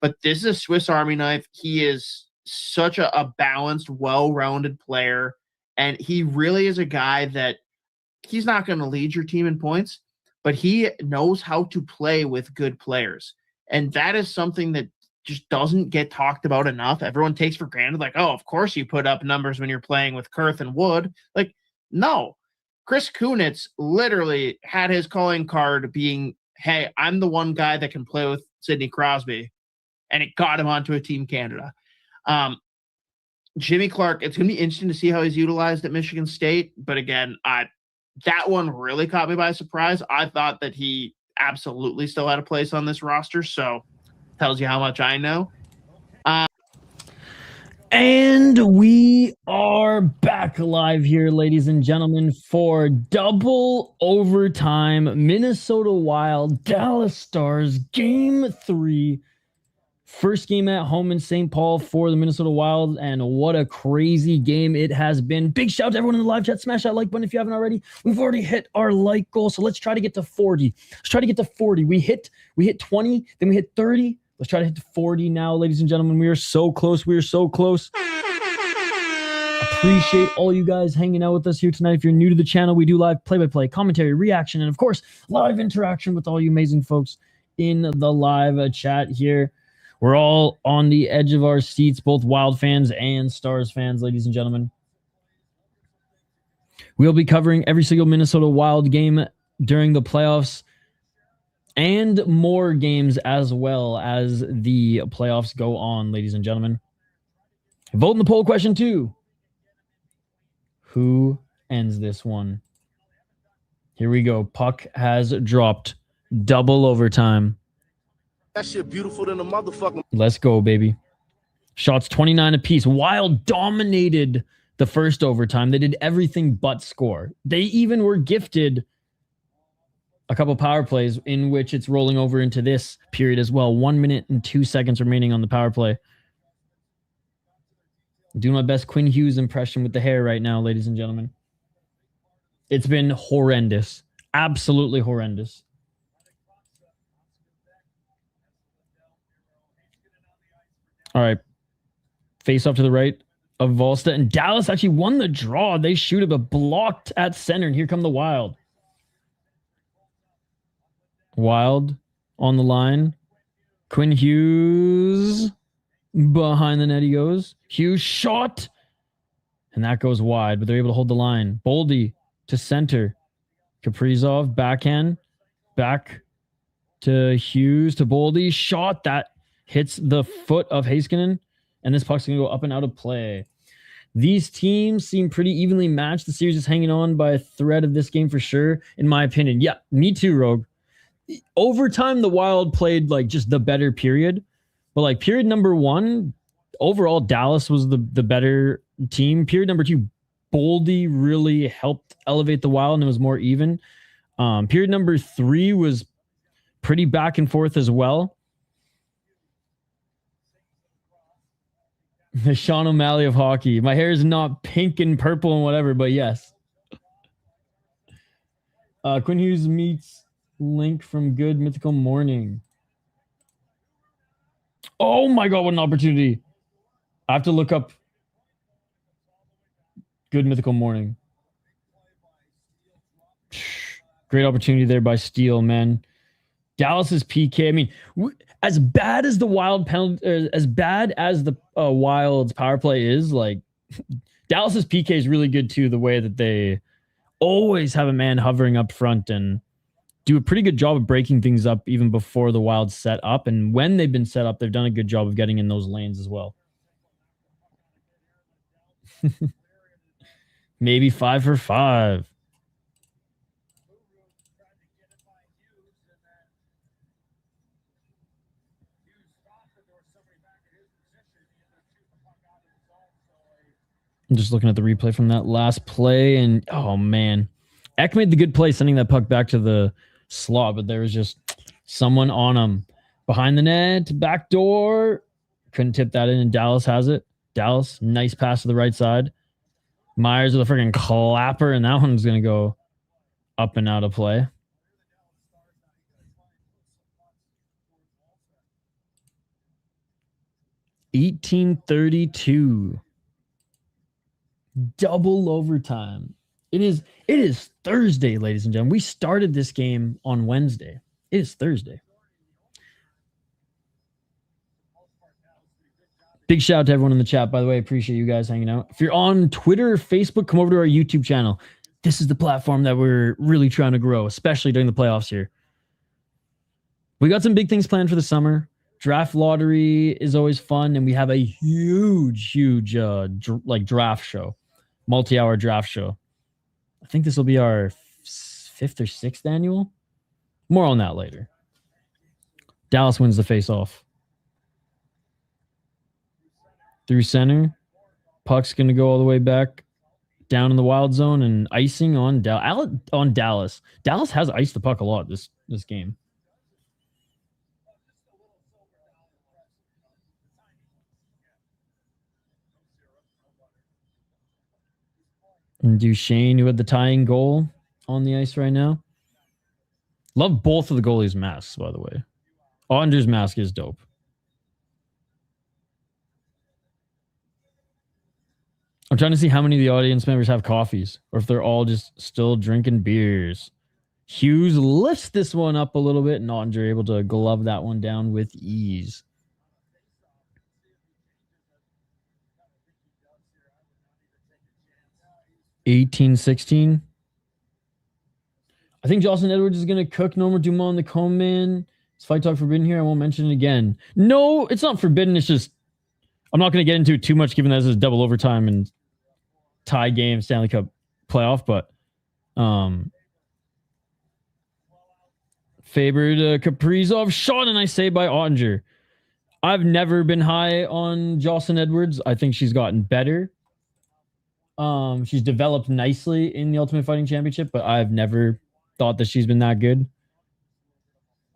But this is a Swiss Army knife. He is such a balanced, well-rounded player. And he really is a guy that he's not going to lead your team in points, but he knows how to play with good players. And that is something that just doesn't get talked about enough. Everyone takes for granted, like, oh, of course you put up numbers when you're playing with Kurth and Wood. Like, no. Chris Kunitz literally had his calling card being, hey, I'm the one guy that can play with Sidney Crosby. And it got him onto a Team Canada. Jimmy Clark, it's going to be interesting to see how he's utilized at Michigan State. But again, that one really caught me by surprise. I thought that he absolutely still had a place on this roster. So tells you how much I know. And we are back live here, ladies and gentlemen, for double overtime Minnesota Wild Dallas Stars Game 3. First game at home in St. Paul for the Minnesota Wild, and what a crazy game it has been. Big shout out to everyone in the live chat. Smash that like button if you haven't already. We've already hit our like goal, so let's try to get to 40. Let's try to get to 40. We hit 20, then we hit 30. Let's try to hit to 40 now, ladies and gentlemen. We are so close. We are so close. Appreciate all you guys hanging out with us here tonight. If you're new to the channel, we do live play-by-play, commentary, reaction, and of course, live interaction with all you amazing folks in the live chat here. We're all on the edge of our seats, both Wild fans and Stars fans, ladies and gentlemen. We'll be covering every single Minnesota Wild game during the playoffs and more games as well as the playoffs go on, ladies and gentlemen. Vote in the poll question 2. Who ends this one? Here we go. Puck has dropped. Double overtime. That shit beautiful than a motherfucking. Let's go, baby. Shots 29 apiece. Wild dominated the first overtime. They did everything but score. They even were gifted a couple power plays in which it's rolling over into this period as well. 1 minute and 2 seconds remaining on the power play. Doing my best Quinn Hughes impression with the hair right now, ladies and gentlemen. It's been horrendous. Absolutely horrendous. All right. Face off to the right of Volsta. And Dallas actually won the draw. They shoot it, but blocked at center. And here come the Wild. Wild on the line. Quinn Hughes. Behind the net he goes. Hughes shot. And that goes wide, but they're able to hold the line. Baldi to center. Kaprizov backhand. Back to Hughes to Baldi. Shot that. Hits the foot of Heiskanen, and this puck's going to go up and out of play. These teams seem pretty evenly matched. The series is hanging on by a thread of this game for sure, in my opinion. Yeah, me too, Rogue. Overtime, the Wild played like just the better period. But like period number 1, overall, Dallas was the better team. Period number 2, Baldi really helped elevate the Wild, and it was more even. Period number 3 was pretty back and forth as well. The Sean O'Malley of hockey. My hair is not pink and purple and whatever, but yes. Quinn Hughes meets Link from Good Mythical Morning. Oh my God, what an opportunity. I have to look up Good Mythical Morning. Great opportunity there by Steele, man. Dallas's PK. I mean, as bad as the Wild penalty, as bad as the Wild's power play is, like Dallas's PK is really good too. The way that they always have a man hovering up front and do a pretty good job of breaking things up even before the Wild set up. And when they've been set up, they've done a good job of getting in those lanes as well. Maybe 5 for 5. I'm just looking at the replay from that last play, and oh man, Eck made the good play sending that puck back to the slot, but there was just someone on him behind the net, back door. Couldn't tip that in, and Dallas has it. Dallas, nice pass to the right side. Myers with a freaking clapper, and that one's going to go up and out of play. $18:32. Double overtime It is Thursday, ladies and gentlemen. We started this game on Wednesday. It is Thursday. Big shout out to everyone in the chat, by the way. I appreciate you guys hanging out. If you're on Twitter or Facebook, come over to our YouTube channel. This is the platform that we're really trying to grow, especially during the playoffs here. We got some big things planned for the summer. Draft lottery is always fun, and we have a huge draft show, multi-hour draft show. I think this will be our 5th or 6th annual. More on that later. Dallas wins the face-off. Through center. Puck's going to go all the way back down in the wild zone and icing on Dallas. Dallas has iced the puck a lot this game. And Duchesne, who had the tying goal on the ice right now. Love both of the goalies' masks, by the way. Ottinger's mask is dope. I'm trying to see how many of the audience members have coffees or if they're all just still drinking beers. Hughes lifts this one up a little bit and Ottinger able to glove that one down with ease. 18-16. I think Jocelyn Edwards is going to cook Norma Dumont, the cone man. Is fight talk forbidden here? I won't mention it again. No, it's not forbidden. It's just, I'm not going to get into it too much given that this is double overtime and tie game Stanley Cup playoff, but favored Kaprizov shot, and I say by Ottinger. I've never been high on Jocelyn Edwards. I think she's gotten better. She's developed nicely in the Ultimate Fighting Championship, but I've never thought that she's been that good.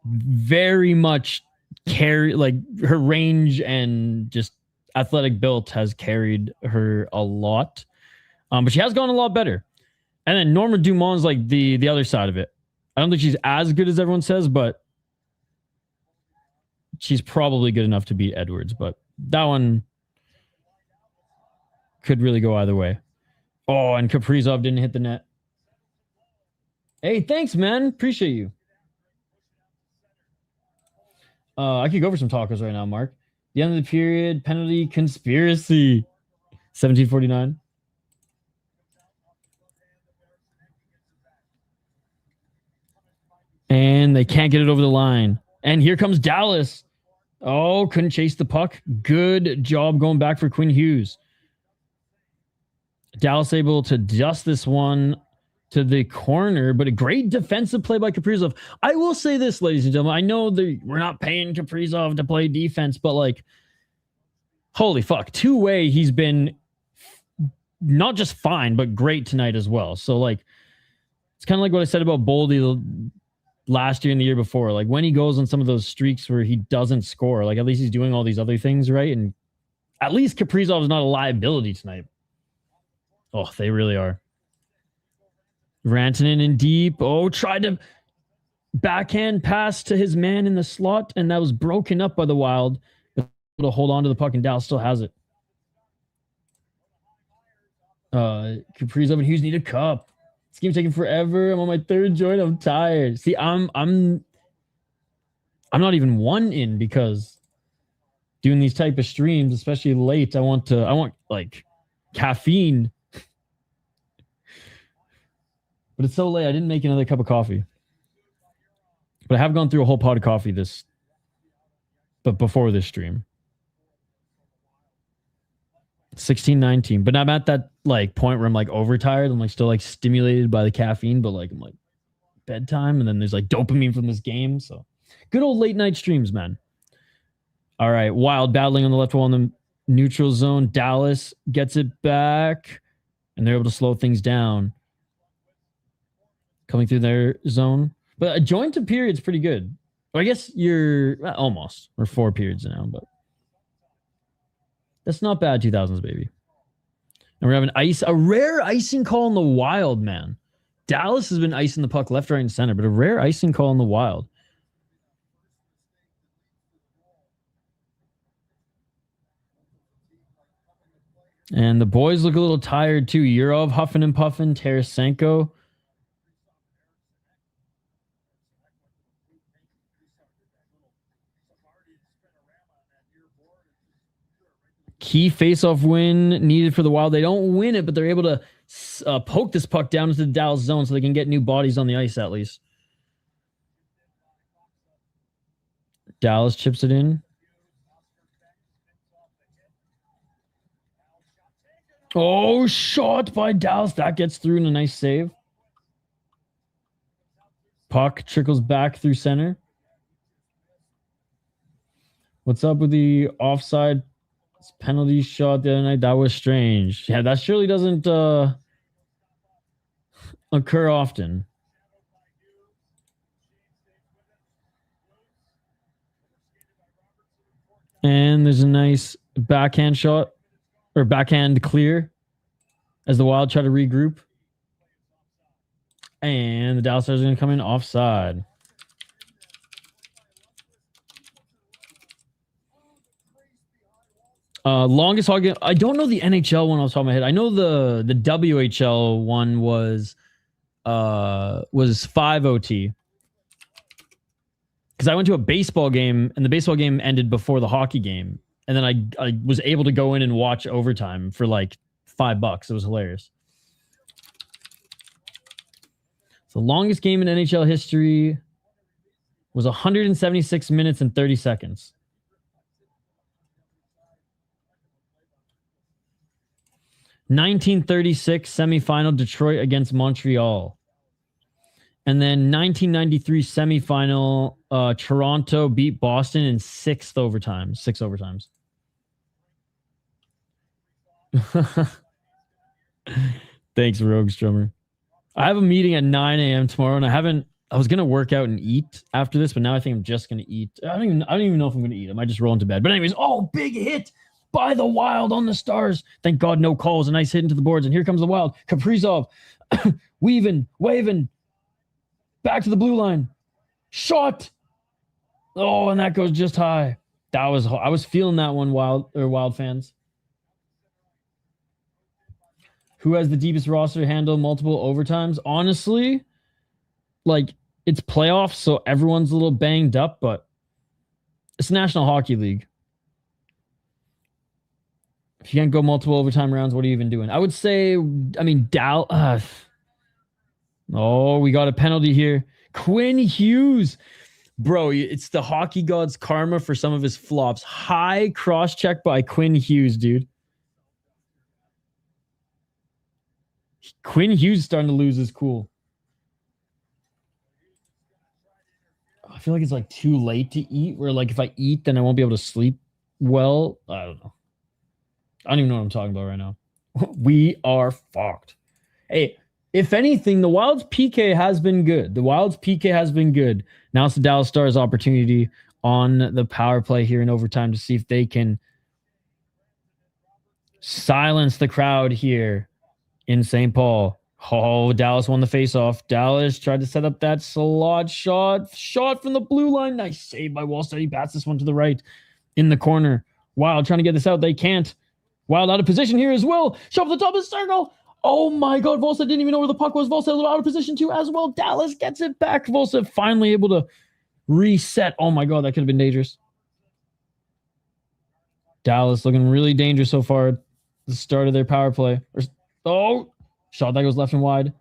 Very much her range and just athletic build has carried her a lot. But she has gone a lot better. And then Norma Dumont's like the other side of it. I don't think she's as good as everyone says, but she's probably good enough to beat Edwards. But that one could really go either way. Oh, and Kaprizov didn't hit the net. Hey, thanks, man. Appreciate you. I could go for some tacos right now, Mark. The end of the period, penalty conspiracy. 1749. And they can't get it over the line. And here comes Dallas. Oh, couldn't chase the puck. Good job going back for Quinn Hughes. Dallas able to dust this one to the corner, but a great defensive play by Kaprizov. I will say this, ladies and gentlemen. I know that we're not paying Kaprizov to play defense, but like, holy fuck. Two-way, he's been not just fine, but great tonight as well. So like, it's kind of like what I said about Baldi last year and the year before. Like when he goes on some of those streaks where he doesn't score, like at least he's doing all these other things right. And at least Kaprizov is not a liability tonight. Oh, they really are. Rantanen in deep. Oh, tried to backhand pass to his man in the slot, and that was broken up by the Wild. But able to hold on to the puck, and Dallas still has it. Kaprizov and Hughes need a cup. This game's taking forever. I'm on my third joint. I'm tired. See, I'm not even one in because doing these type of streams, especially late, I want like caffeine. But it's so late, I didn't make another cup of coffee. But I have gone through a whole pot of coffee before this stream. 16-19. But I'm at that like point where I'm like overtired. I'm like still like stimulated by the caffeine, but like I'm like bedtime, and then there's like dopamine from this game. So good old late night streams, man. All right, Wild battling on the left wall in the neutral zone. Dallas gets it back, and they're able to slow things down. Coming through their zone. But a joint to period's pretty good. Well, I guess you're almost. We're 4 periods now, but that's not bad, 2000s, baby. And we're having a rare icing call in the Wild, man. Dallas has been icing the puck left, right, and center, but a rare icing call in the Wild. And the boys look a little tired too. Yurov huffing and puffing. Tarasenko. Key face-off win needed for the Wild. They don't win it, but they're able to poke this puck down into the Dallas zone so they can get new bodies on the ice at least. Dallas chips it in. Oh, shot by Dallas. That gets through in a nice save. Puck trickles back through center. What's up with the offside penalty shot the other night? That was strange. Yeah, that surely doesn't occur often. And there's a nice backhand shot or backhand clear as the Wild try to regroup. And the Dallas Stars are going to come in offside. Longest hockey. I don't know the NHL one off the top of my head. I know the WHL one was 5 OT. Because I went to a baseball game and the baseball game ended before the hockey game. And then I was able to go in and watch overtime for like $5. It was hilarious. The longest game in NHL history was 176 minutes and 30 seconds. (1936) semifinal, Detroit against Montreal. And then 1993 semifinal, Toronto beat Boston in 6 overtimes. Thanks, Rogue Strummer. I have a meeting at 9 a.m. tomorrow, and I was going to work out and eat after this, but now I think I'm just going to eat. I don't even know if I'm going to eat. I might just roll into bed. But anyways, big hit by the Wild on the Stars. Thank God no calls. A nice hit into the boards, and here comes the Wild. Kaprizov weaving, waving, back to the blue line. Shot. Oh, and that goes just high. I was feeling that one, Wild fans. Who has the deepest roster to handle multiple overtimes? Honestly, like, it's playoffs, so everyone's a little banged up, but it's National Hockey League. If you can't go multiple overtime rounds, what are you even doing? I would say, Dallas. We got a penalty here. Quinn Hughes. Bro, it's the hockey god's karma for some of his flops. High cross-check by Quinn Hughes, dude. Quinn Hughes starting to lose his cool. I feel like it's like too late to eat, where like if I eat, then I won't be able to sleep well. I don't know. I don't even know what I'm talking about right now. We are fucked. Hey, if anything, the Wild's PK has been good. Now it's the Dallas Stars' opportunity on the power play here in overtime to see if they can silence the crowd here in St. Paul. Oh, Dallas won the faceoff. Dallas tried to set up that slot shot. Shot from the blue line. Nice save by Wallstead. He bats this one to the right in the corner. Wild trying to get this out. They can't. Wild out of position here as well. Shot from the top of the circle. Oh my God. Wallstead didn't even know where the puck was. Wallstead out of position too as well. Dallas gets it back. Wallstead finally able to reset. Oh my God. That could have been dangerous. Dallas looking really dangerous so far at the start of their power play. Shot that goes left and wide.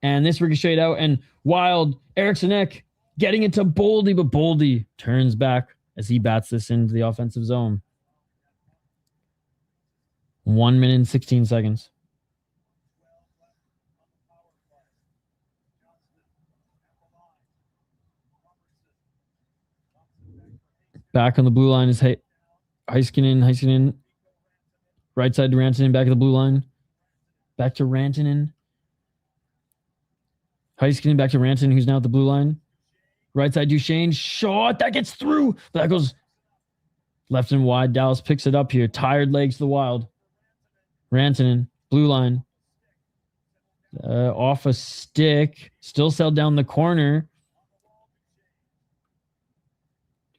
And this ricocheted out. And Wild, Eriksson Ek getting it to Baldi, but Baldi turns back as he bats this into the offensive zone. 1 minute and 16 seconds. Back on the blue line is Heiskanen. Right side to Rantanen, back at the blue line. Back to Rantanen. Heiskanen back to Rantanen, who's now at the blue line. Right side, Duchesne. Shot. That gets through. But that goes left and wide. Dallas picks it up here. Tired legs to the Wild. Rantanen, blue line. Off a stick. Still sailed down the corner.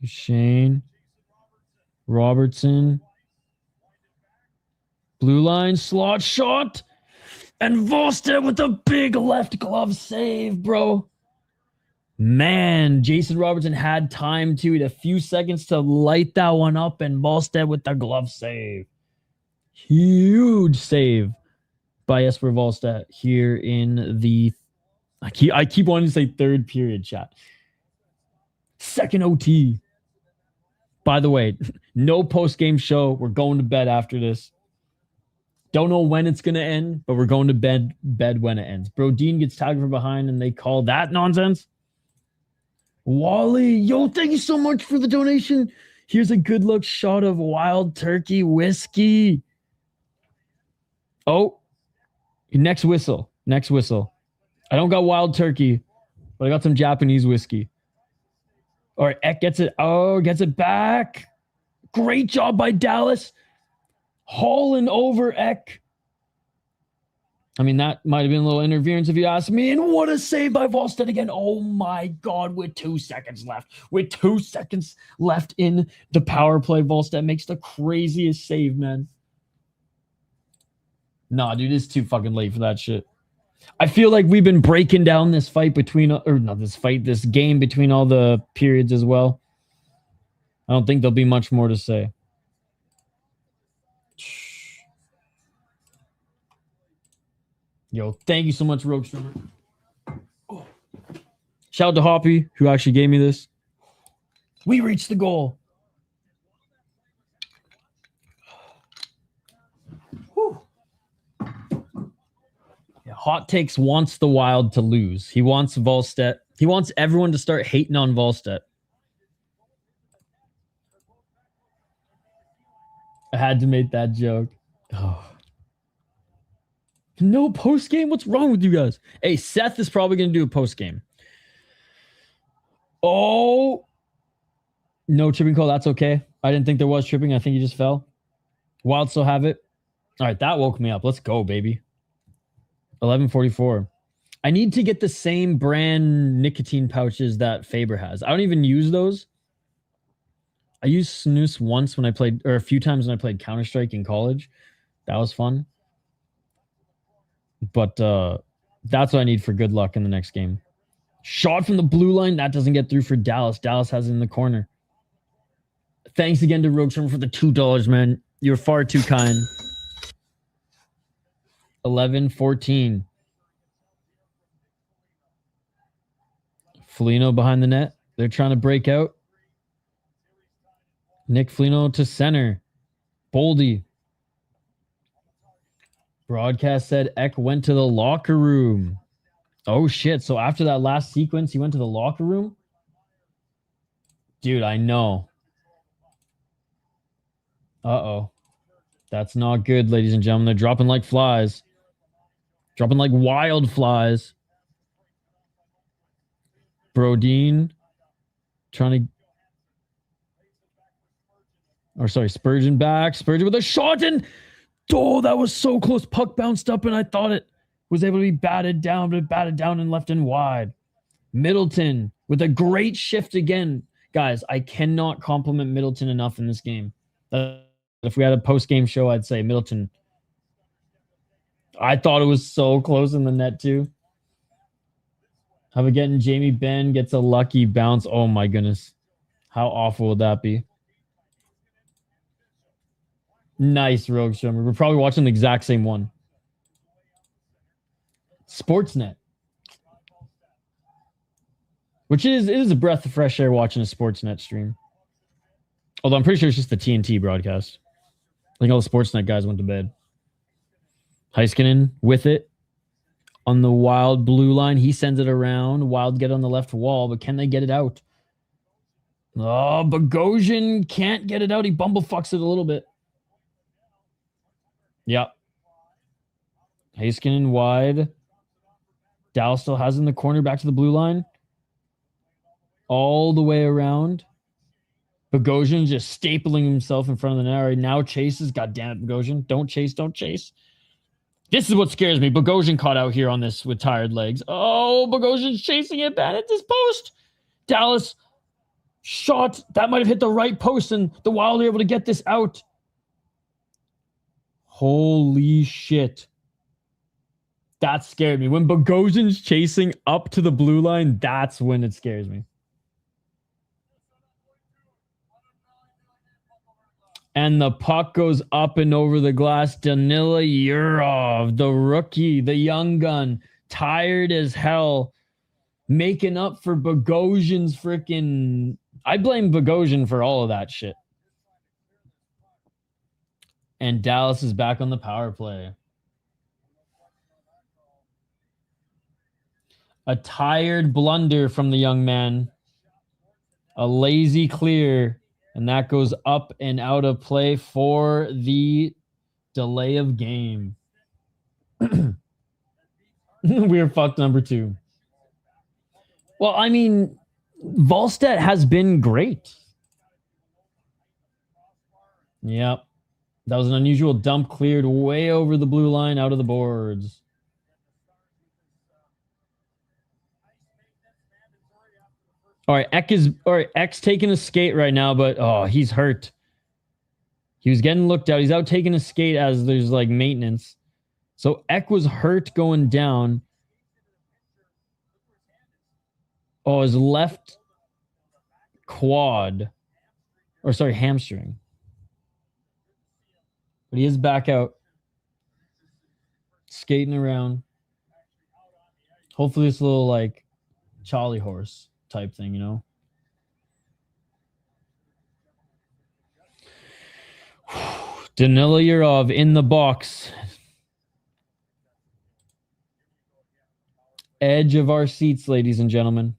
Duchesne. Robertson. Blue line slot shot. And Volstead with a big left glove save, bro. Man, Jason Robertson had time to, a few seconds to light that one up, and Volstead with the glove save. Huge save by Jesper Volstead here in the... I keep wanting to say third period, chat. Second OT. By the way, no post-game show. We're going to bed after this. Don't know when it's going to end, but we're going to bed when it ends. Brodin gets tagged from behind, and they call that nonsense. Wally, yo, thank you so much for the donation. Here's a good look shot of Wild Turkey whiskey. Oh, next whistle. I don't got Wild Turkey, but I got some Japanese whiskey. All right, Eck gets it. Oh, gets it back. Great job by Dallas. Hauling over Eck. I mean, that might have been a little interference if you ask me. And what a save by Volstead again. Oh my God, with 2 seconds left. With 2 seconds left in the power play, Volstead makes the craziest save, man. Nah, dude, it's too fucking late for that shit. I feel like we've been breaking down this fight between, or not this fight, this game between all the periods as well. I don't think there'll be much more to say. Yo, thank you so much, Rogue Streamer. Oh. Shout out to Hoppy, who actually gave me this. We reached the goal. Whew. Yeah, Hot Takes wants the Wild to lose. He wants Volstead. He wants everyone to start hating on Volstead. I had to make that joke. Oh. No post game? What's wrong with you guys? Hey, Seth is probably going to do a post game. Oh. No tripping call. That's okay. I didn't think there was tripping. I think he just fell. Wild still have it. All right, that woke me up. Let's go, baby. 11:44. I need to get the same brand nicotine pouches that Faber has. I don't even use those. I used snus once when I played, or a few times when I played Counter-Strike in college. That was fun. But that's what I need for good luck in the next game. Shot from the blue line. That doesn't get through for Dallas. Dallas has it in the corner. Thanks again to Rogue for the $2, man. You're far too kind. 11:14. Foligno behind the net. They're trying to break out. Nick Foligno to center. Baldi. Broadcast said Eck went to the locker room. Oh, shit. So after that last sequence, he went to the locker room? Dude, I know. Uh-oh. That's not good, ladies and gentlemen. They're dropping like flies. Dropping like wild flies. Brodin trying to... Or sorry, Spurgeon back. Spurgeon with a shot and... Oh, that was so close. Puck bounced up and I thought it was able to be batted down, but it batted down and left and wide. Middleton with a great shift again. Guys, I cannot compliment Middleton enough in this game. If we had a post-game show, I'd say Middleton. I thought it was so close in the net too. How about getting Jamie Benn gets a lucky bounce? Oh my goodness. How awful would that be? Nice, Rogue Streamer. We're probably watching the exact same one. Sportsnet. Which it is a breath of fresh air watching a Sportsnet stream. Although I'm pretty sure it's just the TNT broadcast. I think all the Sportsnet guys went to bed. Heiskanen with it. On the Wild blue line. He sends it around. Wild get on the left wall, but can they get it out? Oh, Bogosian can't get it out. He bumblefucks it a little bit. Yep. Heiskanen wide. Dallas still has in the corner, back to the blue line. All the way around. Bogosian just stapling himself in front of the net. Right now chases. God damn it, Bogosian. Don't chase, don't chase. This is what scares me. Bogosian caught out here on this with tired legs. Oh, Bogosian's chasing it back at this post. Dallas shot. That might have hit the right post, and the Wild are able to get this out. Holy shit. That scared me. When Bogosian's chasing up to the blue line, that's when it scares me. And the puck goes up and over the glass. Danila Yurov, the rookie, the young gun, tired as hell, making up for Bogosian's freaking... I blame Bogosian for all of that shit. And Dallas is back on the power play. A tired blunder from the young man. A lazy clear. And that goes up and out of play for the delay of game. We're fucked number 2. Well, I mean, Volstead has been great. Yep. That was an unusual dump cleared way over the blue line out of the boards. All right, X taking a skate right now, but he's hurt. He was getting looked out. He's out taking a skate as there's like maintenance. So Ek was hurt going down. Oh, his left quad. Or sorry, hamstring. But he is back out. Skating around. Hopefully it's a little like Charlie horse type thing, you know? Danila Yurov in the box. Edge of our seats, ladies and gentlemen.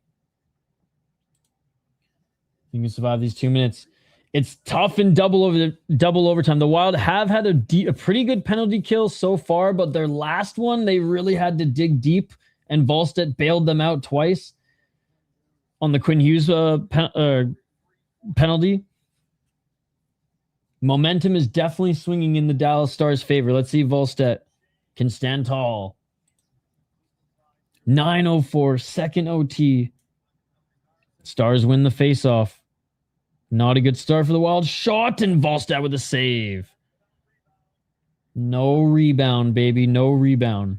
You can survive these 2 minutes. It's tough in double overtime. The Wild have had a pretty good penalty kill so far, but their last one, they really had to dig deep, and Volstead bailed them out twice on the Quinn Hughes penalty. Momentum is definitely swinging in the Dallas Stars' favor. Let's see if Volstead can stand tall. 9:04, second OT. Stars win the faceoff. Not a good start for the Wild. Shot, and Volstead with a save. No rebound, baby. No rebound.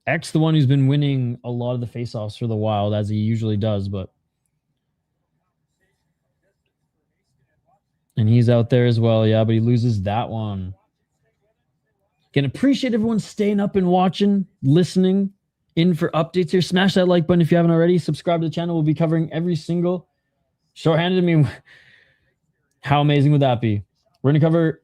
X, the one who's been winning a lot of the faceoffs for the Wild, as he usually does, but... And he's out there as well, yeah, but he loses that one. Can appreciate everyone staying up and watching, listening, in for updates here. Smash that like button if you haven't already. Subscribe to the channel. We'll be covering every single shorthanded. I mean, how amazing would that be? We're going to cover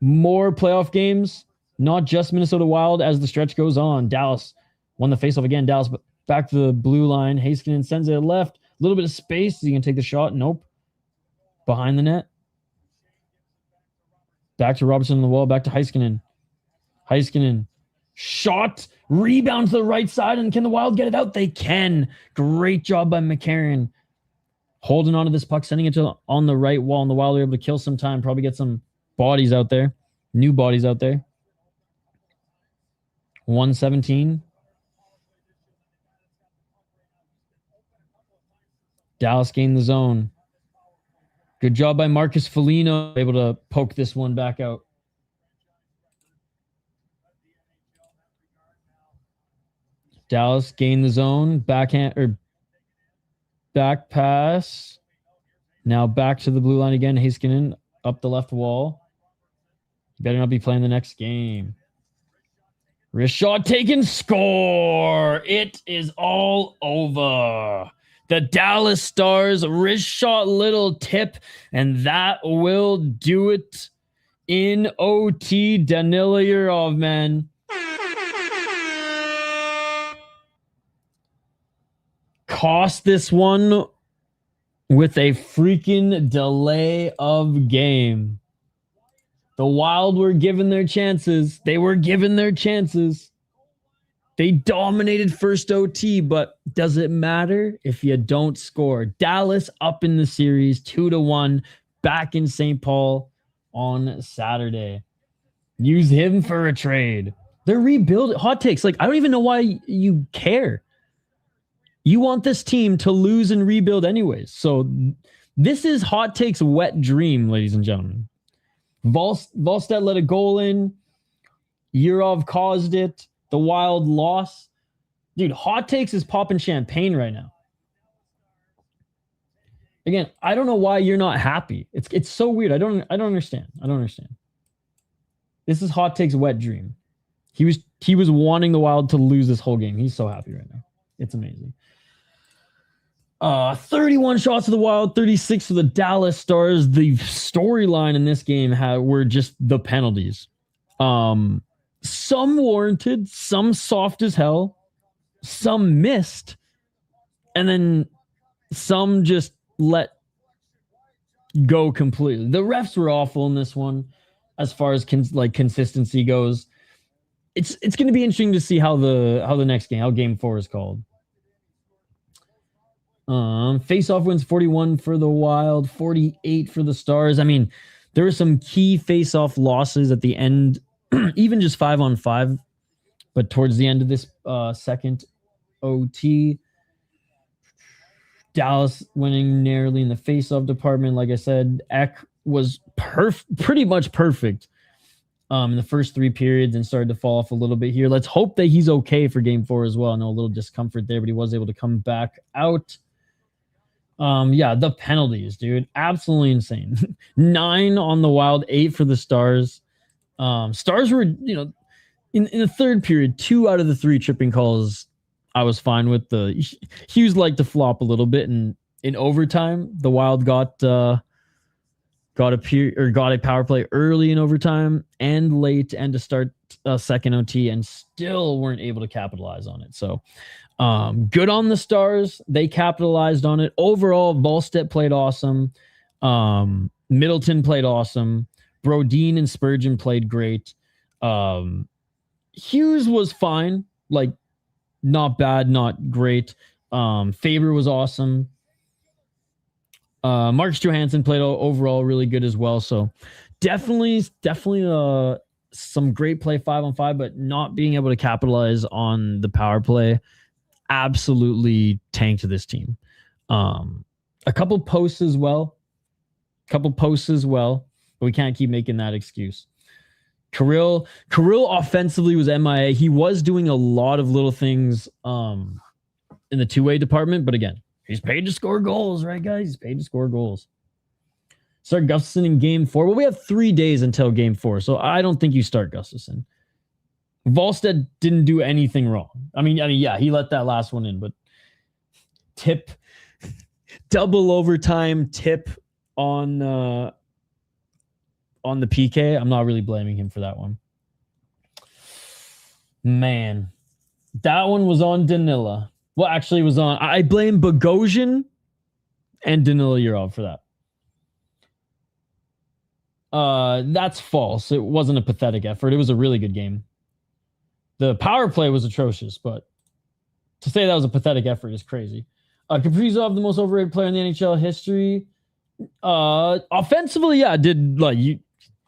more playoff games, not just Minnesota Wild, as the stretch goes on. Dallas won the faceoff again. Dallas back to the blue line. Heiskanen sends it left. A little bit of space. Is he going to take the shot? Nope. Behind the net. Back to Robertson on the wall. Back to Heiskanen. Heiskanen. Shot. Rebound to the right side. And can the Wild get it out? They can. Great job by McCarron. Holding on to this puck. Sending it on the right wall. And the Wild are able to kill some time. Probably get some bodies out there. New bodies out there. 117. Dallas gained the zone. Good job by Marcus Foligno, able to poke this one back out. Dallas gained the zone. Backhand or back pass. Now back to the blue line again. Heiskanen up the left wall. Better not be playing the next game. Wrist shot taken. Score. It is all over. The Dallas Stars wrist shot little tip, and that will do it in OT. Danila Yurov, man. Cost this one with a freaking delay of game. The Wild were given their chances. They were given their chances. They dominated first OT, but does it matter if you don't score? Dallas up in the series 2-1 back in St. Paul on Saturday. Use him for a trade. They're rebuilding. Hot takes. Like, I don't even know why you care. You want this team to lose and rebuild anyways. So this is hot takes wet dream, ladies and gentlemen. Volstead let a goal in. Yurov caused it. The Wild lost. Dude, Hot Takes is popping champagne right now. Again, I don't know why you're not happy. It's so weird. I don't understand. I don't understand. This is Hot Takes wet dream. He was wanting the Wild to lose this whole game. He's so happy right now. It's amazing. 31 shots of the Wild, 36 for the Dallas Stars. The storyline in this game were just the penalties. Some warranted, some soft as hell, some missed, and then some just let go completely. The refs were awful in this one as far as consistency goes. It's going to be interesting to see how game 4 is called. Face-off wins 41 for the Wild, 48 for the Stars. I mean, there were some key face-off losses at the end, even just 5-on-5, but towards the end of this second OT, Dallas winning narrowly in the face-off department. Like I said, Ek was pretty much perfect in the first 3 periods and started to fall off a little bit here. Let's hope that he's okay for game 4 as well. I know a little discomfort there, but he was able to come back out. The penalties, dude. Absolutely insane. 9 on the Wild, 8 for the Stars. Stars were, in the third period, 2 out of the 3 tripping calls I was fine with. The Hughes liked to flop a little bit, and in overtime, the Wild got a power play early in overtime and late, and to start second OT, and still weren't able to capitalize on it. So, good on the Stars. They capitalized on it. Overall, Volstead played awesome. Middleton played awesome. Brodin and Spurgeon played great. Hughes was fine. Not bad, not great. Faber was awesome. Marcus Johansson played overall really good as well. So definitely some great play 5-on-5, but not being able to capitalize on the power play absolutely tanked this team. A couple posts as well, but we can't keep making that excuse. Kirill offensively was MIA. He was doing a lot of little things in the two-way department, but again, he's paid to score goals, right, guys? He's paid to score goals. Start Gustafsson in game 4. Well, we have 3 days until game 4, so I don't think you start Gustafsson. Volstead didn't do anything wrong. I mean, yeah, he let that last one in, but double overtime tip on the PK. I'm not really blaming him for that one. Man, that one was on Danila. Well, actually, it was on. I blame Bogosian and Danila Yurov for that. That's false. It wasn't a pathetic effort. It was a really good game. The power play was atrocious, but to say that was a pathetic effort is crazy. Kaprizov, the most overrated player in the NHL history. Offensively, yeah, you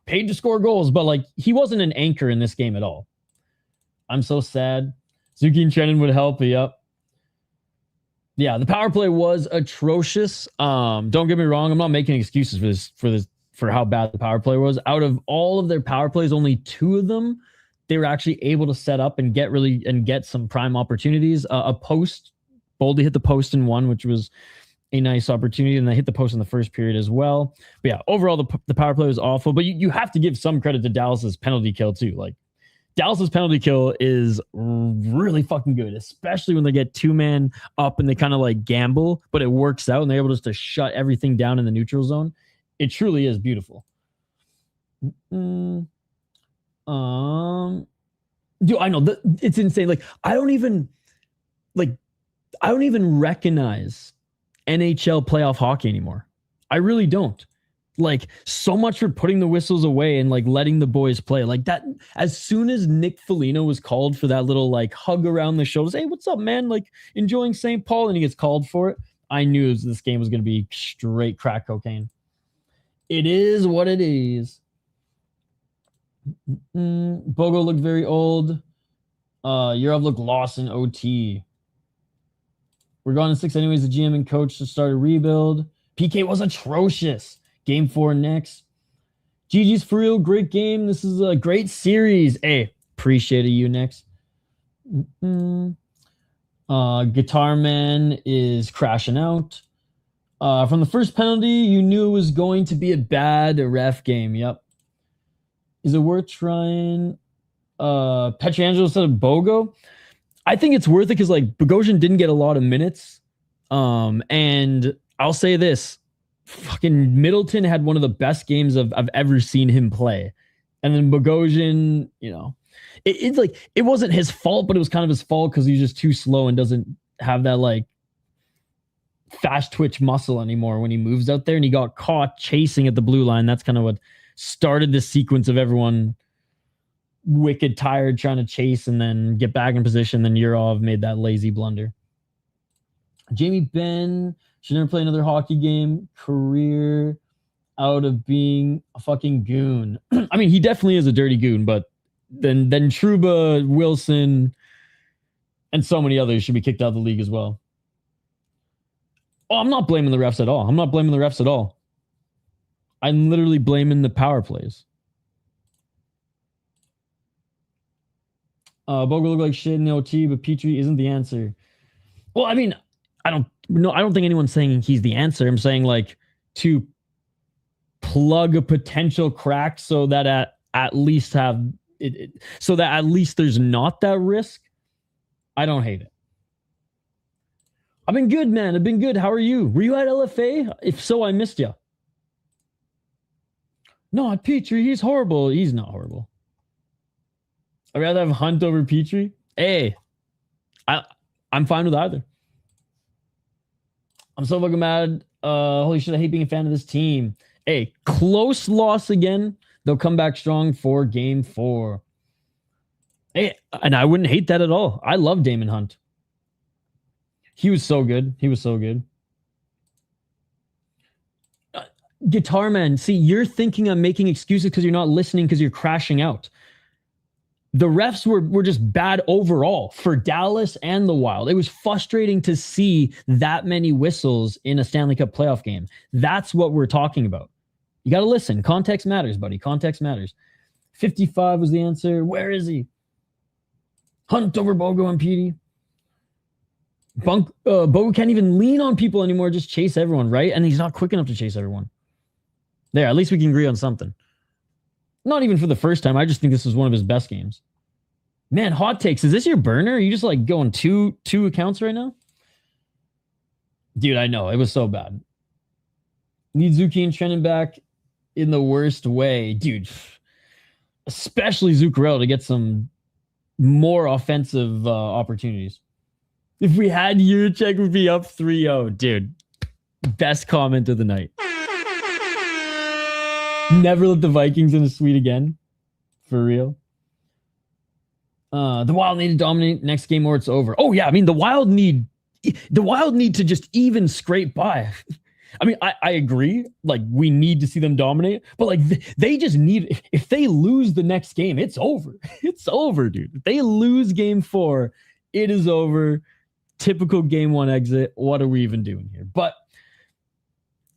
paid to score goals, but he wasn't an anchor in this game at all. I'm so sad. Zuki and Trennan would help. Yep. Yeah, the power play was atrocious. Don't get me wrong. I'm not making excuses for how bad the power play was. Out of all of their power plays, only 2 of them they were actually able to set up and get some prime opportunities. A post, Baldi hit the post in one, which was a nice opportunity, and they hit the post in the first period as well. But yeah, overall the power play was awful. But you have to give some credit to Dallas's penalty kill too. Dallas's penalty kill is really fucking good, especially when they get 2-man up and they kind of gamble, but it works out and they're able just to shut everything down in the neutral zone. It truly is beautiful. Dude, I know it's insane. I don't even recognize NHL playoff hockey anymore. I really don't. So much for putting the whistles away and letting the boys play that. As soon as Nick Foligno was called for that little hug around the shoulders, hey, what's up, man? Enjoying St. Paul, and he gets called for it. I knew this game was going to be straight crack cocaine. It is what it is. Bogo looked very old. Yurov looked lost in OT. We're going to 6 anyways. The GM and coach to start a rebuild. PK was atrocious. Game 4 next. GG's for real. Great game. This is a great series. Hey, appreciate it, you next. Guitar Man is crashing out. From the first penalty, you knew it was going to be a bad ref game. Yep. Is it worth trying? Petrangelo said Bogo. I think it's worth it because like Bogosian didn't get a lot of minutes. And I'll say this. Fucking Middleton had one of the best games I've ever seen him play. And then Bogosian, you know, it's like it wasn't his fault, but it was kind of his fault because he's just too slow and doesn't have that like fast twitch muscle anymore when he moves out there, and he got caught chasing at the blue line. That's kind of what started the sequence of everyone wicked tired trying to chase and then get back in position. Then Yurov made that lazy blunder. Jamie Benn should never play another hockey game. Career out of being a fucking goon. I mean, he definitely is a dirty goon, but then Trouba, Wilson, and so many others should be kicked out of the league as well. Oh, I'm not blaming the refs at all. I'm literally blaming the power plays. Bogle looked like shit in the OT, but Petrie isn't the answer. Well, I mean, I don't think anyone's saying he's the answer. I'm saying like to plug a potential crack so that at least have it so that at least there's not that risk. I don't hate it. I've been good, man. I've been good. How are you? Were you at LFA? If so, I missed you. No, Petrie, he's horrible. He's not horrible. I'd rather have Hunt over Petrie. Hey, I'm fine with either. I'm so fucking mad. Holy shit, I hate being a fan of this team. Hey, close loss again. They'll come back strong for game 4. Hey, and I wouldn't hate that at all. I love Damon Hunt. He was so good. Guitar Man, see, you're thinking I'm making excuses because you're not listening because you're crashing out. The refs were just bad overall for Dallas and the Wild. It was frustrating to see that many whistles in a Stanley Cup playoff game. That's what we're talking about. You got to listen. Context matters, buddy. Context matters. 55 was the answer. Where is he? Hunt over Bogo and Petey. Bogo can't even lean on people anymore. Just chase everyone, right? And he's not quick enough to chase everyone. There, at least we can agree on something. Not even for the first time. I just think this was one of his best games. Man, hot takes. Is this your burner? Are you just like going two accounts right now? Dude, I know. It was so bad. Need Zuki and Trennan back in the worst way. Dude, especially Zuccarello to get some more offensive opportunities. If we had Yurchek, would be up 3-0. Dude, best comment of the night. Never let the Vikings in a suite again. For real. The Wild need to dominate next game or it's over. Oh, yeah. I mean, the Wild need to just even scrape by. I mean, I agree. Like, we need to see them dominate. But, like, they just need... If they lose the next game, it's over. It's over, dude. If they lose game 4, it is over. Typical game 1 exit. What are we even doing here? But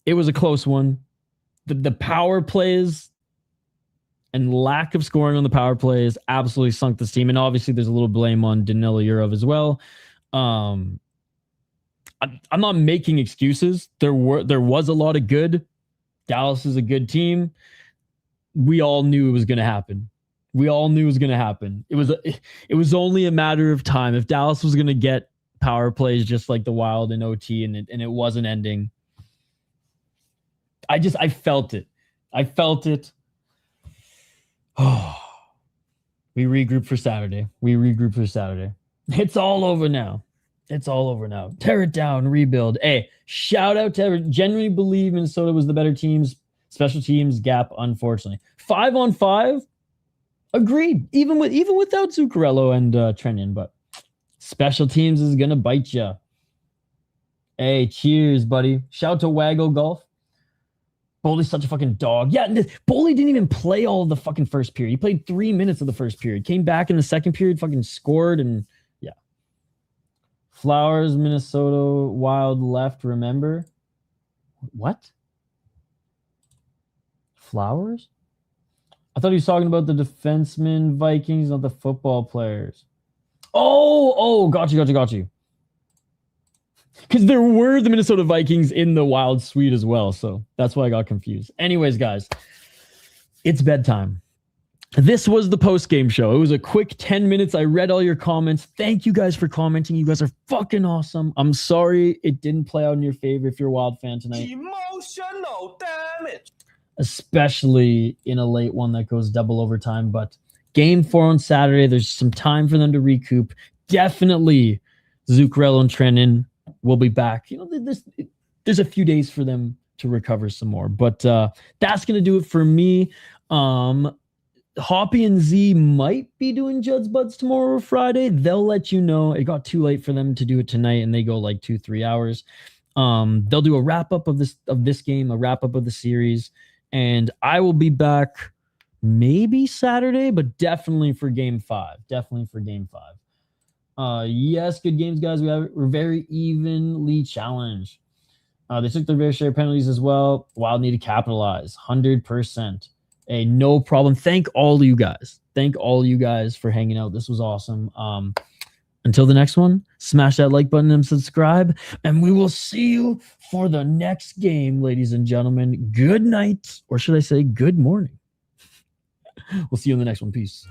it was a close one. The power plays and lack of scoring on the power plays absolutely sunk this team. And obviously there's a little blame on Danilo Yurov as well. I'm not making excuses. There was a lot of good. Dallas is a good team. We all knew it was going to happen. It was only a matter of time. If Dallas was going to get power plays just like the Wild in OT and it wasn't ending, I felt it. Oh, we regroup for Saturday. It's all over now. Tear it down, rebuild. Hey, shout out to everyone. Genuinely believe Minnesota was the better teams. Special teams gap, unfortunately. 5-on-5, agreed. Even without Zuccarello and Trennan, but special teams is gonna bite you. Hey, cheers, buddy. Shout out to Waggle Golf. Baldi's such a fucking dog. Yeah, Baldi didn't even play all of the fucking first period. He played 3 minutes of the first period. Came back in the second period, fucking scored, and yeah. Flowers, Minnesota, Wild left, remember? What? Flowers? I thought he was talking about the defenseman Vikings, not the football players. Oh, got you. Because there were the Minnesota Vikings in the Wild Suite as well, so that's why I got confused. Anyways, guys, it's bedtime. This was the post-game show. It was a quick 10 minutes. I read all your comments. Thank you guys for commenting. You guys are fucking awesome. I'm sorry it didn't play out in your favor if you're a Wild fan tonight. Emotional damage. Especially in a late one that goes double overtime. But game 4 on Saturday, there's some time for them to recoup. Definitely Zuccarello and Trennan will be back. You know, there's a few days for them to recover some more. But that's going to do it for me. Hoppy and Z might be doing Judd's Buds tomorrow or Friday. They'll let you know. It got too late for them to do it tonight, and they go like 2-3 hours. They'll do a wrap-up of this game, a wrap-up of the series. And I will be back maybe Saturday, but definitely for Game 5. Yes, good games, guys. We're very evenly challenged. They took their fair share of penalties as well. Wild need to capitalize 100%. Hey, no problem. Thank all of you guys for hanging out. This was awesome. Until the next one, smash that like button and subscribe, and we will see you for the next game, ladies and gentlemen. Good night, or should I say good morning. We'll see you in the next one. Peace.